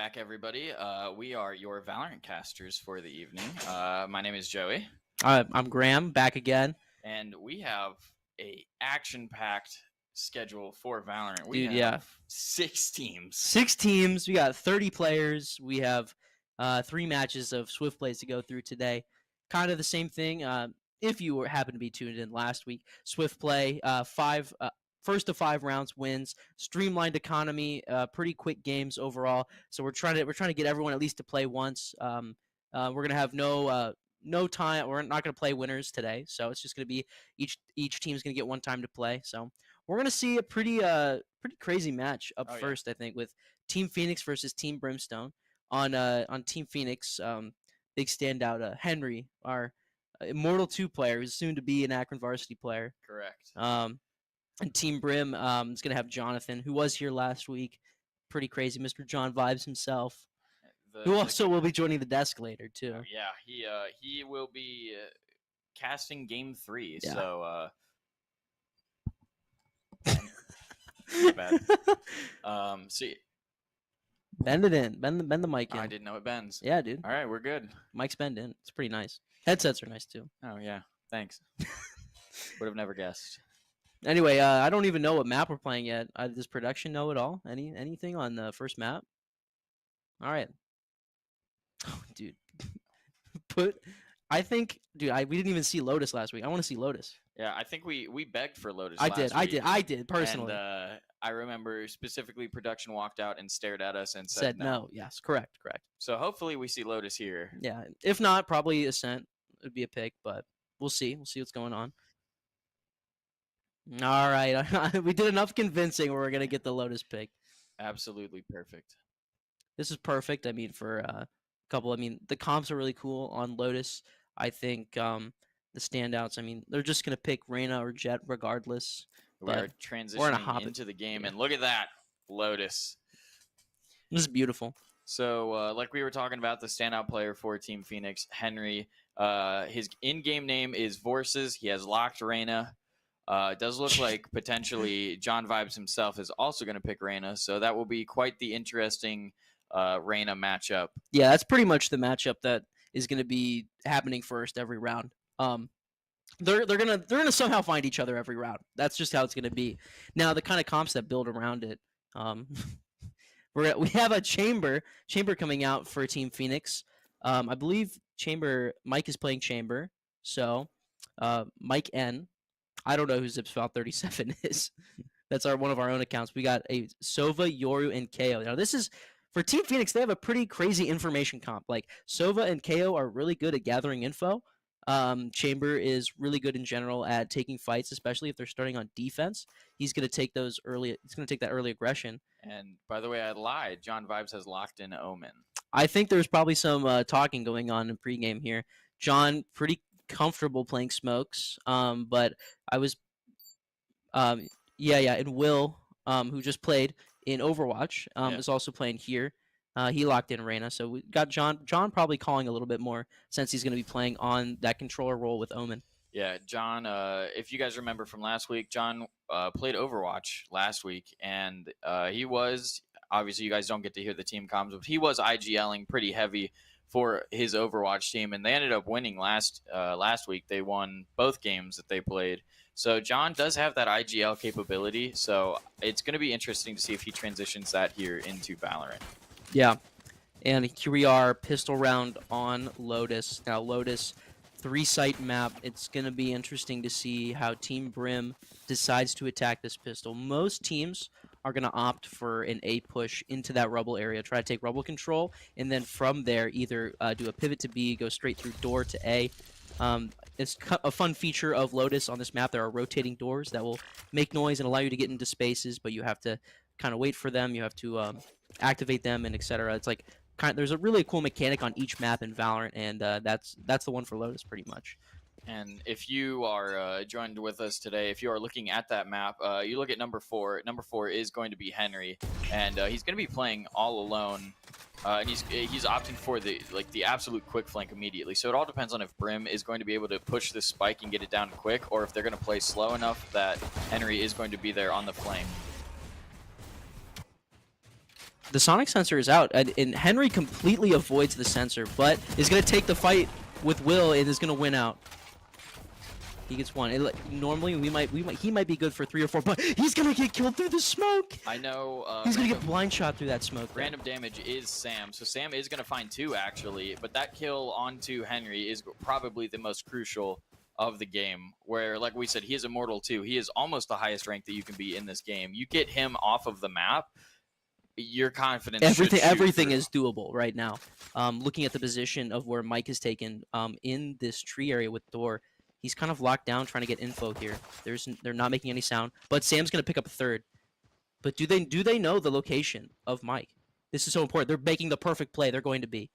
back, everybody. We are your Valorant casters for the evening. My name is Joey. I'm Graham, back again. And we have a action-packed schedule for Valorant. We Dude, have yeah. 6 teams. 6 teams. We got 30 players. We have 3 matches of Swift plays to go through today. Kind of the same thing. If you happen to be tuned in last week, Swift play, first to 5 rounds wins, streamlined economy, pretty quick games overall. So we're trying to get everyone at least to play once. We're gonna have no time. We're not gonna play winners today, so it's just gonna be each team's gonna get one time to play. So we're gonna see a pretty crazy match up first, I think, with Team Phoenix versus Team Brimstone. On Team Phoenix, big standout Henry, our Immortal 2 player, who's soon to be an Akron varsity player. Correct. And Team Brim is gonna have Jonathan, who was here last week. Pretty crazy, Mr. John Vibes himself. Who also will be joining the desk later too. Yeah, he will be casting Game 3. Yeah. So bad. See, bend it in, bend the mic in. I didn't know it bends. Yeah, dude. All right, we're good. Mic's bend in. It's pretty nice. Headsets are nice too. Oh yeah, thanks. Would have never guessed. Anyway, I don't even know what map we're playing yet. Does production know at all? Anything on the first map? All right. Oh, dude. I think, dude, we didn't even see Lotus last week. I want to see Lotus. Yeah, I think we begged for Lotus. I last did personally. And I remember specifically production walked out and stared at us and said no. Yes, correct. So hopefully we see Lotus here. Yeah, if not, probably Ascent would be a pick, but we'll see. We'll see what's going on. All right, we did enough convincing where we're gonna get the Lotus pick. Absolutely perfect. This is perfect. I mean, for a couple. I mean, the comps are really cool on Lotus. I think the standouts. I mean, they're just gonna pick Reyna or Jet regardless. We're transitioning into the game, and look at that, Lotus. This is beautiful. So, like we were talking about, the standout player for Team Phoenix, Henry. His in-game name is Vorses. He has locked Reyna. It does look like potentially John Vibes himself is also going to pick Reyna, so that will be quite the interesting Reyna matchup. Yeah, that's pretty much the matchup that is going to be happening first every round. They're gonna somehow find each other every round. That's just how it's going to be. Now, the kind of comps that build around it. We have a Chamber coming out for Team Phoenix. I believe Mike is playing Chamber, so Mike N. I don't know who Zipsfile 37 is. That's one of our own accounts. We got a Sova, Yoru, and KO. Now this is for Team Phoenix. They have a pretty crazy information comp. Like Sova and KO are really good at gathering info. Chamber is really good in general at taking fights, especially if they're starting on defense. He's gonna take that early aggression. And by the way, I lied. John Vibes has locked in Omen. I think there's probably some talking going on in pregame here. John, pretty comfortable playing smokes, but I was and Will, who just played in Overwatch, is also playing here. He locked in Reyna, so we got John probably calling a little bit more since he's going to be playing on that controller role with Omen. Yeah, John, if you guys remember from last week, John played Overwatch last week, and he was, obviously you guys don't get to hear the team comms, but he was IGLing pretty heavy for his Overwatch team, and they ended up winning last week. They won both games that they played. So John does have that IGL capability, so it's going to be interesting to see if he transitions that here into Valorant. Yeah, and here we are, pistol round on Lotus. Now Lotus, 3-site map. It's going to be interesting to see how Team Brim decides to attack this pistol. Most teams are going to opt for an A push into that rubble area, try to take rubble control, and then from there either do a pivot to B, go straight through door to A. It's a fun feature of Lotus on this map. There are rotating doors that will make noise and allow you to get into spaces, but you have to kind of wait for them. You have to activate them and etc. It's like there's a really cool mechanic on each map in Valorant, and that's the one for Lotus pretty much. And if you are joined with us today, if you are looking at that map, you look at number 4. Number 4 is going to be Henry, and he's going to be playing all alone. And he's opting for the absolute quick flank immediately. So it all depends on if Brim is going to be able to push this spike and get it down quick, or if they're going to play slow enough that Henry is going to be there on the flank. the sonic sensor is out, and Henry completely avoids the sensor, but is going to take the fight with Will and is going to win out. He gets one. Normally he might be good for 3 or 4, but he's gonna get killed through the smoke. I know. He's gonna get blind shot through that smoke. Random damage is Sam, so Sam is gonna find 2 actually, but that kill onto Henry is probably the most crucial of the game. Where, like we said, he is immortal too. He is almost the highest rank that you can be in this game. You get him off of the map, your confidence. Everything is doable right now. Looking at the position of where Mike is taken in this tree area with Door. He's kind of locked down, trying to get info here. They're not making any sound, but Sam's gonna pick up a third. But do they know the location of Mike? This is so important. They're making the perfect play. They're going to be,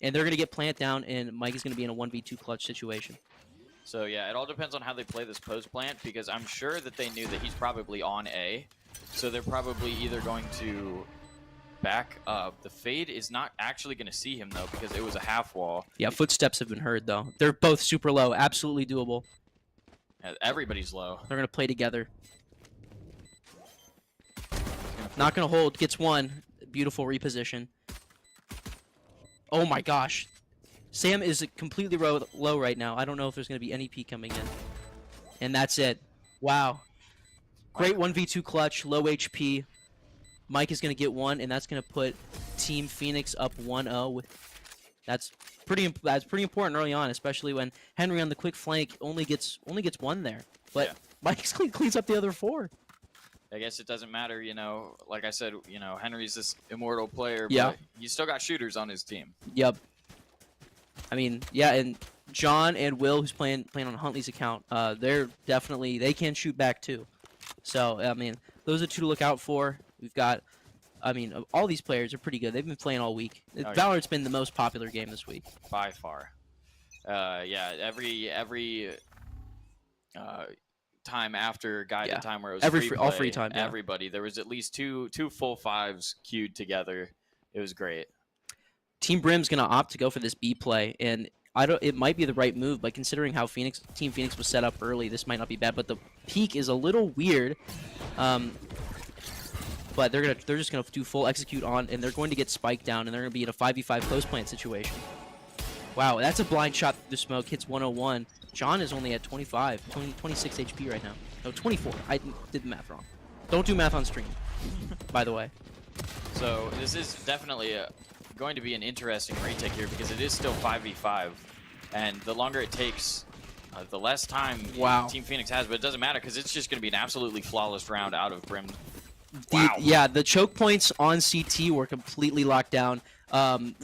and they're gonna get plant down, and Mike is gonna be in a 1v2 clutch situation. So yeah, it all depends on how they play this post plant, because I'm sure that they knew that he's probably on A, so they're probably either going to back up. The fade is not actually going to see him though, because it was a half wall. Yeah, footsteps have been heard though. They're both super low, absolutely doable. Everybody's low. They're going to play together. Not going to hold, gets one. Beautiful reposition. Oh my gosh. Sam is completely low right now. I don't know if there's going to be any P coming in. And that's it. Wow. Great 1v2 clutch, low HP. Mike is going to get one, and that's going to put Team Phoenix up 1-0. That's pretty important early on, especially when Henry on the quick flank only gets one there. But yeah. Mike cleans up the other 4. I guess it doesn't matter, you know. Like I said, you know, Henry's this immortal player, yeah. But he's still got shooters on his team. Yep. I mean, yeah, and John and Will, who's playing on Huntley's account, they can shoot back too. So I mean, those are 2 to look out for. We've got, I mean, all these players are pretty good. They've been playing all week. Valorant's been the most popular game this week. By far. Yeah, every time after guided time where it was all free time. Yeah. Everybody, there was at least two full 5s queued together. It was great. Team Brim's gonna opt to go for this B play, and it might be the right move, but considering how Team Phoenix was set up early, this might not be bad. But the peak is a little weird. But they're just gonna do full execute on, and they're going to get spiked down, and they're gonna be in a 5v5 post plant situation. Wow, that's a blind shot through the smoke. Hits 101. John is only at 26 HP right now. No, 24. I did the math wrong. Don't do math on stream, by the way. So this is definitely going to be an interesting retake here, because it is still 5v5, and the longer it takes, the less time Team Phoenix has. But it doesn't matter, because it's just going to be an absolutely flawless round out of Brim. Yeah, the choke points on CT were completely locked down.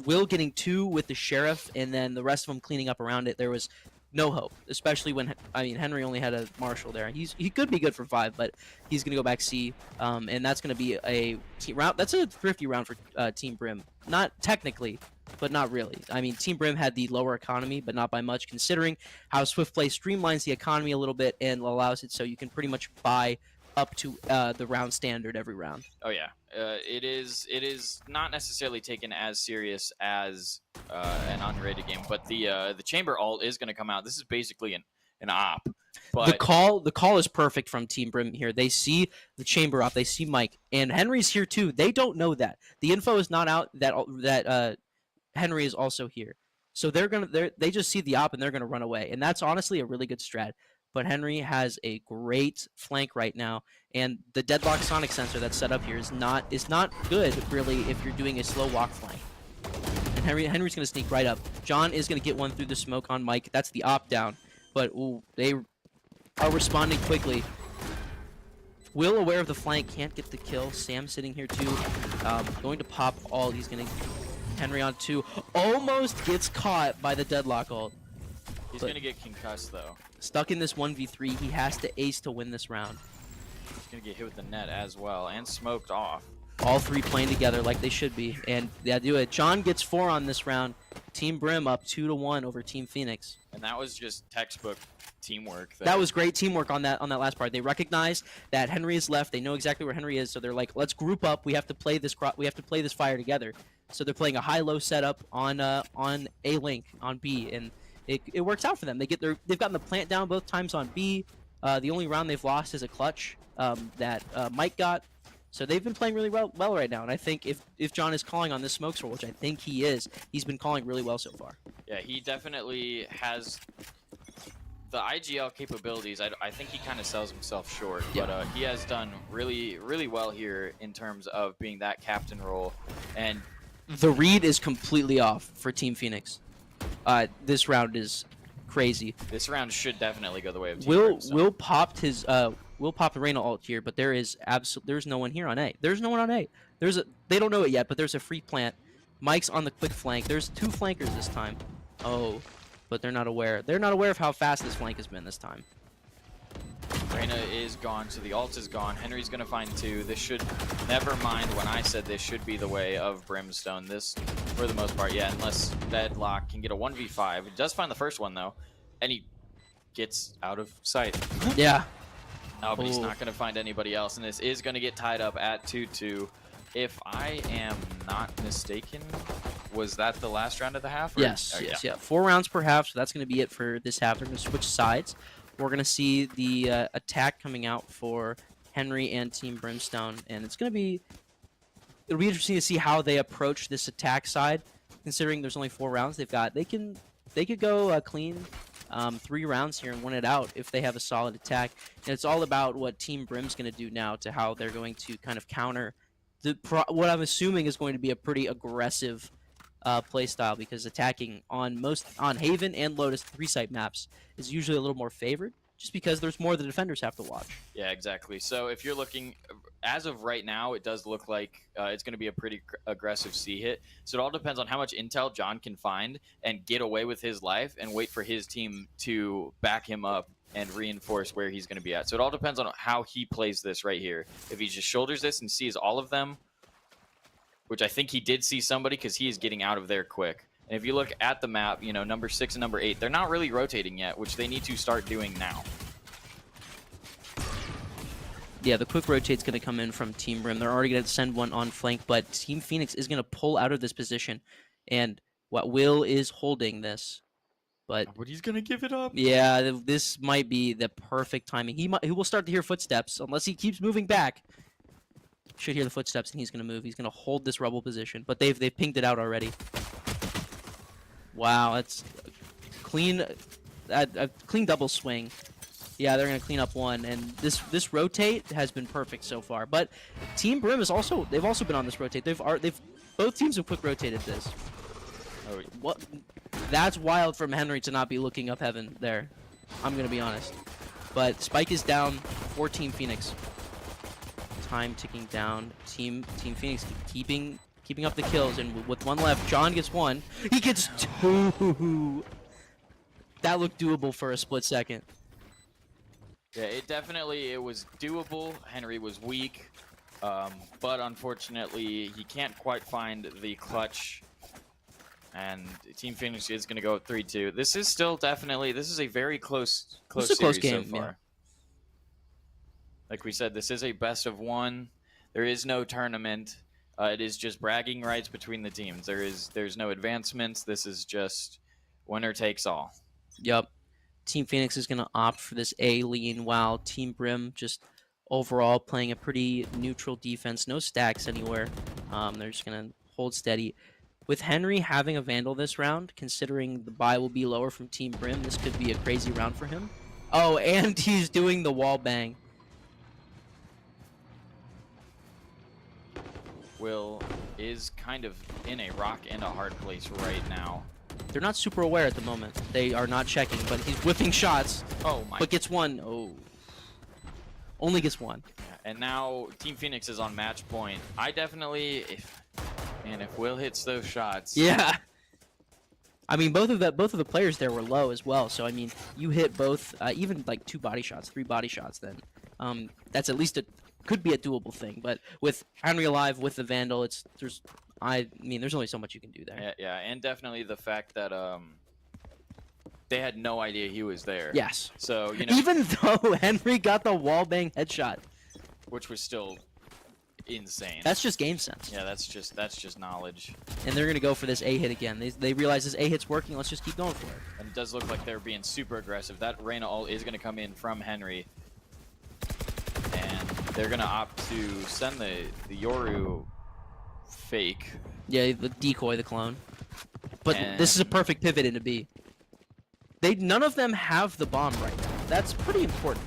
Will getting 2 with the Sheriff, and then the rest of them cleaning up around it. There was no hope, especially when, I mean, Henry only had a Marshall there. He could be good for 5, but he's going to go back C, and that's going to be a round. That's a thrifty round for Team Brim. Not technically, but not really. I mean, Team Brim had the lower economy, but not by much, considering how Swift Play streamlines the economy a little bit and allows it so you can pretty much buy up to the round standard every round. Oh yeah, it is not necessarily taken as serious as an unrated game, but the chamber ult is going to come out. This is basically an op. But the call is perfect from Team Brim here. They see the chamber op, they see Mike, and Henry's here too. They don't know that the info is not out that Henry is also here. So they just see the op and they're gonna run away, and that's honestly a really good strat. But Henry has a great flank right now, and the deadlock sonic sensor that's set up here is not good really if you're doing a slow walk flank. And Henry's gonna sneak right up. John is gonna get one through the smoke on Mike. That's the op down, but they are responding quickly. Will, aware of the flank, can't get the kill. Sam sitting here too, going to pop all. He's gonna Henry on 2, almost gets caught by the deadlock ult. He's gonna get concussed though. Stuck in this 1v3, he has to ace to win this round. He's gonna get hit with the net as well, and smoked off. All 3 playing together like they should be, and they do it. John gets 4 on this round. Team Brim up 2-1 over Team Phoenix. And that was just textbook teamwork. That was great teamwork on that last part. They recognize that Henry is left. They know exactly where Henry is, so they're like, let's group up. We have to play this fire together. So they're playing a high-low setup on A link on B, and it works out for them. They've gotten the plant down both times on B. The only round they've lost is a clutch that Mike got. So they've been playing really well right now, and I think if John is calling on this smoke swirl, which I think he is, he's been calling really well so far. Yeah, he definitely has the IGL capabilities. I think he kind of sells himself short, but he has done really, really well here in terms of being that captain role. And the read is completely off for Team Phoenix. This round is crazy. This round should definitely go the way of Team Will Brimstone. Will pop the Reyna ult here, but there's no one here on A. There's no one on A. They don't know it yet, but there's a free plant. Mike's on the quick flank. There's 2 flankers this time. Oh, but they're not aware. They're not aware of how fast this flank has been this time. Reyna is gone, so the ult is gone. Henry's going to find 2. This should, never mind when I said this should be the way of Brimstone. This, for the most part, yeah, unless Deadlock can get a 1v5. He does find the first one, though, and he gets out of sight. Yeah. Oh, but he's not going to find anybody else, and this is going to get tied up at 2-2. If I am not mistaken, was that the last round of the half? Or? Yes, Oh, yes, yeah. 4 rounds per half, so that's going to be it for this half. They're going to switch sides. We're going to see the attack coming out for Henry and Team Brimstone, and it'll be interesting to see how they approach this attack side, considering there's only 4 rounds they've got. They could go clean 3 rounds here and win it out if they have a solid attack. And it's all about what Team Brim's going to do now to how they're going to kind of counter what I'm assuming is going to be a pretty aggressive play style, because attacking on Haven and Lotus 3-site maps is usually a little more favored, just because there's more the defenders have to watch. Yeah, exactly. So if you're looking, as of right now, it does look like it's going to be a pretty aggressive C hit. So it all depends on how much intel John can find and get away with his life and wait for his team to back him up and reinforce where he's going to be at. So it all depends on how he plays this right here. If he just shoulders this and sees all of them, which I think he did see somebody because he is getting out of there quick. And if you look at the map, you know, number 6 and number 8, they're not really rotating yet, which they need to start doing now. Yeah, the quick rotate's going to come in from Team Brim. They're already going to send one on flank, but Team Phoenix is going to pull out of this position. And what Will is holding this. But he's going to give it up. Yeah, this might be the perfect timing. He will start to hear footsteps unless he keeps moving back. Should hear the footsteps and he's going to move. He's going to hold this rubble position, but they've pinged it out already. Wow, that's clean. A clean double swing. Yeah, they're going to clean up one, and this rotate has been perfect so far. But Team Brim is they've also been on this rotate. Both teams have quick rotated this. Oh, What? That's wild from Henry to not be looking up heaven there. I'm going to be honest. But Spike is down for Team Phoenix. Time ticking down. Team Phoenix keeping up the kills, and with 1 left, John gets 1. He gets 2. That looked doable for a split second. Yeah, it was doable. Henry was weak, but unfortunately, he can't quite find the clutch. And Team Phoenix is going to go 3-2. This is still this is a very close series game so far. yeah. Like we said, this is a best of 1. There is no tournament. It is just bragging rights between the teams. There's no advancements. This is just winner takes all. Yep. Team Phoenix is going to opt for this A lean, while Team Brim just overall playing a pretty neutral defense. No stacks anywhere. They're just going to hold steady. With Henry having a Vandal this round, considering the buy will be lower from Team Brim, this could be a crazy round for him. Oh, and he's doing the wall bang. Will is kind of in a rock and a hard place right now. They're not super aware at the moment. They are not checking, but he's whipping shots. Oh my! But gets 1. Oh. Only gets 1. And now Team Phoenix is on match point. I definitely, if Will hits those shots. Yeah. I mean, both of the players there were low as well. So I mean, you hit both, even like 2 body shots, 3 body shots. Then, that's at least could be a doable thing. But with Henry alive, with the Vandal, there's only so much you can do there. Yeah, and definitely the fact that they had no idea he was there. Yes. So you know, even though Henry got the wall bang headshot, which was still insane. That's just game sense. Yeah, that's just knowledge. And they're gonna go for this A hit again. They realize this A hit's working. Let's just keep going for it. And it does look like they're being super aggressive. That Reyna ult is gonna come in from Henry. And they're gonna opt to send the Yoru fake. Yeah, the decoy, the clone. But this is a perfect pivot into B. None of them have the bomb right now. That's pretty important.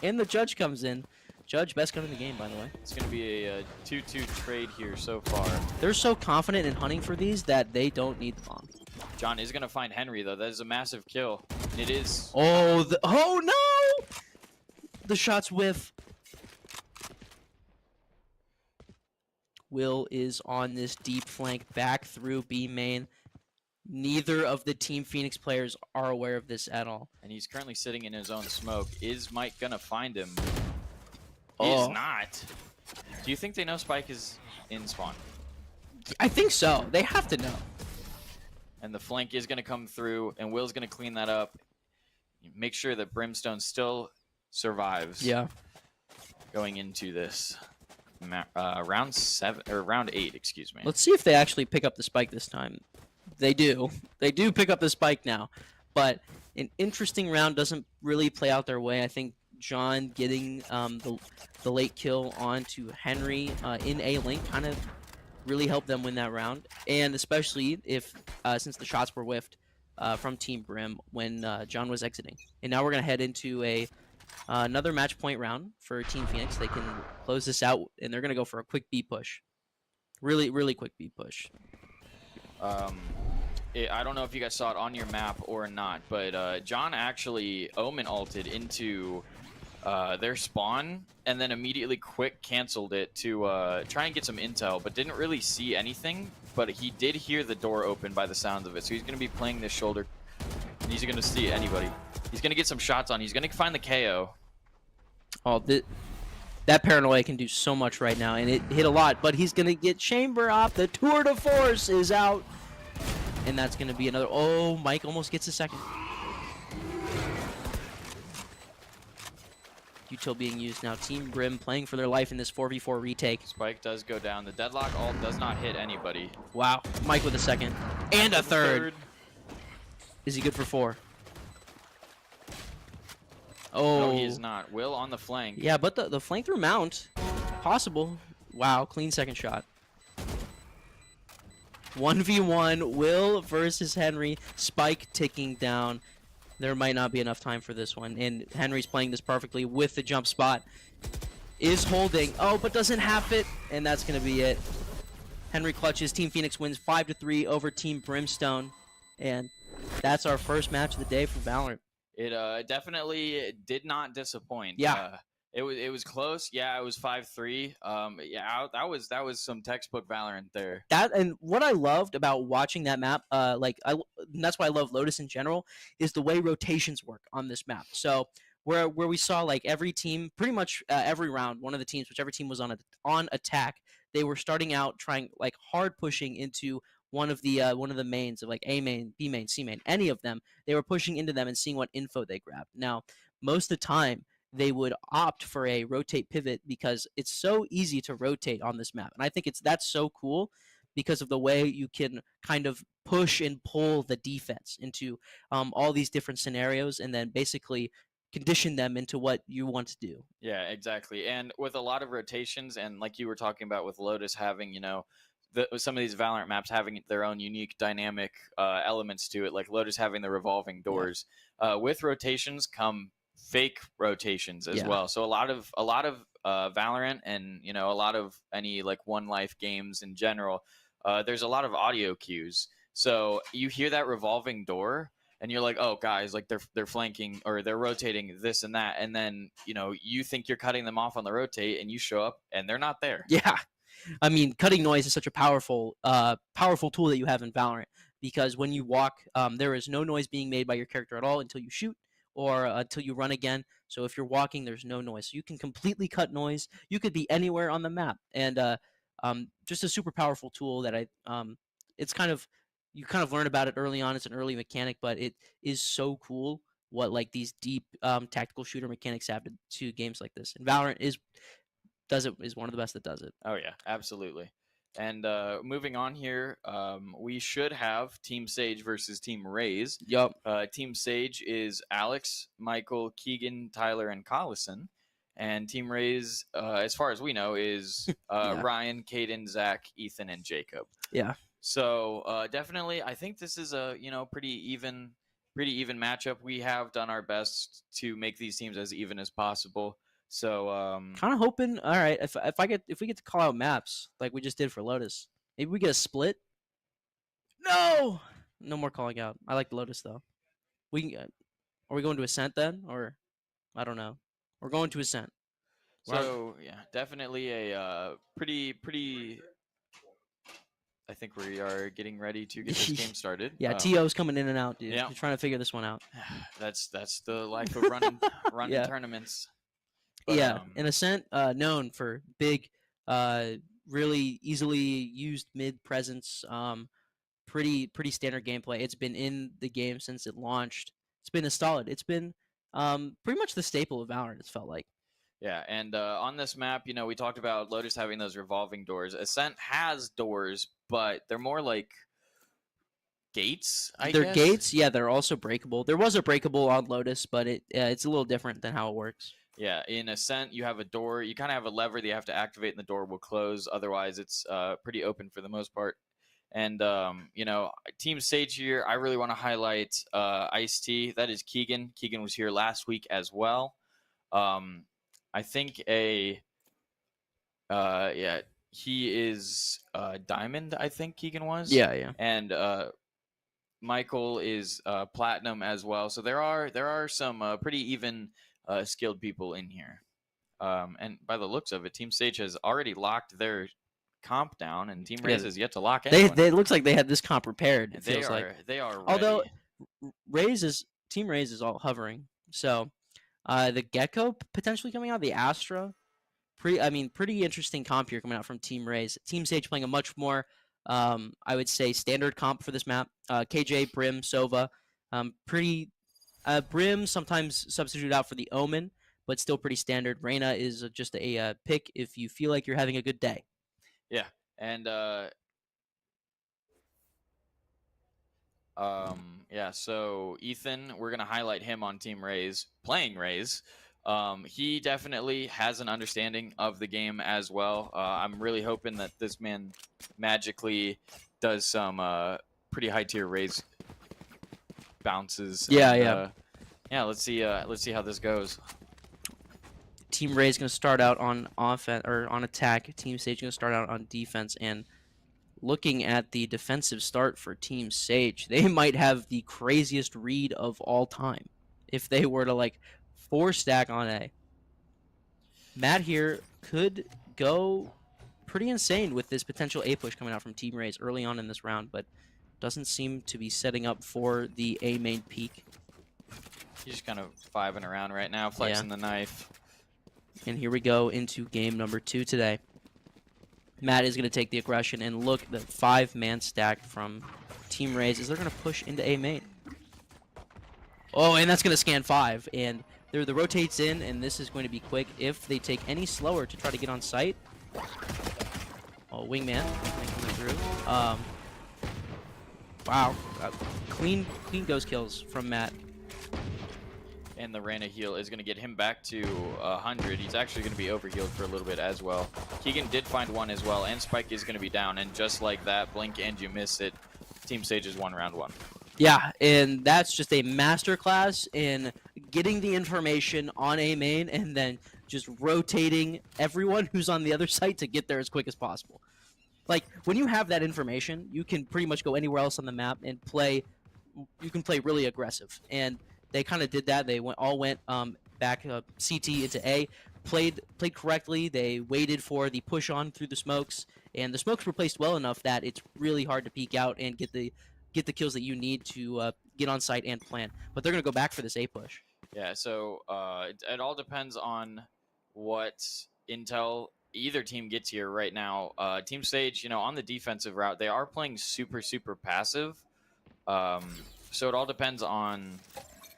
And the judge comes in. Judge, best gun in the game, by the way. It's going to be a 2-2 trade here so far. They're so confident in hunting for these that they don't need the bomb. John is going to find Henry, though. That is a massive kill. It is. Oh, oh no! The shots whiff. Will is on this deep flank back through B main. Neither of the Team Phoenix players are aware of this at all. And he's currently sitting in his own smoke. Is Mike going to find him? He is not. Do you think they know Spike is in spawn? I think so. They have to know. And the flank is going to come through, and Will's going to clean that up. Make sure that Brimstone still survives. Yeah. Going into this round 7 or round 8, excuse me. Let's see if they actually pick up the spike this time. They do. They do pick up the spike now. But an interesting round doesn't really play out their way. I think John getting the late kill onto Henry in A-Link kind of really helped them win that round. And especially if since the shots were whiffed from Team Brim when John was exiting. And now we're going to head into another match point round for Team Phoenix. They can close this out, and they're going to go for a quick B push. Really, really quick B push. I don't know if you guys saw it on your map or not, but John actually Omen ulted into their spawn and then immediately quick canceled it to try and get some intel, but didn't really see anything. But he did hear the door open by the sounds of it, so he's going to be playing this shoulder. And he's going to see anybody. He's going to get some shots on. He's going to find the KO. Oh, that paranoia can do so much right now, and it hit a lot, but he's going to get chamber op. The tour de force is out. And that's going to be another... Oh, Mike almost gets a second. Util being used now. Team Brim playing for their life in this 4v4 retake. Spike does go down. The deadlock ult does not hit anybody. Wow. Mike with a second. And a third. Is he good for 4? Oh. No, he is not. Will on the flank. Yeah, but the flank through mount. Possible. Wow, clean second shot. 1v1, Will versus Henry. Spike ticking down. There might not be enough time for this one. And Henry's playing this perfectly with the jump spot. Is holding. Oh, but doesn't have it. And that's going to be it. Henry clutches. Team Phoenix wins 5-3 over Team Brimstone. And that's our first match of the day for Valorant. It definitely did not disappoint. Yeah. It was close. Yeah, it was 5-3. Yeah, that was some textbook Valorant there. That and what I loved about watching that map, and that's why I love Lotus in general, is the way rotations work on this map. So where we saw like every team, pretty much every round, one of the teams, whichever team was on attack, they were starting out trying like hard pushing into one of the mains of like A main, B main, C main, any of them. They were pushing into them and seeing what info they grabbed. Now, most of the time, they would opt for a rotate pivot because it's so easy to rotate on this map. And I think that's so cool because of the way you can kind of push and pull the defense into all these different scenarios and then basically condition them into what you want to do. Yeah, exactly. And with a lot of rotations and like you were talking about with Lotus having, some of these Valorant maps having their own unique dynamic elements to it, like Lotus having the revolving doors. With rotations come fake rotations as well. So a lot of Valorant and a lot of any like One Life games in general, there's a lot of audio cues. So you hear that revolving door and you're like, oh guys, like they're flanking or they're rotating this and that, and then you think you're cutting them off on the rotate and you show up and they're not there. Yeah, I mean, cutting noise is such a powerful tool that you have in Valorant because when you walk, there is no noise being made by your character at all until you shoot or until you run again. So if you're walking, there's no noise. So you can completely cut noise. You could be anywhere on the map. And just a super powerful tool that it's kind of, you kind of learn about it early on. It's an early mechanic, but it is so cool what like these deep tactical shooter mechanics have to games like this. And Valorant is one of the best that does it. Oh yeah, absolutely. And moving on here, we should have Team Sage versus Team Raze. Yup. Team Sage is Alex, Michael, Keegan, Tyler, and Collison. And Team Rays, as far as we know, is Yeah. Ryan, Caden, Zach, Ethan, and Jacob. Yeah. So definitely, I think this is a pretty even matchup. We have done our best to make these teams as even as possible. So Kind of hoping. All right, if we get to call out maps like we just did for Lotus, maybe we get a split. No more calling out. I like the Lotus though. We can. Are we going to Ascent then, or I don't know. We're going to Ascent. So yeah, definitely a pretty. I think we are getting ready to get this game started. Yeah, TO's coming in and out, dude. Yeah. You're trying to figure this one out. That's the life of running Yeah. tournaments. But, Yeah, and Ascent known for big, really easily used mid presence. Pretty standard gameplay. It's been in the game since it launched. It's been solid. It's been pretty much the staple of Valorant. It's felt like. Yeah, and on this map, we talked about Lotus having those revolving doors. Ascent has doors, but they're more like gates, I They're guess. gates. Yeah, they're also breakable. There was a breakable on Lotus, but it's a little different than how it works. Yeah, in Ascent, you have a door. You kind of have a lever that you have to activate, and the door will close. Otherwise, it's pretty open for the most part. And, Team Sage here, I really want to highlight Ice-T. That is Keegan. Keegan was here last week as well. I think he is Diamond, I think Keegan was. Yeah. And Michael is Platinum as well. So there are some pretty even skilled people in here. And by the looks of it, Team Sage has already locked their comp down, and Team Rays has yet to lock anyone. It looks like they had this comp prepared. It feels like they are. Although Team Rays is all hovering, so the Gecko potentially coming out, the Astra, pretty interesting comp here coming out from Team Rays. Team Sage playing a much more, I would say, standard comp for this map. KJ, Brim, Sova, Brim sometimes substitute out for the Omen, but still pretty standard. Reyna is just a pick if you feel like you're having a good day. Yeah, and so Ethan, we're gonna highlight him on Team Rays, playing Rays. He definitely has an understanding of the game as well. I'm really hoping that this man magically does some pretty high tier Rays bounces. Yeah. Let's see how this goes. Team Rays going to start out on offense or on attack. Team Sage going to start out on defense. And looking at the defensive start for Team Sage, they might have the craziest read of all time if they were to 4-stack on A. Matt here could go pretty insane with this potential A push coming out from Team Rays early on in this round, but doesn't seem to be setting up for the A main peak. He's just kind of vibing around right now, flexing the knife. And here we go into game number 2 today. Matt is going to take the aggression, and look, the 5-man stack from Team Rays is they're going to push into A main. Oh, and that's going to scan 5, and the rotates in, and this is going to be quick if they take any slower to try to get on site. Oh, Wingman coming through. Wow, clean ghost kills from Matt. And the Reyna heal is going to get him back to 100. He's actually going to be overhealed for a little bit as well. Keegan did find one as well, and Spike is going to be down. And just like that, blink and you miss it. Team Sage is won round 1. Yeah, and that's just a masterclass in getting the information on A main and then just rotating everyone who's on the other side to get there as quick as possible. When you have that information, you can pretty much go anywhere else on the map and play. You can play really aggressive, and they kind of did that. They went back CT into A, played correctly. They waited for the push on through the smokes, and the smokes were placed well enough that it's really hard to peek out and get the kills that you need to get on site and plan. But they're gonna go back for this A push. Yeah, so it all depends on what intel either team gets here right now. Team Sage, on the defensive route, they are playing super passive. So it all depends on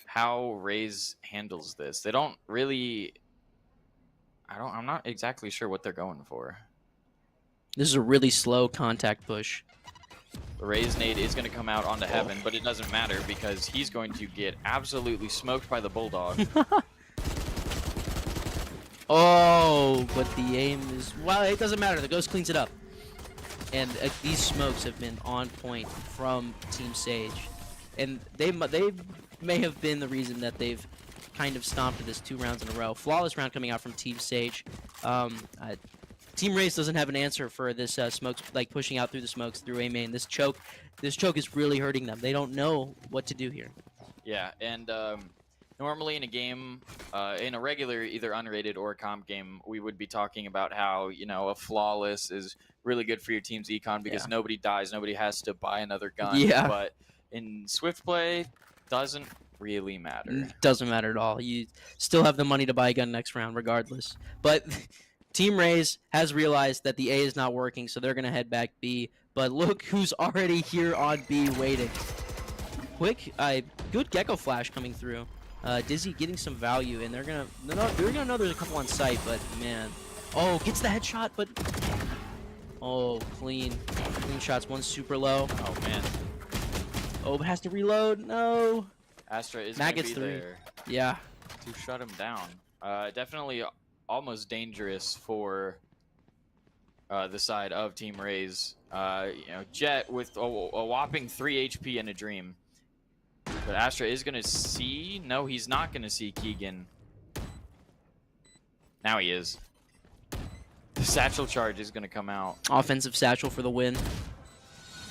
how Rays handles this. They don't really. I'm not exactly sure what they're going for. This is a really slow contact push. The Rays nade is going to come out onto Heaven, but it doesn't matter because he's going to get absolutely smoked by the Bulldog. Oh, but the aim is... Well, it doesn't matter. The Ghost cleans it up. And these smokes have been on point from Team Sage. And they may have been the reason that they've kind of stomped this 2 rounds in a row. Flawless round coming out from Team Sage. Team Race doesn't have an answer for this smokes, like pushing out through the smokes through A main. This choke is really hurting them. They don't know what to do here. Yeah, and normally in a game, in a regular either unrated or comp game, we would be talking about how, you know, a flawless is really good for your team's econ because nobody dies, nobody has to buy another gun. Yeah. But in Swift play, doesn't really matter. Doesn't matter at all. You still have the money to buy a gun next round regardless. But Team Raze has realized that the A is not working, so they're going to head back B. But look who's already here on B waiting. Quick, good Gecko Flash coming through. Dizzy getting some value, and they're gonna know there's a couple on site, but man. Oh, gets the headshot, but oh, clean shots. One super low. Oh man. Oh, but has to reload. No. Astra is Matt going to gets be 3. there Yeah. to shut him down. Definitely almost dangerous for the side of Team Raze. You know, Jet with a whopping 3 HP and a dream. But Astra is going to see... No, he's not going to see Keegan. Now he is. The satchel charge is going to come out. Offensive satchel for the win.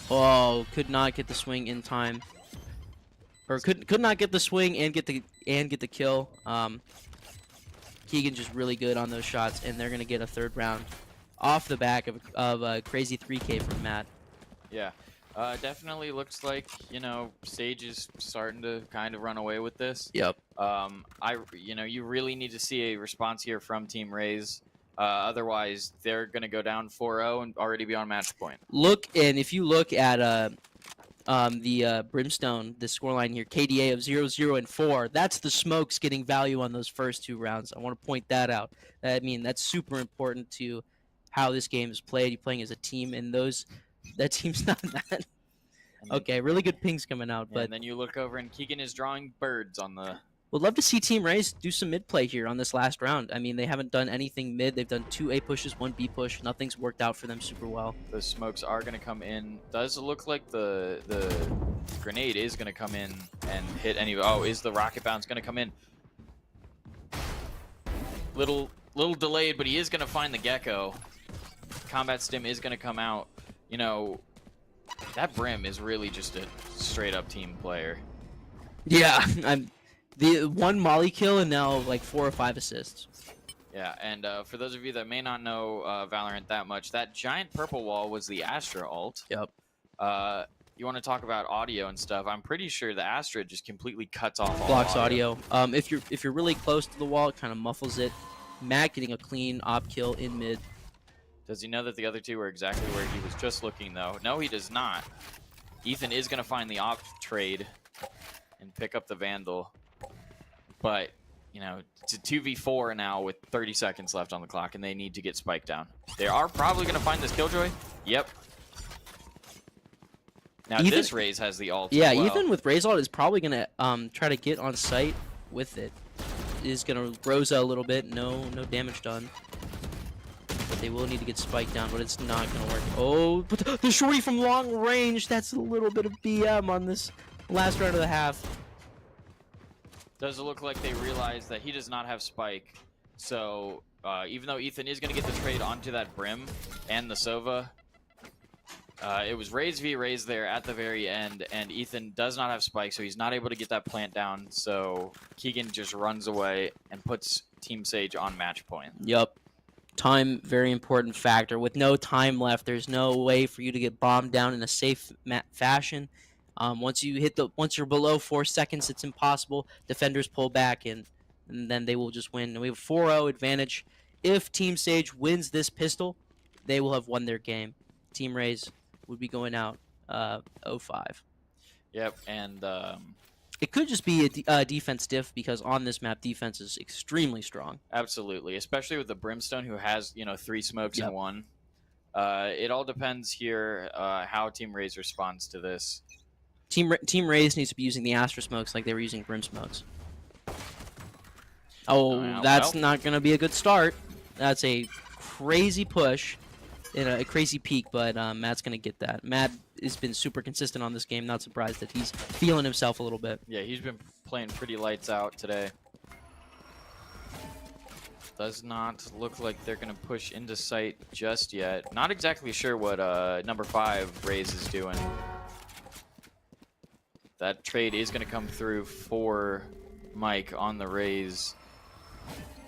Oh, could not get the swing in time. Or could not get the swing and get the kill. Keegan just really good on those shots, and they're gonna get a 3rd round off the back of a crazy 3K from Matt. Yeah, definitely looks like, you know, Sage is starting to kind of run away with this. Yep. You know, you really need to see a response here from Team Raze. Otherwise, they're gonna go down 4-0 and already be on match point. If you look at the Brimstone, the scoreline here, KDA of 0-0 and 4. That's the smokes getting value on those first 2 rounds. I want to point that out. I mean, that's super important to how this game is played. You're playing as a team, and that team's not that. Okay, really good pings coming out, but and then you look over and Keegan is drawing birds on the... Would love to see Team Raze do some mid play here on this last round. I mean, they haven't done anything mid. They've done 2 A pushes, 1 B push. Nothing's worked out for them super well. The smokes are going to come in. Does look like the grenade is going to come in and hit any... Oh, is the rocket bounce going to come in? Little delayed, but he is going to find the Gecko. Combat Stim is going to come out. You know, that Brim is really just a straight-up team player. Yeah, the 1 molly kill and now like 4 or 5 assists. Yeah, and for those of you that may not know Valorant that much, that giant purple wall was the Astra ult. Yep. You want to talk about audio and stuff? I'm pretty sure the Astra just completely cuts off all Blocks audio. If you're really close to the wall, it kind of muffles it. Matt getting a clean op kill in mid. Does he know that the other 2 were exactly where he was just looking, though? No, he does not. Ethan is going to find the op trade and pick up the Vandal. But, you know, it's a 2v4 now with 30 seconds left on the clock, and they need to get Spike down. They are probably going to find this Killjoy. Yep. Now, this Raze has the ult. Yeah, as well. Ethan with Raze ult is probably going to try to get on site with it. Is going to Rosa a little bit. No damage done. But they will need to get Spike down, but it's not going to work. Oh, but the shorty from long range. That's a little bit of BM on this last round of the half. Does it look like they realize that he does not have Spike? So even though Ethan is going to get the trade onto that Brim and the Sova, it was Raze v Raze there at the very end, and Ethan does not have Spike, so he's not able to get that plant down. So Keegan just runs away and puts Team Sage on match point. Yup. Time, very important factor. With no time left, there's no way for you to get bombed down in a safe fashion. Once you're below 4 seconds, it's impossible. Defenders pull back, and then they will just win. And we have 4-0 advantage. If Team Sage wins this pistol, they will have won their game. Team Raze would be going out 0-5. Yep, and it could just be a defense diff because on this map, defense is extremely strong. Absolutely, especially with the Brimstone, who has 3 smokes in 1. It all depends here how Team Raze responds to this. Team Raze needs to be using the Astra smokes like they were using Brim smokes. Oh, yeah, that's well. not going to be a good start. That's a crazy push and a crazy peak, but Matt's going to get that. Matt has been super consistent on this game. Not surprised that he's feeling himself a little bit. Yeah, he's been playing pretty lights out today. Does not look like they're going to push into sight just yet. Not exactly sure what number 5 Raze is doing. That trade is going to come through for Mike on the Raze.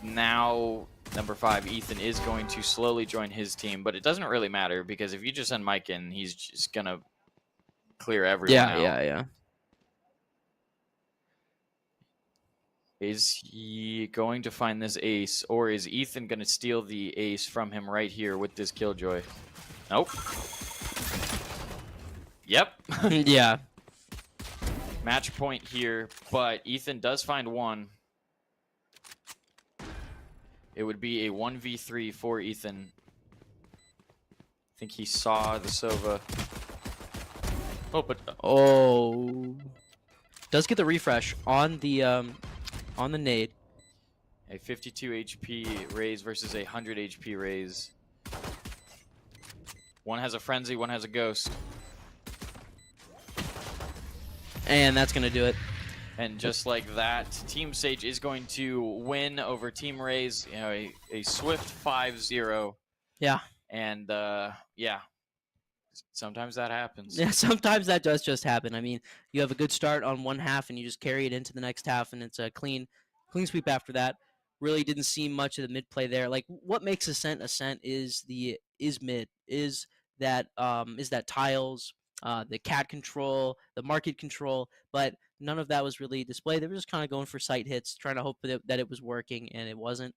Now, number 5, Ethan, is going to slowly join his team, but it doesn't really matter because if you just send Mike in, he's just going to clear everyone out. Yeah. Is he going to find this ace, or is Ethan going to steal the ace from him right here with this Killjoy? Nope. Yep. Yeah. Match point here, but Ethan does find one. It would be a 1v3 for Ethan. I think he saw the Sova. Oh, but Oh. Does get the refresh on the nade. a 52 HP Raze versus a 100 HP Raze. One has a frenzy, one has a ghost. And that's going to do it. And just like that, Team Sage is going to win over Team Raze, you know, a swift 5-0. Yeah. And yeah, sometimes that happens. Yeah, sometimes that does just happen. I mean, you have a good start on one half and you just carry it into the next half and it's a clean sweep after that. Really didn't see much of the mid play there. Like what makes Ascent is mid, is that tiles, the CAD control, the market control, but none of that was really displayed. They were just kind of going for sight hits, trying to hope that it was working, and it wasn't.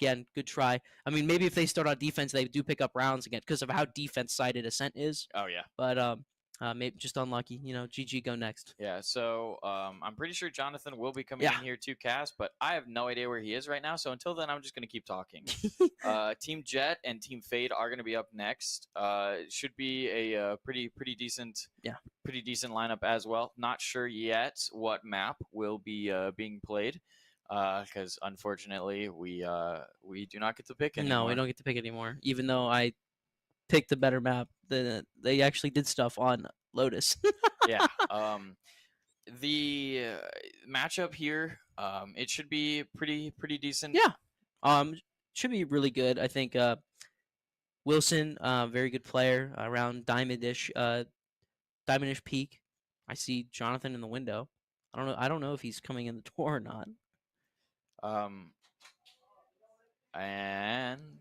Again, good try. I mean, maybe if they start on defense, they do pick up rounds again because of how defense-sided Ascent is. Oh, yeah. But maybe just unlucky. You know, GG, go next. Yeah, so I'm pretty sure Jonathan will be coming in here to cast, but I have no idea where he is right now. So until then, I'm just going to keep talking. Team Jet and Team Fade are going to be up next. It should be a pretty decent, pretty decent lineup as well. Not sure yet what map will be being played. Because unfortunately, we do not get to pick anymore. No, we don't get to pick anymore. Even though I picked the better map, they actually did stuff on Lotus. Yeah. The matchup here, it should be pretty decent. Yeah. Should be really good. I think Wilson, very good player, around diamondish peak. I see Jonathan in the window. I don't know if he's coming in the door or not. And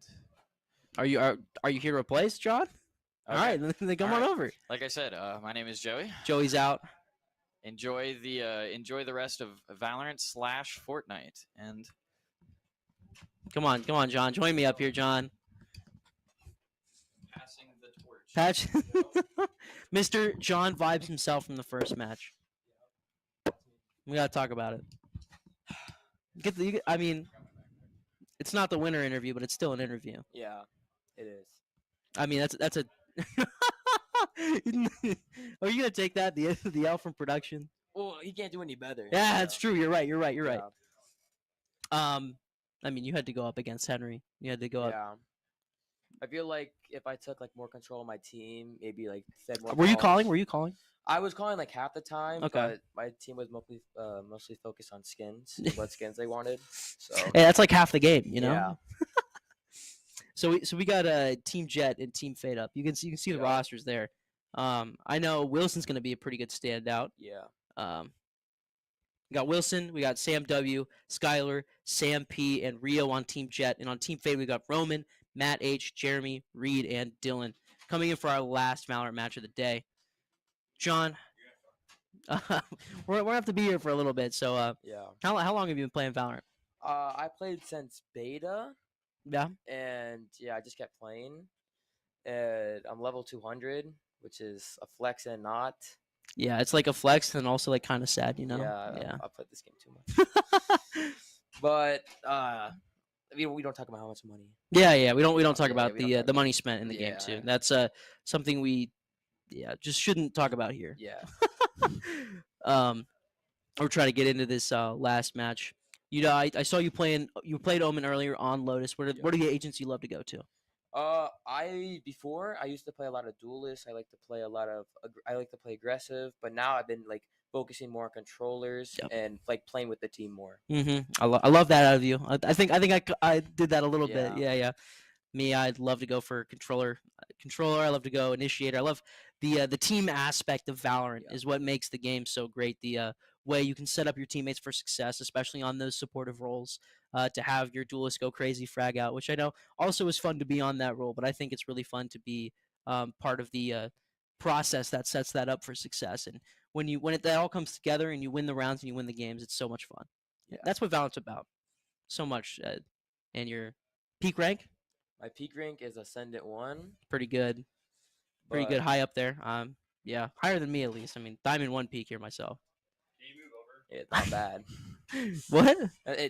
are you here to replace John? Okay. All right, then come on over. Like I said, my name is Joey. Joey's out. Enjoy the rest of Valorant / Fortnite, and come on, John. Join me up here, John. Passing the torch. Mr. John vibes himself from the first match. We gotta talk about it. I mean, it's not the winner interview, but it's still an interview. Yeah, it is. I mean, that's a. Are you gonna take that the L from production? Well, he can't do any better. Yeah, that's true. You're right. Yeah. I mean, you had to go up against Henry. You had to go up. Yeah. I feel like if I took like more control of my team, maybe like fed more. Were you calls. calling? I was calling like half the time. Okay. But my team was mostly focused on skins, what skins they wanted. So. Hey, that's like half the game, you know. Yeah. So we got Team Jet and Team Fade up. You can see the rosters there. I know Wilson's gonna be a pretty good standout. Yeah. We got Wilson, we got Sam W, Skylar, Sam P, and Rio on Team Jet, and on Team Fade we got Roman, Matt H, Jeremy, Reed, and Dylan coming in for our last Valorant match of the day. John, we're gonna have to be here for a little bit. So yeah. How long have you been playing Valorant? I played since beta. Yeah. And yeah, I just kept playing. And I'm level 200, which is a flex and not. Yeah, it's like a flex and also like kind of sad, you know. Yeah. I played this game too much. But we don't talk about how much money. Yeah. We don't talk about the money spent in the game too. Yeah. That's something we just shouldn't talk about here. Yeah. We're trying to get into this last match. You know, I saw you playing. You played Omen earlier on Lotus. What Yeah. are the agents you love to go to? I used to play a lot of duelists. I like to play I like to play aggressive, but now I've been like focusing more on controllers Yep. and like playing with the team more. I love that out of you. I think I did that a little bit. Yeah. Yeah. Me, I'd love to go for controller. I love to go initiator. I love the team aspect of Valorant Yeah. is what makes the game so great. The way you can set up your teammates for success, especially on those supportive roles. To have your duelist go crazy frag out, which I know also is fun to be on that role, but I think it's really fun to be part of the process that sets that up for success. And that all comes together and you win the rounds and you win the games, it's so much fun. Yeah. That's what Valorant's about. So much. And your peak rank, My peak rank is Ascendant 1. pretty good. Pretty good, high up there. Yeah, higher than me at least. I mean, Diamond 1 peak here myself. It's not bad. What?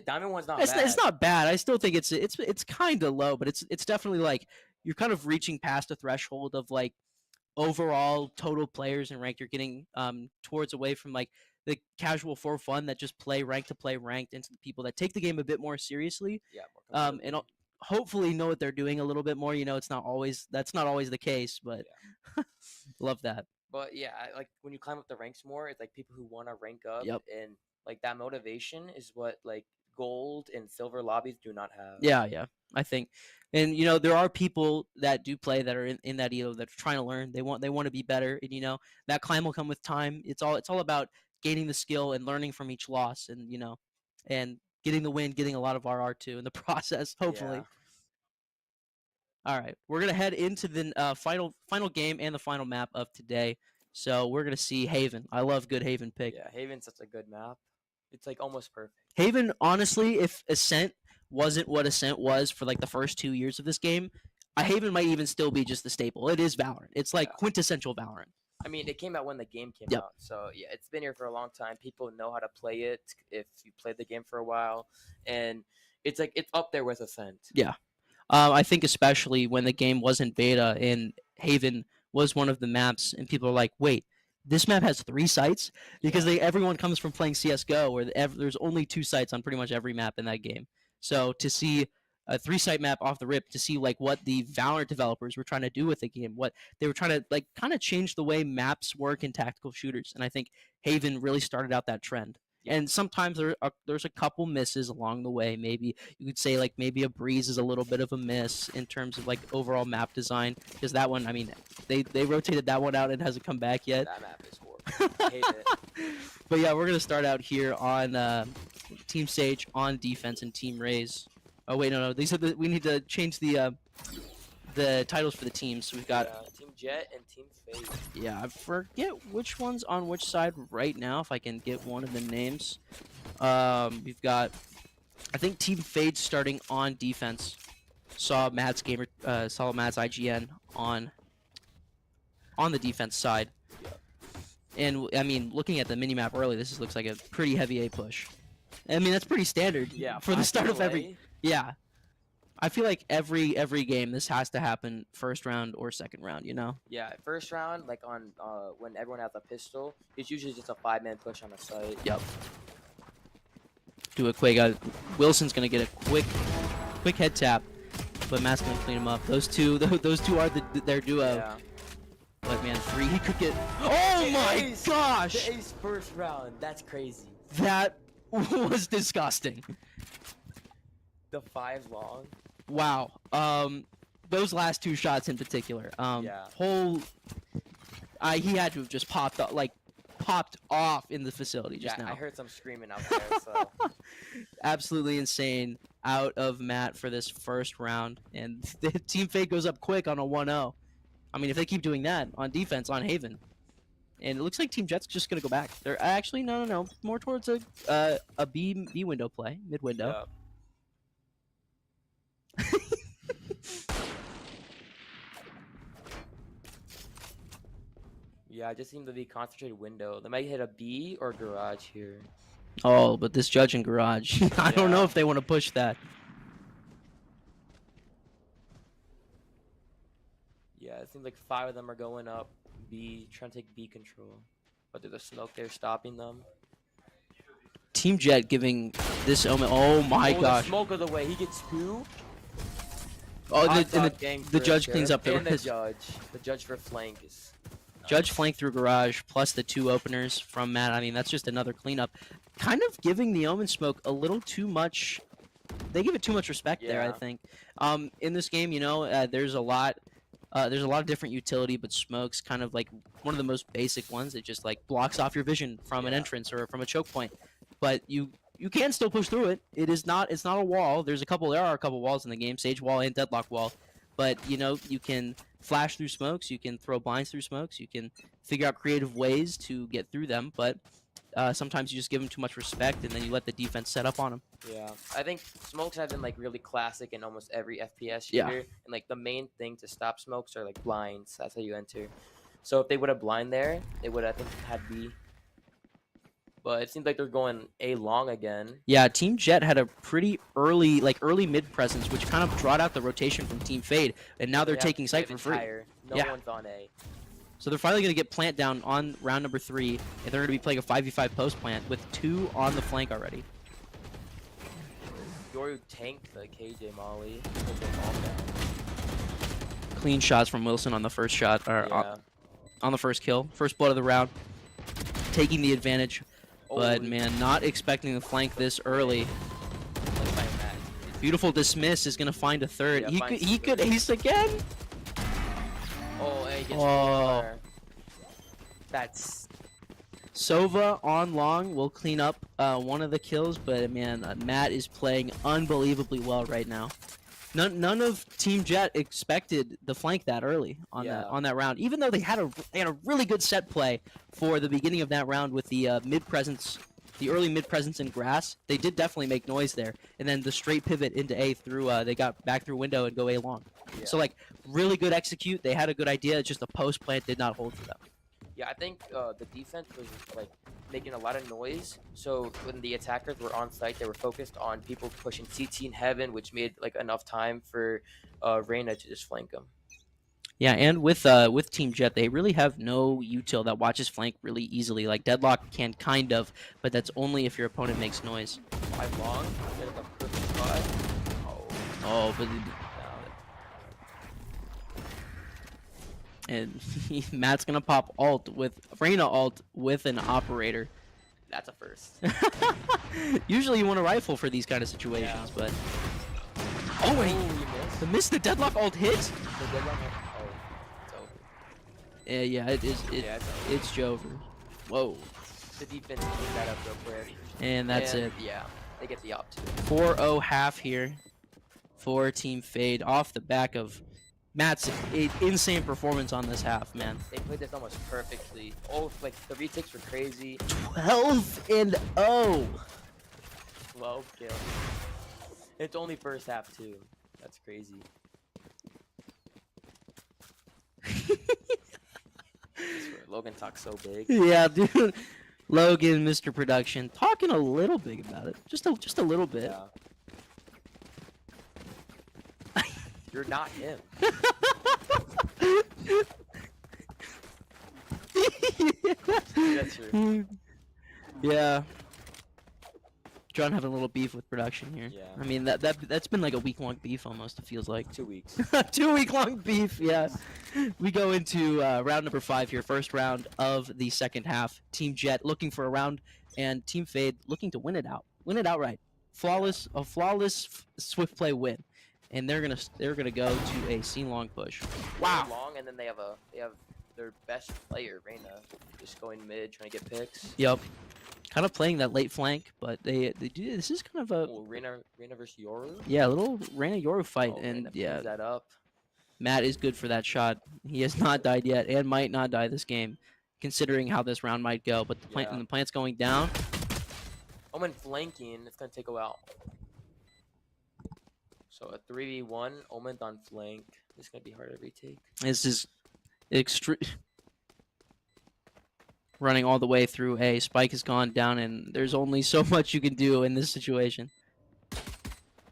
Diamond 1's not It's bad. it's not bad. I still think it's kind of low, but it's definitely like you're kind of reaching past a threshold of like overall total players and ranked. You're getting towards away from like the casual for fun that just play ranked to play ranked into the people that take the game a bit more seriously. Yeah. More And competitive. hopefully know what they're doing a little bit more. You know, that's not always the case, but love that. But yeah, like when you climb up the ranks more, it's like people who want to rank up, Yep. and like that motivation is what like gold and silver lobbies do not have. Yeah, I think, and you know, there are people that do play that are in that elo that are trying to learn. They want to be better, and you know, that climb will come with time. It's all about gaining the skill and learning from each loss, and you know, and getting the win, getting a lot of RR too in the process. Hopefully. Yeah. All right, we're gonna head into the final game and the final map of today. So we're gonna see Haven. I love good Haven pick. Yeah, Haven's such a good map. It's like almost perfect. Haven, honestly, if Ascent wasn't what Ascent was for like the first 2 years of this game, Haven might even still be just the staple. It is Valorant. It's like quintessential Valorant. I mean, it came out when the game came Yep. out, so yeah, it's been here for a long time. People know how to play it if you played the game for a while, and it's like it's up there with Ascent. Yeah. I think especially when the game wasn't beta and Haven was one of the maps, and people are like, "Wait, this map has 3 sites?" Because everyone comes from playing CS:GO, where there's only 2 sites on pretty much every map in that game. So to see a 3-site map off the rip, to see like what the Valorant developers were trying to do with the game, what they were trying to like kind of change the way maps work in tactical shooters, and I think Haven really started out that trend. And sometimes there's a couple misses along the way. Maybe you could say like maybe a Breeze is a little bit of a miss in terms of like overall map design, because that one, I mean, they rotated that one out and it hasn't come back yet. That map is horrible. I hate it. But yeah, we're gonna start out here on Team Sage on defense and Team Raze. Oh wait, no, they said that we need to change the titles for the teams. So we've got Team Jet and Team Fade. Yeah, I forget which one's on which side right now. If I can get one of the names, we've got, I think Team Fade starting on defense. Saw Matt's IGN on the defense side, and I mean, looking at the minimap early, this looks like a pretty heavy A push. I mean, that's pretty standard for the start of every. Yeah, I feel like every game this has to happen first round or second round, you know? Yeah, first round, like on when everyone has a pistol, it's usually just a 5-man push on a site. Yep. Do a quick. Wilson's gonna get a quick head tap, but Matt's gonna clean him up. Those two are their duo. Yeah. But man, 3 he could get. Oh my Ace! gosh! The ace first round. That's crazy. That was disgusting. The 5 long. Wow. Those last 2 shots in particular. Yeah. He had to have just popped off in the facility just now. I heard some screaming out there. So. Absolutely insane out of Matt for this first round, and the Team Fate goes up quick on a 1-0. I mean, if they keep doing that on defense on Haven, and it looks like Team Jet's just gonna go back. They're actually no, more towards a B window play, mid window. Yeah, I just seem to be concentrated window. They might hit a B or garage here. Oh, but this judge in garage, I don't know if they want to push that. Yeah, it seems like 5 of them are going up B, trying to take B control. But there's a smoke there stopping them. Team Jet giving This Omen. Oh my The gosh. smoke of the way. He gets 2. Oh, Hot and dog gang the for judge Sheriff, cleans up the and the rest. judge. The judge for flank is Judge flank through garage plus the 2 openers from Matt. I mean, that's just another cleanup. Kind of giving the Omen smoke a little too much. They give it too much respect there, I Yeah. think. In this game, you know, there's a lot of different utility, but smoke's kind of like one of the most basic ones. It just like blocks off your vision from an Yeah. entrance or from a choke point. But you can still push through it. It's not a wall. There are a couple walls in the game, Sage Wall and Deadlock Wall. But you know, you can flash through smokes, you can throw blinds through smokes, you can figure out creative ways to get through them, but sometimes you just give them too much respect and then you let the defense set up on them. Yeah, I think smokes have been like really classic in almost every FPS Yeah. shooter, and like the main thing to stop smokes are like blinds. That's how you enter. So if they would have blind there, they would I think had B. But it seems like they're going A long again. Yeah, Team Jet had a pretty early mid presence, which kind of brought out the rotation from Team Fade, and now they're They have- taking they site have for free. entire- No Yeah. one's on A. So they're finally going to get plant down on round number 3, and they're going to be playing a 5v5 post plant with 2 on the flank already. Yoru tanked the KJ Molly. Took them all down. Clean shots from Wilson on the first shot, or Yeah. on the first kill, first blood of the round, taking the advantage. But Oh, man, not expecting the flank this early. let's find that. Beautiful dismiss is going to find a third. Yeah, he finds could third. ace again. Oh, and he gets Oh. 4. That's Sova on long will clean up one of the kills, but man, Matt is playing unbelievably well right now. None of Team Jet expected the flank that early on Yeah. that round, even though they had a really good set play for the beginning of that round with the early mid presence in grass. They did definitely make noise there, and then the straight pivot into A through they got back through window and go A long. Yeah. So like really good execute. They had a good idea. It's just the post plant did not hold for them. Yeah, I think the defense was like making a lot of noise. So when the attackers were on site, they were focused on people pushing CT in heaven, which made like enough time for Reyna to just flank them. Yeah, and with Team Jet, they really have no util that watches flank really easily. Like Deadlock can kind of, but that's only if your opponent makes noise. 5 long, set up a perfect spot. Oh, but No, and Matt's gonna pop Reyna ult with an operator. that's a first. Usually you want a rifle for these kind of situations, but Oh, wait, you missed. the miss the Deadlock ult hit. The deadlock. Oh, it's over. Yeah, it is. Yeah, it's over. It's Jover. Whoa, The defense cleaned that up real quick. and that's And, it. Yeah, they get the op too. 4-0 half here for Team Fade off the back of Matt's insane performance on this half, man. They played this almost perfectly. Oh, like the retakes were crazy. 12-0. 12 kills. It's only first half too. That's crazy. Logan talks so big. Yeah, dude. Logan, Mr. Production, talking a little big about it. Just a little bit. Yeah. You're not him. That's true. Yeah. John having a little beef with production here. Yeah. I mean that's been like a week-long beef almost. It feels like 2 weeks. 2-week-long beef. Yeah. We go into round number 5 here, first round of the second half. Team Jet looking for a round, and Team Fade looking to win it outright. A flawless swift play win, and they're gonna go to a C-long push. Wow. Long, and then they have their best player, Reyna, just going mid, trying to get picks. Yep. Kind of playing that late flank, but they do. This is kind of a Oh, Reyna versus Yoru. little Reyna Yoru fight, Oh, and Reyna yeah, cleans that up. Matt is good for that shot. He has not died yet, and might not die this game, considering how this round might go. But Yeah. the plant's going down. Omen flanking, it's gonna take a while. So a 3v1, Omen's on flank. This is gonna be hard to retake. This is extreme. Running all the way through A. Spike has gone down, and there's only so much you can do in this situation.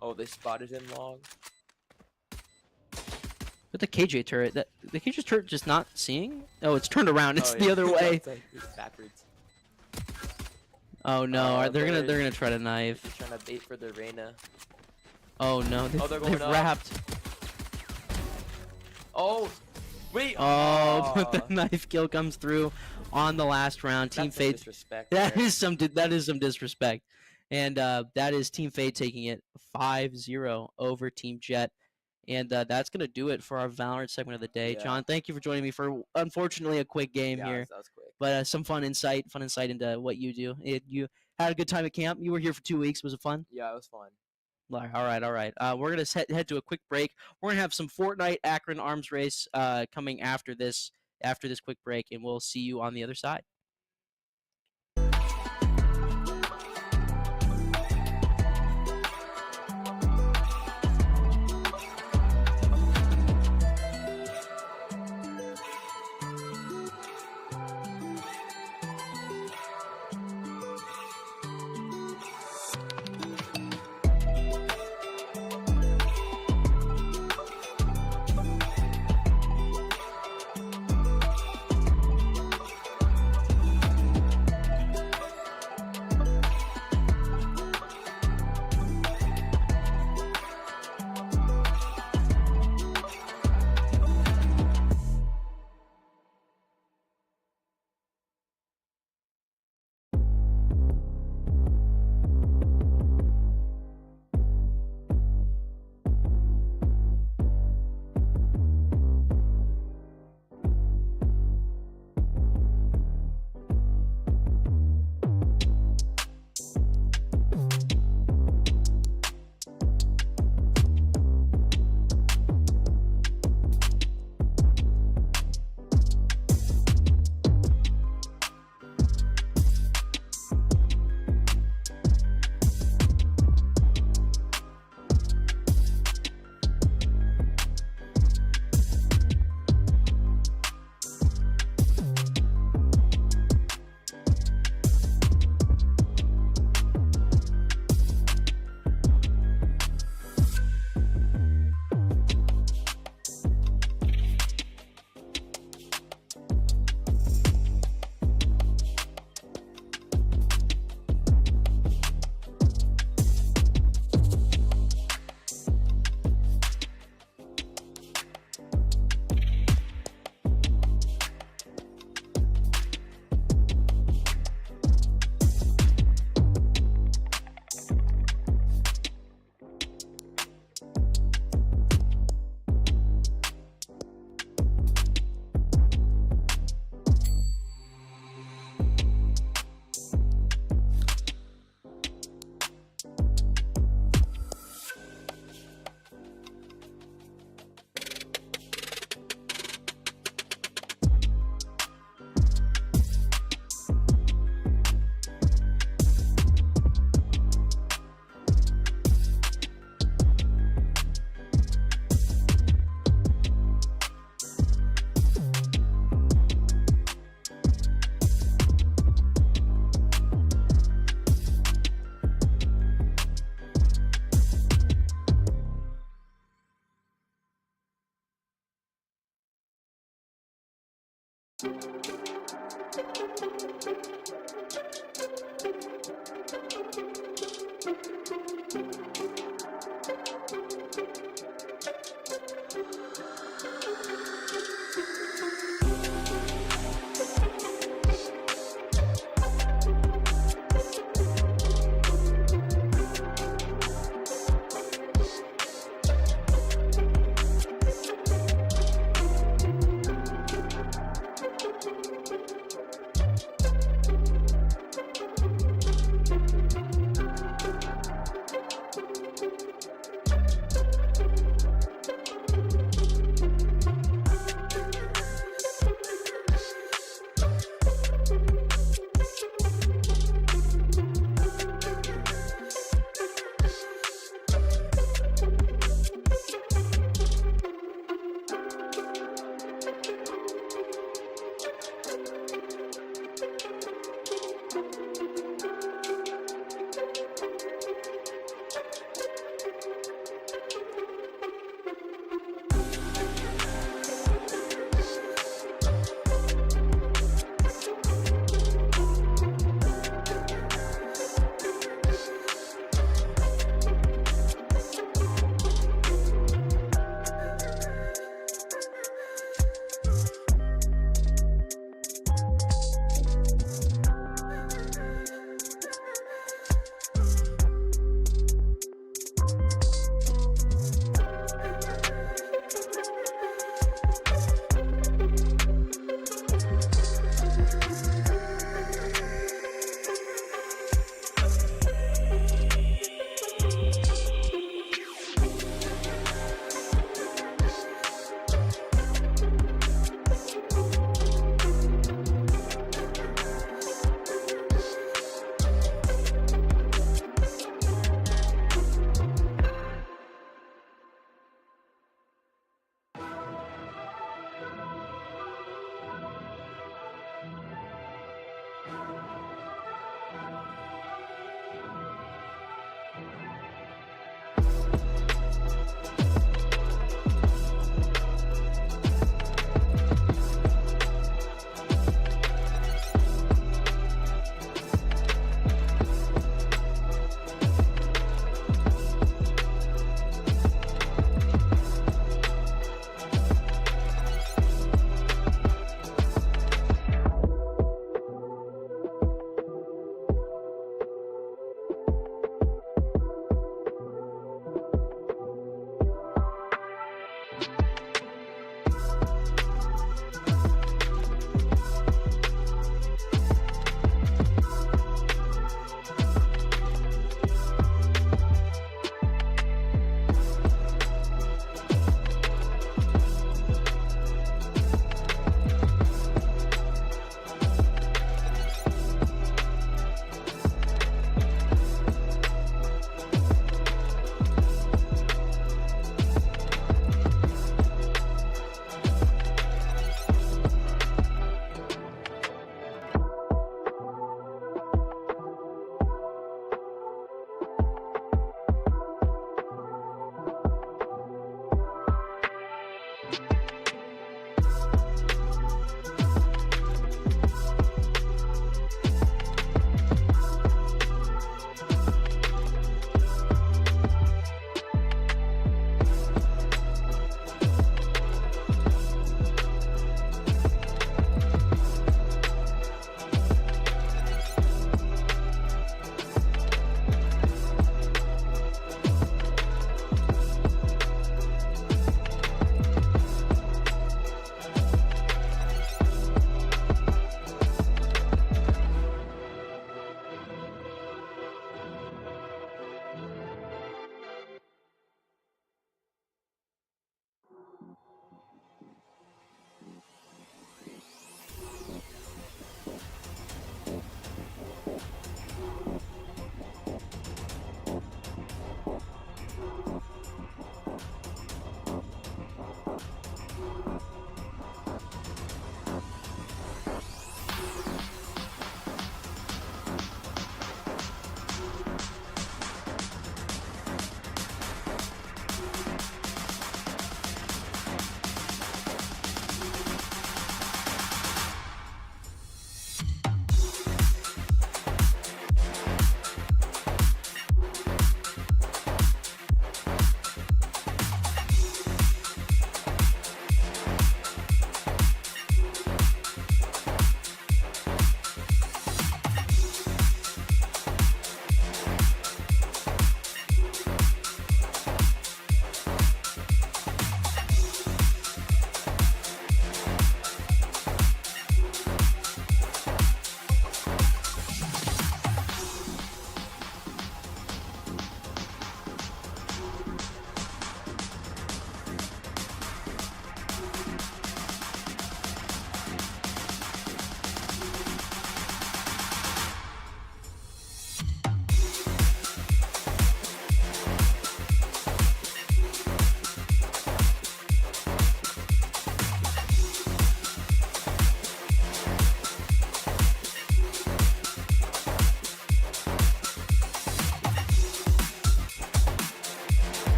Oh, they spotted him long. But the KJ turret, the KJ turret just not seeing? Oh, it's turned around. It's Oh, the yeah. other way. It's backwards. Oh no, they're but gonna try to knife. They're trying to bait for the Reyna. Oh no, they're going they've up. wrapped. Oh, wait. Oh, but the knife kill comes through on the last round. Team That's some Fate. disrespect That there. is some disrespect, and that is Team Fate taking it 5-0 over Team Jet. And that's going to do it for our Valorant segment of the day. Yeah. John, thank you for joining me for, unfortunately, a quick game Yeah, here. that was quick. But some fun insight into what you do. You had a good time at camp. You were here for 2 weeks. Was it fun? Yeah, it was fun. All right. We're going to head to a quick break. We're going to have some Fortnite Akron arms race coming after this quick break, and we'll see you on the other side.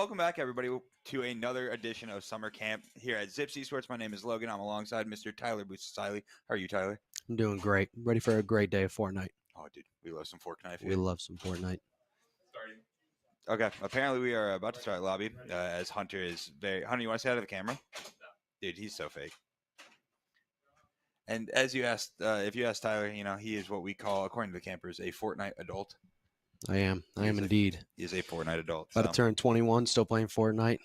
welcome back, everybody, to another edition of Summer Camp here at Zips Esports. My name is Logan. I'm alongside Mr. Tyler Busasili. How are you, Tyler? I'm doing great. Ready for a great day of Fortnite. Oh, dude, we love some fork knife. We love some Fortnite. Okay, apparently we are about to start lobby as Hunter is very... Hunter, you want to say out of the camera? Dude, he's so fake. And as you asked, if you ask Tyler, you know, he is what we call, according to the campers, a Fortnite adult. I am indeed. He is a Fortnite adult. About to turn 21, still playing Fortnite.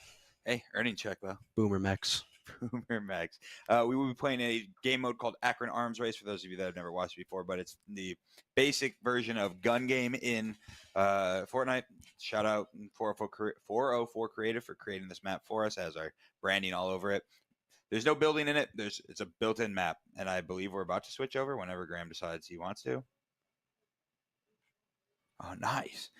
Hey, earning check, though. Boomer Mex. Boomer Max. We will be playing a game mode called Akron Arms Race for those of you that have never watched before, but it's the basic version of gun game in Fortnite. Shout out 404 Creative for creating this map for us, as our branding all over it. There's no building in it. It's a built-in map, and I believe we're about to switch over whenever Graham decides he wants to. Oh, nice.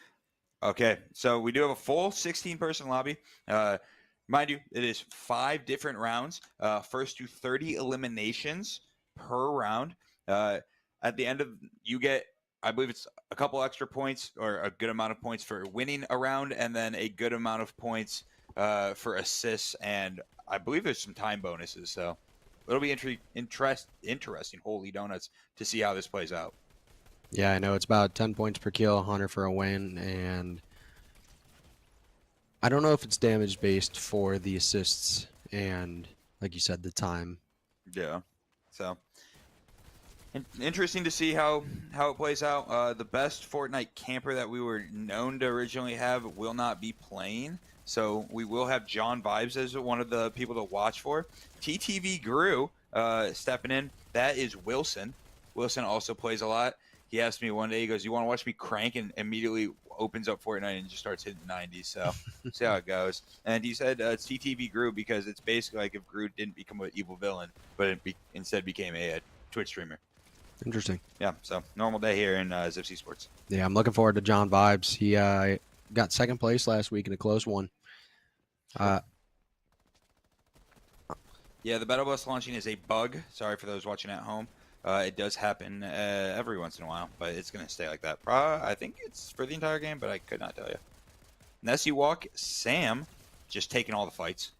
Okay, so we do have a full 16-person lobby. Mind you, it is 5 different rounds. First to 30 eliminations per round. At the end of, you get, I believe it's a couple extra points or a good amount of points for winning a round, and then a good amount of points for assists, and I believe there's some time bonuses. So it'll be interesting, holy donuts, to see how this plays out. Yeah, I know it's about 10 points per kill, 100 for a win, and I don't know if it's damage based for the assists and, like you said, the time. Yeah. So interesting to see how it plays out. The best Fortnite camper that we were known to originally have will not be playing. So we will have John Vibes as one of the people to watch for. TTV Grew stepping in. That is Wilson. Wilson also plays a lot. He asked me one day, he goes, "You want to watch me crank?" And immediately opens up Fortnite and just starts hitting 90s. So see how it goes. And he said it's TTV Grew because it's basically like if Grew didn't become an evil villain, but instead became a Twitch streamer. Interesting. Yeah, so normal day here in Zips Esports. Yeah, I'm looking forward to John Vibes. He got second place last week in a close one. Yeah, the Battle Bus launching is a bug. Sorry for those watching at home. It does happen every once in a while, but it's going to stay like that. I think it's for the entire game, but I could not tell you. Nessie Walk, Sam, just taking all the fights.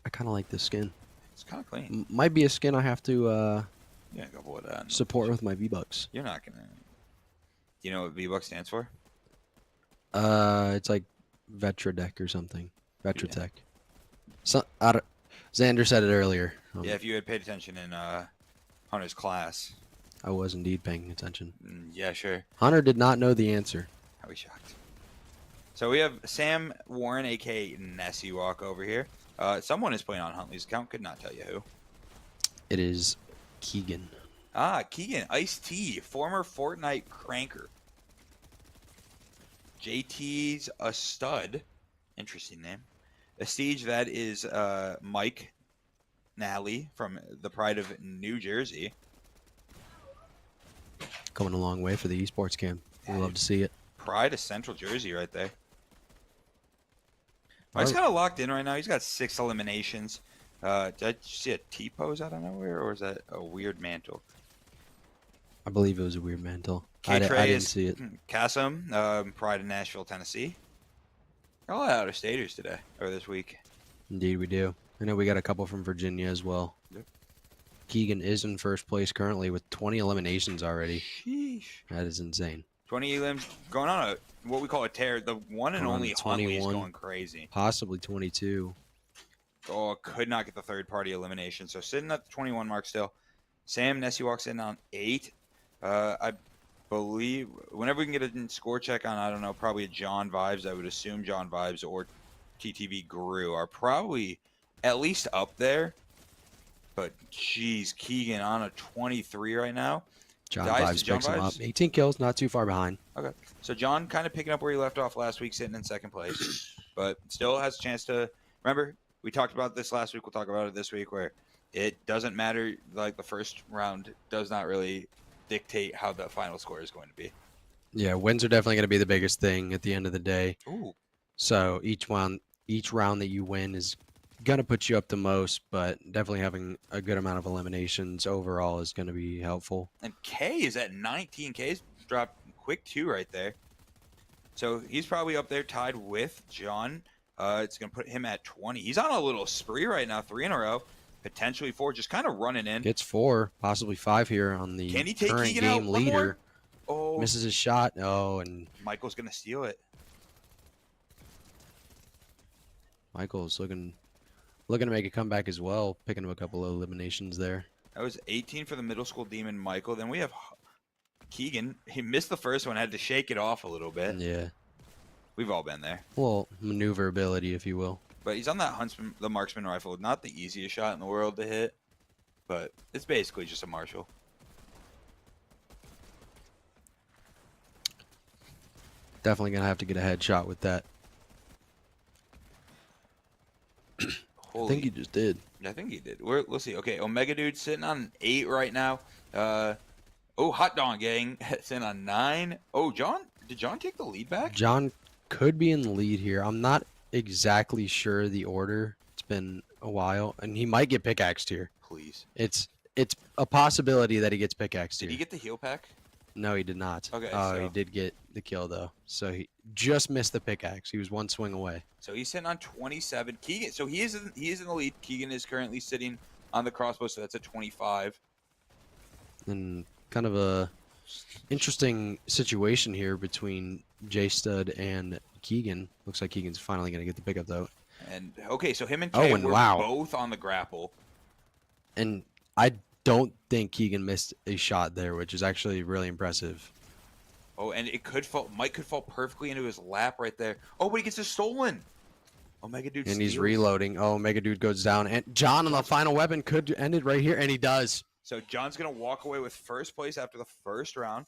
I kind of like this skin. It's kind of clean. Might be a skin I have to yeah, go for that. support with my V-Bucks. You're not going to. Do you know what V-Bucks stands for? It's like Vetradec or something. Vetratech. So, Xander said it earlier. Yeah, if you had paid attention in Hunter's class. I was indeed paying attention. Yeah, sure. Hunter did not know the answer. I'll be shocked. So we have Sam Warren, a.k.a. Nessie Walk, over here. Someone is playing on Huntley's account. Could not tell you who. It is Keegan. Ah, Keegan, Ice-T, former Fortnite cranker. JT's a stud. Interesting name. Estige, that is Mike Nally from the Pride of New Jersey. Coming a long way for the esports camp. We love to see it. Pride of Central Jersey right there. Mike's kind of locked in right now. He's got 6 eliminations. Did I see a T-pose out of nowhere, or is that a weird mantle? I believe it was a weird mantle. I didn't see it. Kassam, Pride of Nashville, Tennessee. Got a lot of out-of-staters today, or this week. Indeed, we do. I know we got a couple from Virginia as well. Yep. Keegan is in first place currently with 20 eliminations already. Sheesh. That is insane. 20 elims going on what we call a tear. The one and only Huntley is going crazy. Possibly 22. Oh, could not get the third-party elimination. So sitting at the 21 mark still. Sam Nessie walks in on 8. I believe whenever we can get a score check on, I don't know, probably a John Vibes. I would assume John Vibes or TTV Grew are probably at least up there. But, geez, Keegan on a 23 right now. John Vibes picks him up. 18 kills, not too far behind. Okay. So John kind of picking up where he left off last week, sitting in second place. But still has a chance to – remember, we talked about this last week. We'll talk about it this week, where it doesn't matter. Like, the first round does not really dictate how the final score is going to be. Yeah, wins are definitely going to be the biggest thing at the end of the day. Ooh. So each round that you win is going to put you up the most, but definitely having a good amount of eliminations overall is going to be helpful. And K is at 19. K's dropped quick 2 right there. So he's probably up there tied with John. It's going to put him at 20. He's on a little spree right now, 3 in a row, potentially 4, just kind of running in. Gets 4, possibly 5 here on the Can he take current Keegan out game one more? leader. Oh, Misses his shot. Oh, and Michael's going to steal it. Michael's looking to make a comeback as well, picking up a couple of eliminations there. That was 18 for the middle school demon, Michael. Then we have Keegan. He missed the first one, had to shake it off a little bit. Yeah. We've all been there. Well, maneuverability, if you will. But he's on that huntsman, the marksman rifle. Not the easiest shot in the world to hit, but it's basically just a marshal. Definitely going to have to get a headshot with that. I think he just did. I think he did. Let's see. Okay, Omega Dude sitting on 8 right now. Hot Dog Gang sitting on 9. Oh, did John take the lead back? John could be in the lead here. I'm not exactly sure the order. It's been a while, and he might get pickaxed here. Please. It's a possibility that he gets pickaxed here. Did he get the heal pack? No, he did not. Okay. He did get the kill though. So he just missed the pickaxe. He was one swing away. So he's sitting on 27. Keegan. So he is in the lead. Keegan is currently sitting on the crossbow, so that's at 25. And kind of a interesting situation here between J Stud and Keegan. Looks like Keegan's finally going to get the pickup though. And okay, so him and Kay were both on the grapple. And I don't think Keegan missed a shot there, which is actually really impressive. Oh, and Mike could fall perfectly into his lap right there. Oh, but he gets it stolen. Omega Dude and he's steals. reloading. Oh, Omega Dude goes down. And John on the final weapon could end it right here, and he does. So John's going to walk away with first place after the first round.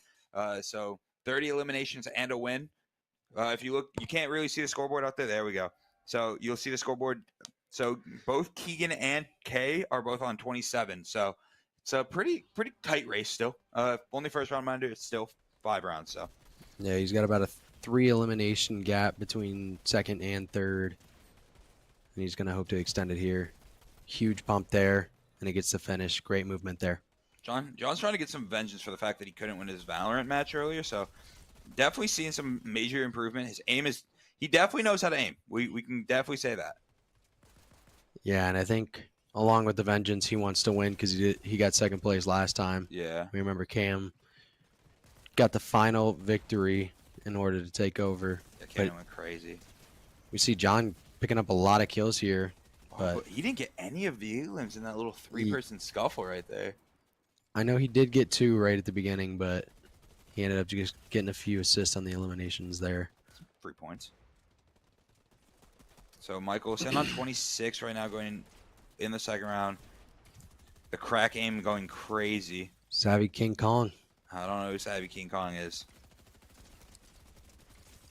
So 30 eliminations and a win. If you look, you can't really see the scoreboard out there. There we go. So you'll see the scoreboard. So both Keegan and Kay are both on 27. So it's a pretty tight race still. Only first round reminder. It's still 5 rounds. So yeah, he's got about a 3 elimination gap between second and third, and he's gonna hope to extend it here. Huge pump there, and he gets the finish. Great movement there. John's trying to get some vengeance for the fact that he couldn't win his Valorant match earlier. So definitely seeing some major improvement. His aim he definitely knows how to aim. We can definitely say that. Yeah, and I think along with the vengeance, he wants to win because he got second place last time. Yeah. We remember Cam got the final victory in order to take over. Yeah, Cam went crazy. We see John picking up a lot of kills here. But he didn't get any of the elims in that little 3-person scuffle right there. I know he did get 2 right at the beginning, but he ended up just getting a few assists on the eliminations there. 3 points. So Michael sitting on 26 right now, going in the second round. The crack aim going crazy. Savvy King Kong. I don't know who Savvy King Kong is.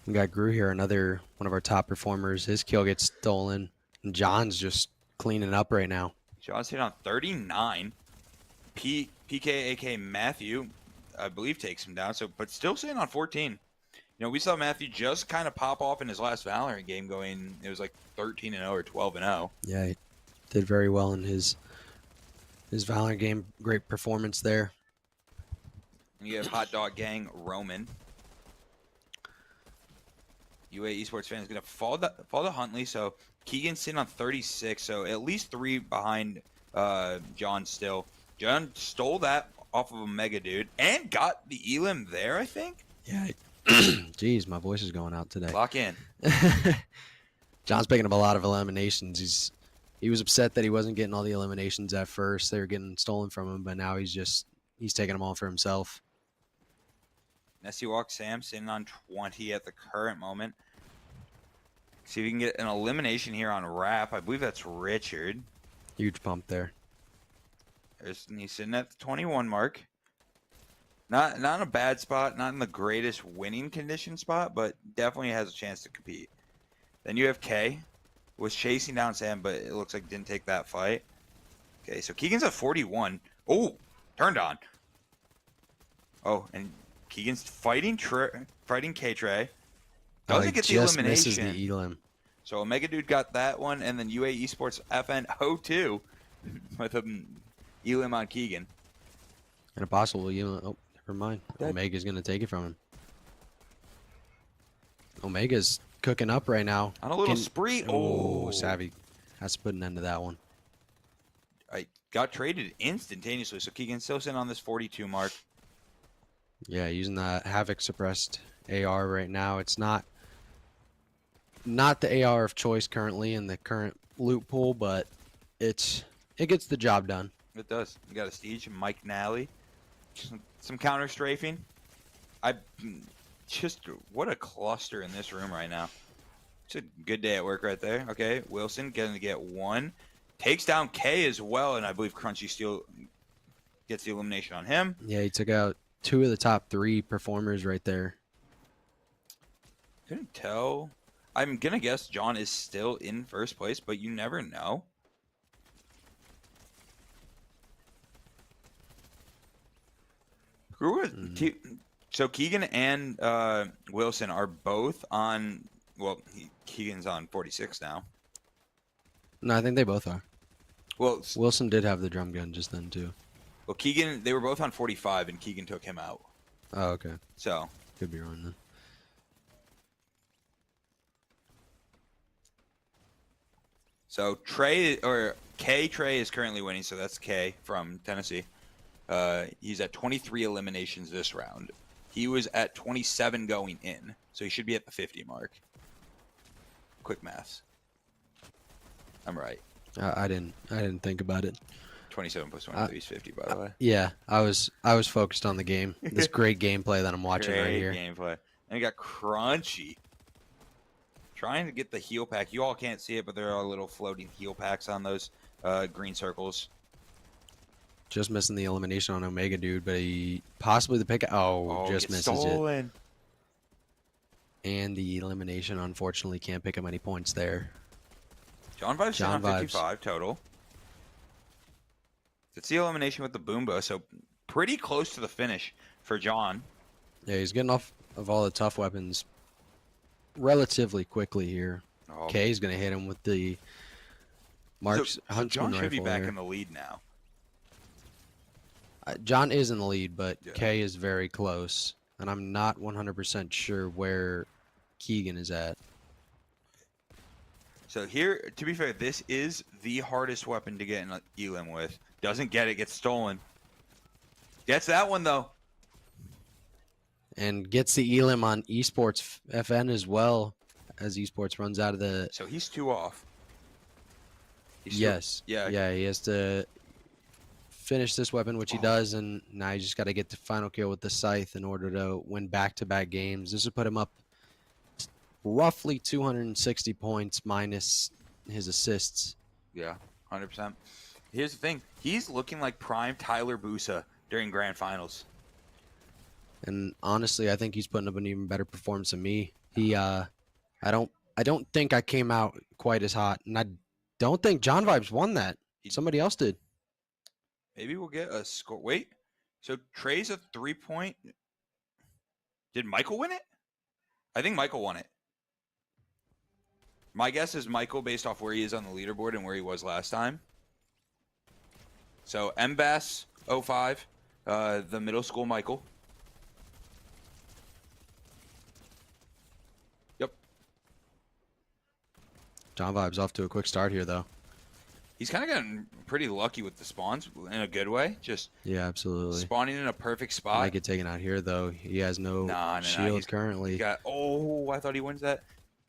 We got Gru here, another one of our top performers. His kill gets stolen. And John's just cleaning up right now. John's hit on 39. PK, Matthew, I believe, takes him down. But still sitting on 14. You know, we saw Matthew just kind of pop off in his last Valorant game going, it was like 13-0 or 12-0. Yeah, he did very well in his Valorant game. Great performance there. And you have Hot Dog Gang Roman. UA Esports fans going to fall to Huntley. So Keegan's sitting on 36. So at least 3 behind John still. John stole that off of a Mega Dude and got the elim there, I think. Yeah. Jeez, my voice is going out today. Lock in. John's picking up a lot of eliminations. He was upset that he wasn't getting all the eliminations at first. They were getting stolen from him, but now he's taking them all for himself. Nessie Walk Sam sitting on 20 at the current moment. See if we can get an elimination here on Rap. I believe that's Richard. Huge pump there. He's sitting at the 21 mark. Not in a bad spot, not in the greatest winning condition spot, but definitely has a chance to compete. Then you have Kay, was chasing down Sam, but it looks like didn't take that fight. Okay, so Keegan's at 41. Oh, turned on. Oh, and Keegan's fighting K-Trey. Doesn't get the elimination. Misses the elim. So Omega Dude got that one, and then UA Esports FN02 with an elim on Keegan. And a possible elim. Oh, never mind. Omega's going to take it from him. Omega's cooking up right now. On a little spree. Oh, Savvy has to put an end to that one. I got traded instantaneously, so Keegan's still sitting on this 42 mark. Yeah, using the Havoc suppressed AR right now. It's not the AR of choice currently in the current loot pool, but it gets the job done. It does. You got a Siege, Mike Nally, some counter strafing. What a cluster in this room right now. It's a good day at work right there. Okay, Wilson getting to get one. Takes down K as well, and I believe Crunchy Steel gets the elimination on him. Yeah, he took out 2 of the top 3 performers right there. Couldn't tell. I'm going to guess John is still in first place, but you never know. So Keegan and Wilson are both on, well, Keegan's on 46 now. No, I think they both are. Well, Wilson did have the drum gun just then, too. Well, Keegan, they were both on 45, and Keegan took him out. Oh, okay. So. Could be wrong then. So K Trey is currently winning, so that's K from Tennessee. He's at 23 eliminations this round. He was at 27 going in, so he should be at the 50 mark. Quick maths. I'm right. I didn't think about it. 27 plus 23 is 50, by the way. Yeah, I was focused on the game. This great gameplay that I'm watching right here. Great gameplay. And we got Crunchy trying to get the heal pack. You all can't see it, but there are little floating heal packs on those green circles. Just missing the elimination on Omega Dude, but he possibly the pick. Oh, just misses stolen. It. And the elimination, unfortunately, can't pick up any points there. John Vibes on 55 total. It's the elimination with the Boomba, so pretty close to the finish for John. Yeah, he's getting off of all the tough weapons relatively quickly here. Oh. Kay's going to hit him with the Mark's Huntsman John should be rifle back there. in the lead now. John is in the lead, but Yeah. Kay is very close. And I'm not 100% sure where Keegan is at. So here, to be fair, this is the hardest weapon to get an elim with. Doesn't get it, gets stolen. Gets that one, though. And gets the elim on Esports FN as well, as Esports runs out of the... So he's 2 off. Yes. Yeah, he has to finish this weapon, which he does, and now he just got to get the final kill with the Scythe in order to win back-to-back games. This will put him up roughly 260 points minus his assists. Yeah, 100%. Here's the thing. He's looking like prime Tyler Busa during Grand Finals. And honestly, I think he's putting up an even better performance than me. He, I don't think I came out quite as hot, and I don't think John Vibes won that. Somebody else did. Maybe we'll get a score. Wait. So Trey's a 3-point. Did Michael win it? I think Michael won it. My guess is Michael based off where he is on the leaderboard and where he was last time. So MBAS 05, the middle school Michael. Yep. John Vibes off to a quick start here, though. He's kind of gotten pretty lucky with the spawns in a good way. Just yeah, absolutely. Spawning in a perfect spot. Might get taken out here, though. He has no shield currently. I thought he wins that.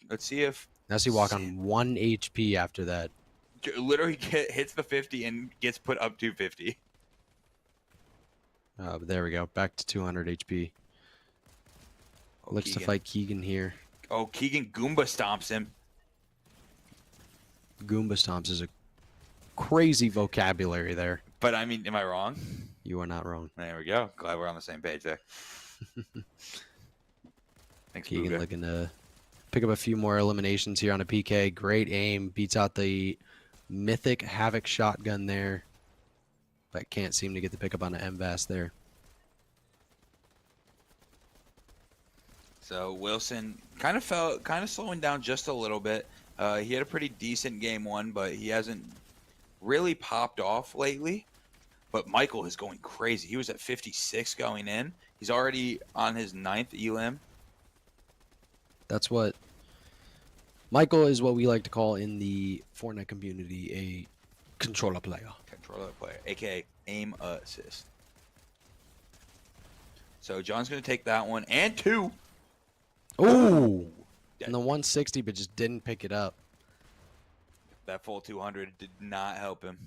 Let's see if... Now see walk on 1 HP after that. Literally hits the 50 and gets put up to 50. But there we go. Back to 200 HP. Looks Keegan. to fight Keegan here. Oh, Keegan Goomba stomps him. Goomba stomps is a crazy vocabulary there. But, I mean, am I wrong? You are not wrong. There we go. Glad we're on the same page there. Thanks, Keegan Booga. looking to pick up a few more eliminations here on a PK. Great aim. Beats out the mythic Havoc shotgun there. But can't seem to get the pickup on an MVAS there. So Wilson kind of slowing down just a little bit. He had a pretty decent game 1, but he hasn't really popped off lately. But Michael is going crazy. He was at 56 going in. He's already on his 9th elim. That's what Michael is what we like to call in the Fortnite community a controller player. Controller player, aka aim assist. So John's gonna take that one and 2. Ooh. Yeah. And the 160, but just didn't pick it up. That full 200 did not help him.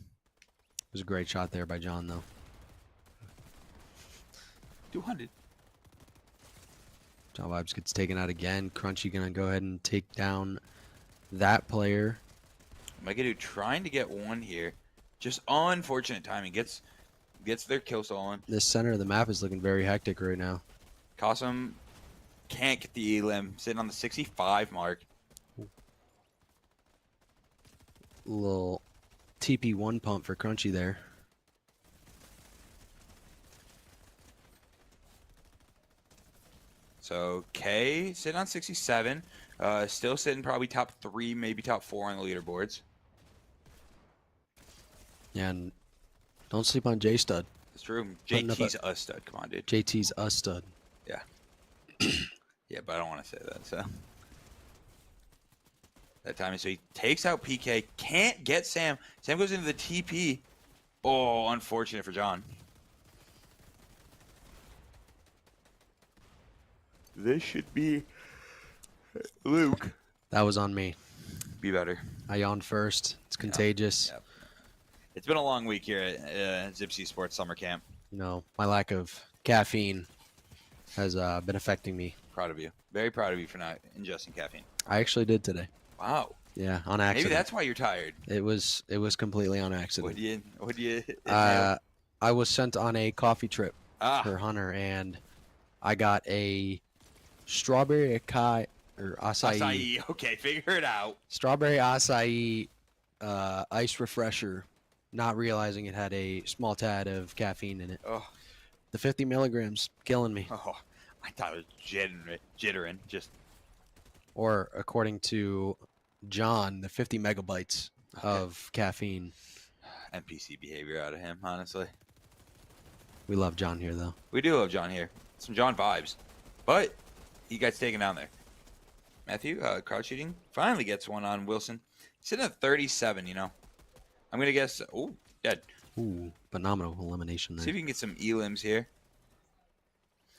It was a great shot there by John, though. 200. John Vibes gets taken out again. Crunchy gonna go ahead and take down that player. Mega trying to get one here. Just unfortunate timing. Gets their kill stolen. This center of the map is looking very hectic right now. Cosm can't get the elim. Sitting on the 65 mark. Little TP1 pump for Crunchy there. So K sitting on 67. Still sitting probably top 3, maybe top 4 on the leaderboards. Yeah, and don't sleep on J-Stud. It's true. Putting up JT's a stud. Come on, dude. JT's a stud. Yeah. Yeah, but I don't want to say that. So that time, so he takes out PK. Can't get Sam. Sam goes into the TP. Oh, unfortunate for John. This should be Luke. That was on me. Be better. I yawned first. It's contagious. Yep. It's been a long week here at Zipsy Sports Summer Camp. You know, my lack of caffeine has been affecting me. Proud of you. Very proud of you for not ingesting caffeine. I actually did today. Wow. Yeah, on accident. Maybe that's why you're tired. It was completely on accident. What do you I was sent on a coffee trip for Ah, Hunter, and I got a strawberry acai or acai. acai. Okay, figure it out. Strawberry acai ice refresher, not realizing it had a small tad of caffeine in it. Oh, The 50 milligrams killing me. oh, I thought it was jittering. Just Or according to John, the 50 megabytes of caffeine. NPC behavior out of him, honestly. We love John here, though. We do love John here. Some John vibes. But he gets taken down there. Matthew, crowd shooting, finally gets one on Wilson. He's sitting at 37, you know. I'm going to guess, oh, dead. Ooh, phenomenal elimination there. See if we can get some elims here.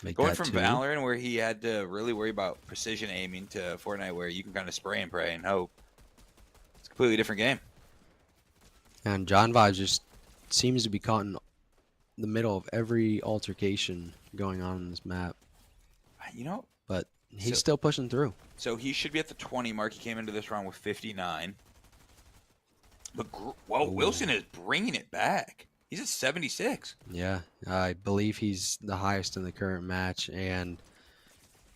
Make Going that from two. Valorant, where he had to really worry about precision aiming, to Fortnite, where you can kind of spray and pray and hope. It's a completely different game. And John Vibes just seems to be caught in the middle of every altercation going on in this map. You know, But he's So- still pushing through. so he should be at the 20 mark. He came into this round with 59. But, whoa, Ooh. Wilson is bringing it back. He's at 76. Yeah, I believe he's the highest in the current match, and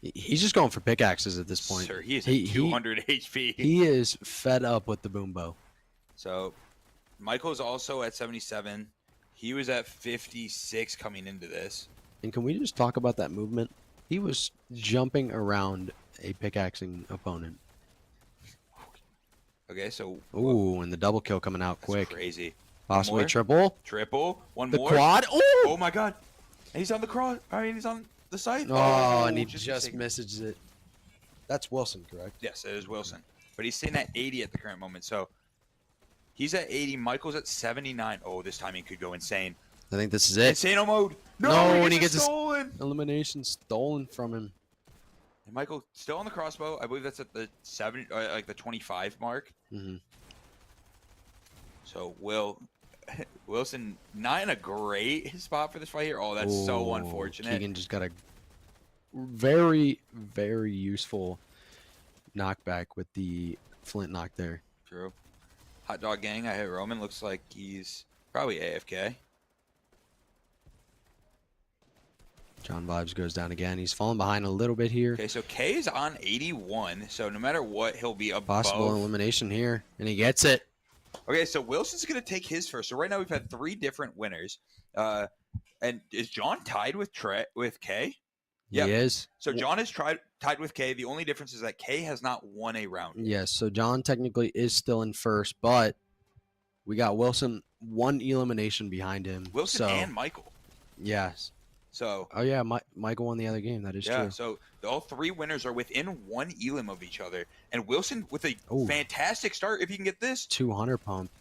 he's just going for pickaxes at this point. Sir, he is at 200 HP. He is fed up with the boom bow. So, Michael's also at 77. He was at 56 coming into this. And can we just talk about that movement? He was jumping around a pickaxing opponent. Okay, so Ooh, and the double kill coming out that's quick. crazy. Possibly more? triple. Triple. One The more. quad. Ooh! Oh my god. And he's on the cross. I mean, he's on the site. Oh, and he just just missing. messages it. That's Wilson, correct? Yes, it is Wilson. But he's sitting at 80 at the current moment. So he's at 80. Michael's at 79. Oh, this timing could go insane. I think this is it. Insano mode. No, No, and he he gets gets it his- stolen. Elimination stolen from him. And Michael still on the crossbow. I believe that's at the 7, like the 25 mark. hmm So Wilson not in a great spot for this fight here. Oh, that's so Ooh, unfortunate. Keegan just got a very, very useful knockback with the flint knock there. True. Hot dog gang. I hit Roman. Looks like he's probably AFK. John Vibes goes down again. He's falling behind a little bit here. Okay, so K is on 81. So no matter what, he'll be above. Possible elimination here, and he gets it. Okay, so Wilson's going to take his first. So right now we've had 3 different winners. And is John tied with K? Yep. He is. So John is tied with K. The only difference is that K has not won a round. Yes, so John technically is still in first, but we got Wilson 1 elimination behind him. Wilson so, and Michael. Yes. So Oh, yeah, Michael won the other game. That is Yeah, true. so all 3 winners are within 1 elim of each other. And Wilson with a Ooh. fantastic start if he can get this. 200 pump.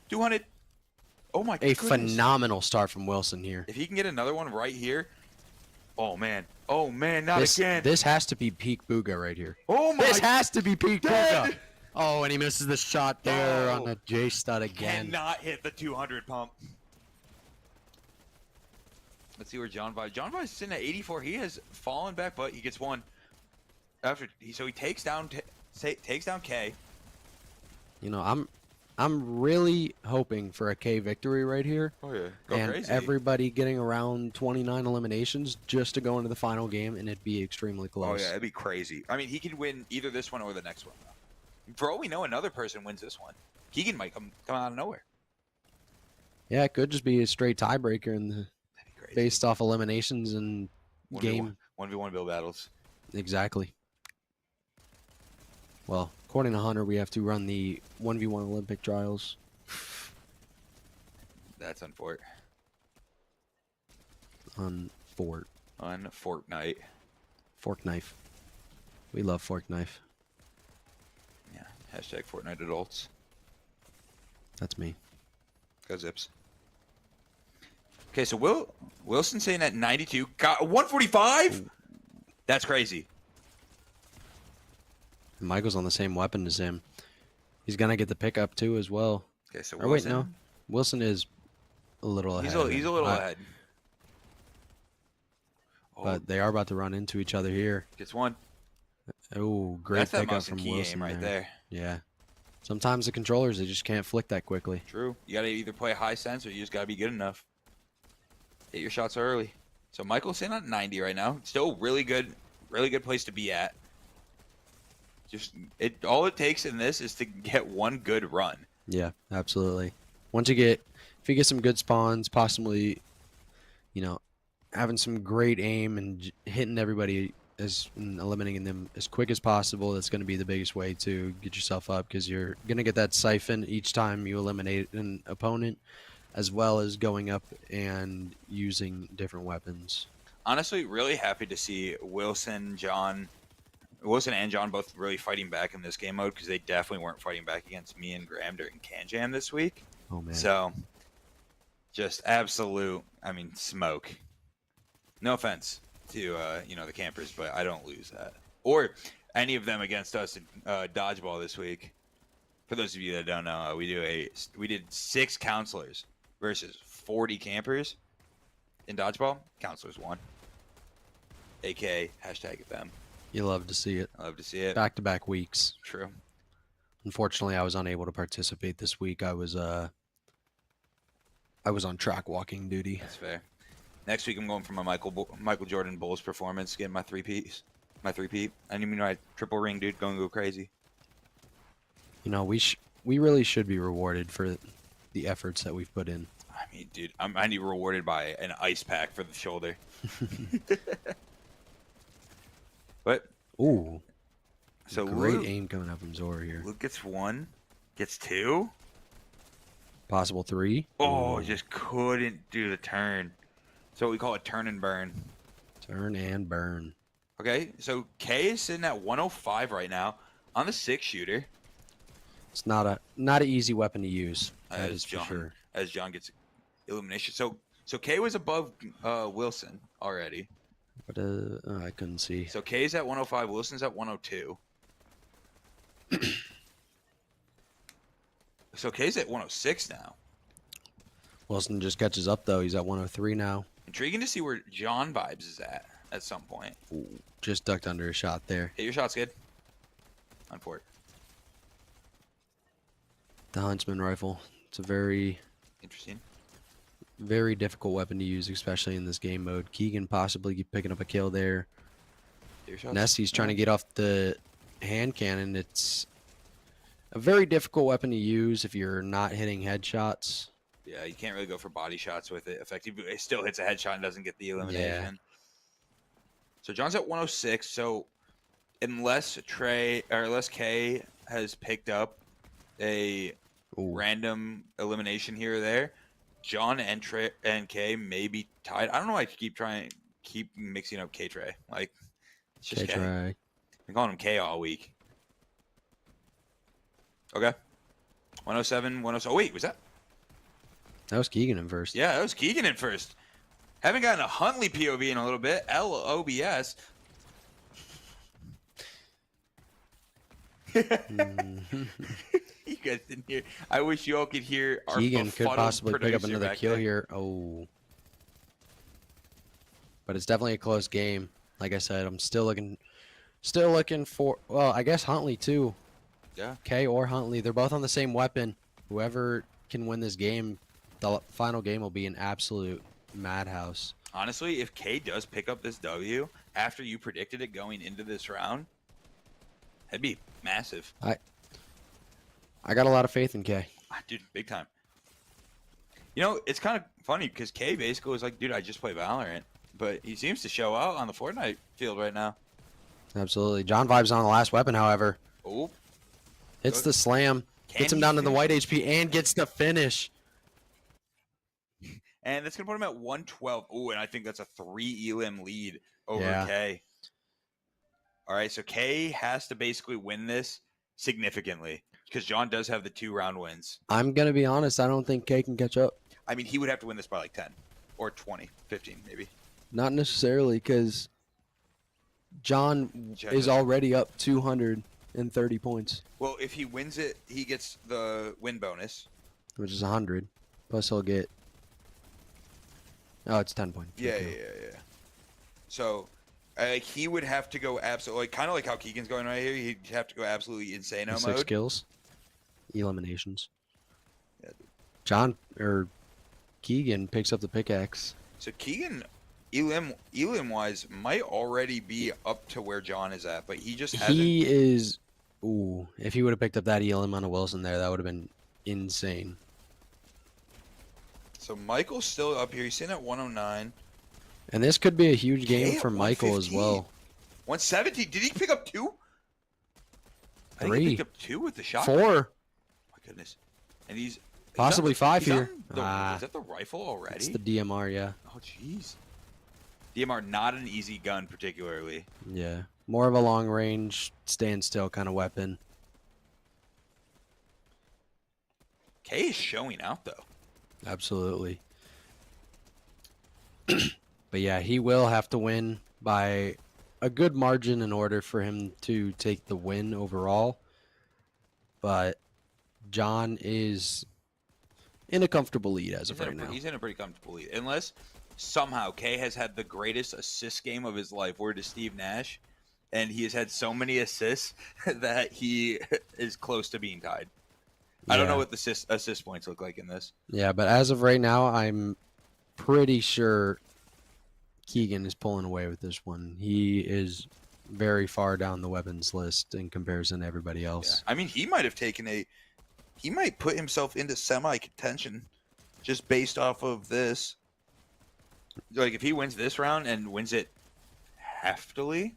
200. Oh, my A goodness. phenomenal start from Wilson here. If he can get another one right here. Oh, man. Oh, man, not again. This has to be peak Booga right here. Oh, my. This has to be peak Dead. Booga. Oh, and he misses the shot there on Oh. the J stud again. Cannot hit the 200 pump. Let's see where John Vibe. John Vibe's sitting at 84. He has fallen back, but he gets one. So he takes down K. You know, I'm really hoping for a K victory right here. Oh yeah, go and crazy. everybody getting around 29 eliminations just to go into the final game, and it'd be extremely Oh close. yeah, it'd be crazy. I mean, he could win either this one or the next one. For all we know, another person wins this one. Keegan might come out of nowhere. Yeah, it could just be a straight tiebreaker in the That'd be crazy. based off eliminations and game. 1v1 build battles. Exactly. Well, according to Hunter, we have to run the 1v1 Olympic trials. That's on Fort. On Fort. On Fortnite. Fork knife. We love fork knife. Yeah. Hashtag Fortnite adults. That's me. Go Zips. Okay, so Wilson saying at 92. Got 145? That's crazy. Michael's on the same weapon as him. He's gonna get the pickup too as well. Okay, so Or wait, no. Wilson is a little ahead. He's a little ahead. Oh, But they are about to run into each other here. gets one. Oh, great That's that pickup mouse and from key Wilson aim right there. Yeah. Sometimes the controllers, they just can't flick that quickly. True. You got to either play high sense or you just got to be good enough. Hit your shots early. So Michael's sitting at 90 right now. Still really good place to be at. Just all it takes in this is to get one good run. Yeah, absolutely. If you get some good spawns, possibly, you know, having some great aim and hitting everybody and eliminating them as quick as possible, that's going to be the biggest way to get yourself up, because you're going to get that siphon each time you eliminate an opponent, as well as going up and using different weapons. Honestly, really happy to see Wilson and John both really fighting back in this game mode, because they definitely weren't fighting back against me and Graham during Can Jam this week. Oh, man. So, just absolute, smoke. No offense to, the campers, but I don't lose that. Or any of them against us in Dodgeball this week. For those of you that don't know, we did 6 counselors versus 40 campers in Dodgeball. Counselors won. AK, hashtag them. You love to see it. I love to see it. Back-to-back weeks. True. Unfortunately, I was unable to participate this week. I was on track walking duty. That's fair. Next week, I'm going for my Michael Jordan Bulls performance, getting my three-peat. I didn't even know I triple ring, dude. Going to go crazy. You know, we really should be rewarded for the efforts that we've put in. I mean, dude, I need rewarded by an ice pack for the shoulder. But Ooh, so great aim coming up from Zora here. Luke gets 1, gets 2. Possible 3. Oh, Ooh. just couldn't do the turn. So we call it turn and burn. Turn and burn. Okay, so K is sitting at 105 right now on the 6-shooter. It's not an easy weapon to use. That is John, for sure. As John gets elimination. So K was above Wilson already. But I couldn't see. So K's at 105, Wilson's at 102. So K's at 106 now. Wilson just catches up though. He's at 103 now. Intriguing to see where John Vibes is at some point. Ooh, just ducked under a shot there. Hit your shots, kid. On Fort. The Huntsman rifle. It's a very Interesting. very difficult weapon to use, especially in this game mode. Keegan possibly picking up a kill there. Hit your shots. Nessie's trying to get off the hand cannon. It's a very difficult weapon to use if you're not hitting headshots. Yeah, you can't really go for body shots with it. Effectively, it still hits a headshot and doesn't get the elimination. Yeah. So John's at 106. So unless K has picked up a Ooh. random elimination here or there, John and K may be tied. I don't know why I keep trying keep mixing up K-Tray. Like, it's just K. K-Tray. Been calling him K all week. Okay. 107, 107. Oh, wait, was that? That was Keegan in first. Yeah, that was Keegan in first. Haven't gotten a Huntley POV in a little bit. LOBS. You guys didn't hear. I wish you all could hear our Keegan could possibly pick up producer another back kill there. here. Oh. But it's definitely a close game. Like I said, I'm still looking for, well, I guess Huntley too. Yeah. K or Huntley, they're both on the same weapon. Whoever can win this game, the final game will be an absolute madhouse. Honestly, if K does pick up this W after you predicted it going into this round, that'd be massive. I got a lot of faith in K. Dude, big time. You know, it's kind of funny because K basically was like, dude, I just play Valorant. But he seems to show out on the Fortnite field right now. Absolutely. John Vibe's on the last weapon, however. Oh. Hits the slam. Gets him down to the white HP and gets the finish. And that's going to put him at 112. Oh, and I think that's a 3 elim lead over Yeah. K. All right, so K has to basically win this significantly because John does have the 2-round wins. I'm going to be honest. I don't think K can catch up. I mean, he would have to win this by like 10 or 20, 15 maybe. Not necessarily, because John is already up 230 points. Well, if he wins it, he gets the win bonus. Which is 100. Plus he'll get... Oh, it's 10 points. Yeah. So, he would have to go absolutely... kind of like how Keegan's going right here. He'd have to go absolutely insane mode. 6 kills. Eliminations. Yeah. John, or Keegan, picks up the pickaxe. So Keegan... Elim-wise, might already be up to where John is at, but he just hasn't. He is... Ooh, if he would have picked up that Elim on a Wilson there, that would have been insane. So Michael's still up here. He's sitting at 109. And this could be a huge game K for at Michael as 115. well. 117. Did he pick up 2? I think 3. he picked up 2 with the shot. 4. My goodness. And he's... Possibly 5 he's here. is that the rifle already? It's the DMR, yeah. Oh, jeez. DMR, not an easy gun particularly. Yeah. More of a long range, standstill kind of weapon. K is showing out, though. Absolutely. But yeah, he will have to win by a good margin in order for him to take the win overall. But John is in a comfortable lead as of right now. He's in a pretty comfortable lead. Unless somehow K has had the greatest assist game of his life. Word to Steve Nash. And he has had so many assists that he is close to being tied. I don't know what the assist points look like in this. Yeah, but as of right now, I'm pretty sure Keegan is pulling away with this one. He is very far down the weapons list in comparison to everybody else. Yeah. I mean, he might have taken he might put himself into semi-contention just based off of this. Like, if he wins this round and wins it heftily,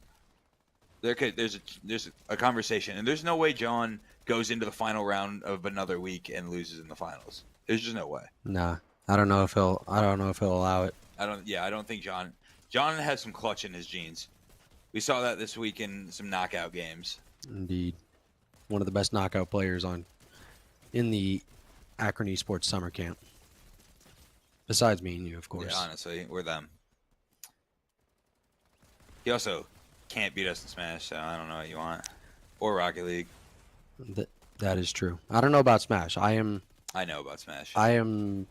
there's a conversation. And there's no way John goes into the final round of another week and loses in the finals. There's just no way. Nah, I don't know if he'll allow it. I don't think John has some clutch in his jeans. We saw that this week in some knockout games. Indeed. One of the best knockout players in the Akron Esports summer camp. Besides me and you, of course. Yeah, honestly, we're them. He also can't beat us in Smash, so I don't know what you want. Or Rocket League. That is true. I don't know about Smash. I know about Smash. I am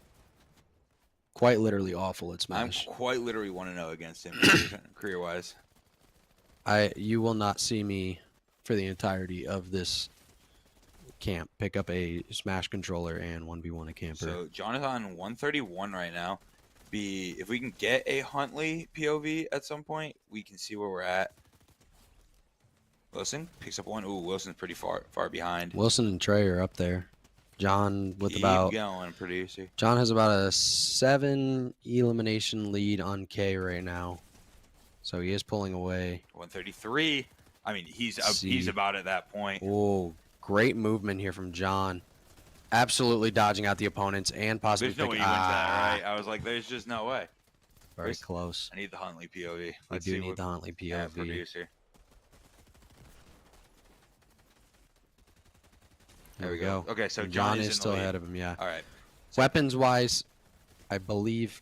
quite literally awful at Smash. I'm quite literally 1-0 against him career-wise. You will not see me for the entirety of this camp pick up a Smash controller and 1v1 a camper. So John is on 131 right now. If we can get a Huntley POV at some point, we can see where we're at. Wilson picks up 1. Ooh, Wilson's pretty far behind. Wilson and Trey are up there. John with Keep about going, producer. John has about a 7 elimination lead on K right now. So he is pulling away. 133. I mean, he's about at that point. Oh, great movement here from John. Absolutely dodging out the opponents and possibly There's no way he wins that, right? I was like, there's just no way. Very Where's- close. I need the Huntley POV. I Let's do see need what the Huntley yeah, POV. producer. There we go. Okay, so And John is in the still lead. ahead of him. Yeah. All right. Weapons wise, I believe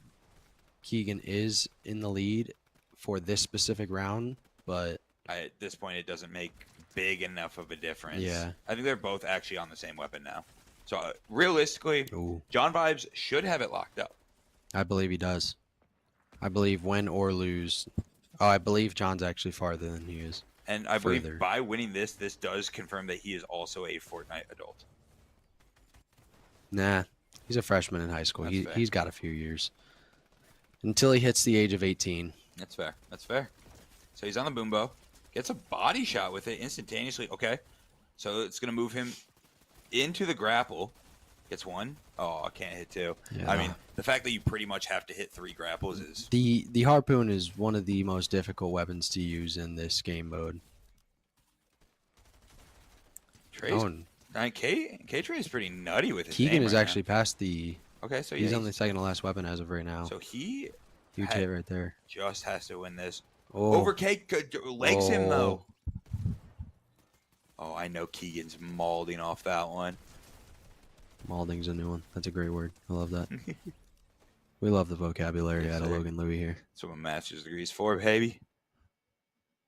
Keegan is in the lead for this specific round, but At this point, it doesn't make big enough of a difference. Yeah. I think they're both actually on the same weapon now. So realistically, ooh, John Vibes should have it locked up. I believe he does. I believe win or lose. Oh, I believe John's actually farther than he is. And I Further. believe by winning this does confirm that he is also a Fortnite adult. Nah, he's a freshman in high school. That's fair. He's got a few years until he hits the age of 18. That's fair. That's fair. So he's on the boombo. Gets a body shot with it instantaneously. Okay. So it's going to move him into the grapple. Gets one. Oh, I can't hit two. Yeah. I mean, the fact that you pretty much have to hit 3 grapples is... The harpoon is one of the most difficult weapons to use in this game mode. Trey's... Oh, and K-Trey is pretty nutty with his Keegan aim is right actually past the... now. Okay, so he's yeah, on the second to last weapon as of right now. So he Huge had- hit right there. just has to win this. Oh, Over K... Legs him, though. Oh. Oh, I know Keegan's mauling off that one. Malding's a new one. That's a great word. I love that. We love the vocabulary Yes, out of sir. Logan Louis here. That's what my master's degree's for, baby.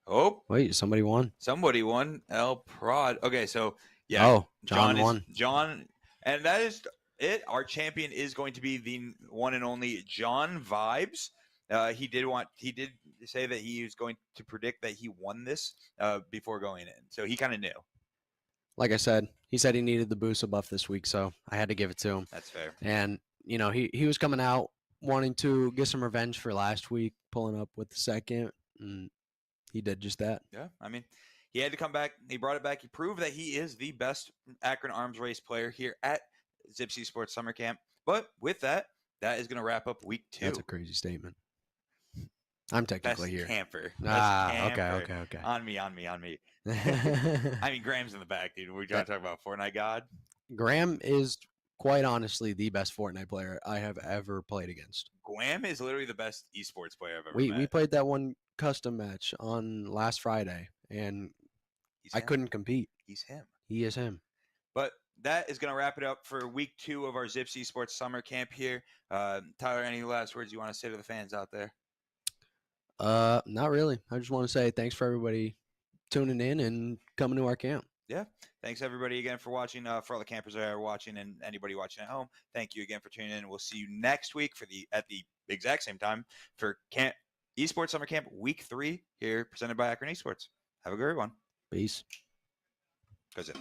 Oh, Wait, somebody won. somebody won. El Prod. Okay, so yeah. Oh, John is- won. John, and that is it. Our champion is going to be the one and only John Vibes. He did say that he was going to predict that he won this before going in, so he kind of knew. Like I said, he said he needed the boost buff this week, so I had to give it to him. That's fair. And, you know, he was coming out wanting to get some revenge for last week, pulling up with the second, and he did just that. Yeah, I mean, he had to come back. He brought it back. He proved that he is the best Akron Arms Race player here at Zipsy Sports Summer Camp. But with that, that is going to wrap up week 2. That's a crazy statement. I'm technically Best here. camper. Ah, Best okay. camper. On me. I mean, Graham's in the back, dude. We're trying to talk about Fortnite God. Graham is quite honestly the best Fortnite player I have ever played against. Graham is literally the best esports player I've ever We met. played that one custom match on last Friday, and He's I him. couldn't compete. He's him. He is him. But that is going to wrap it up for week 2 of our Zipsy Sports Summer Camp here. Tyler, any last words you want to say to the fans out there? Not really. I just want to say thanks for everybody tuning in and coming to our camp. Yeah. Thanks, everybody, again, for watching. For all the campers that are watching and anybody watching at home, thank you again for tuning in. We'll see you next week at the exact same time for Esports Summer Camp Week 3 here, presented by Akron Esports. Have a great one. Peace. Goes it.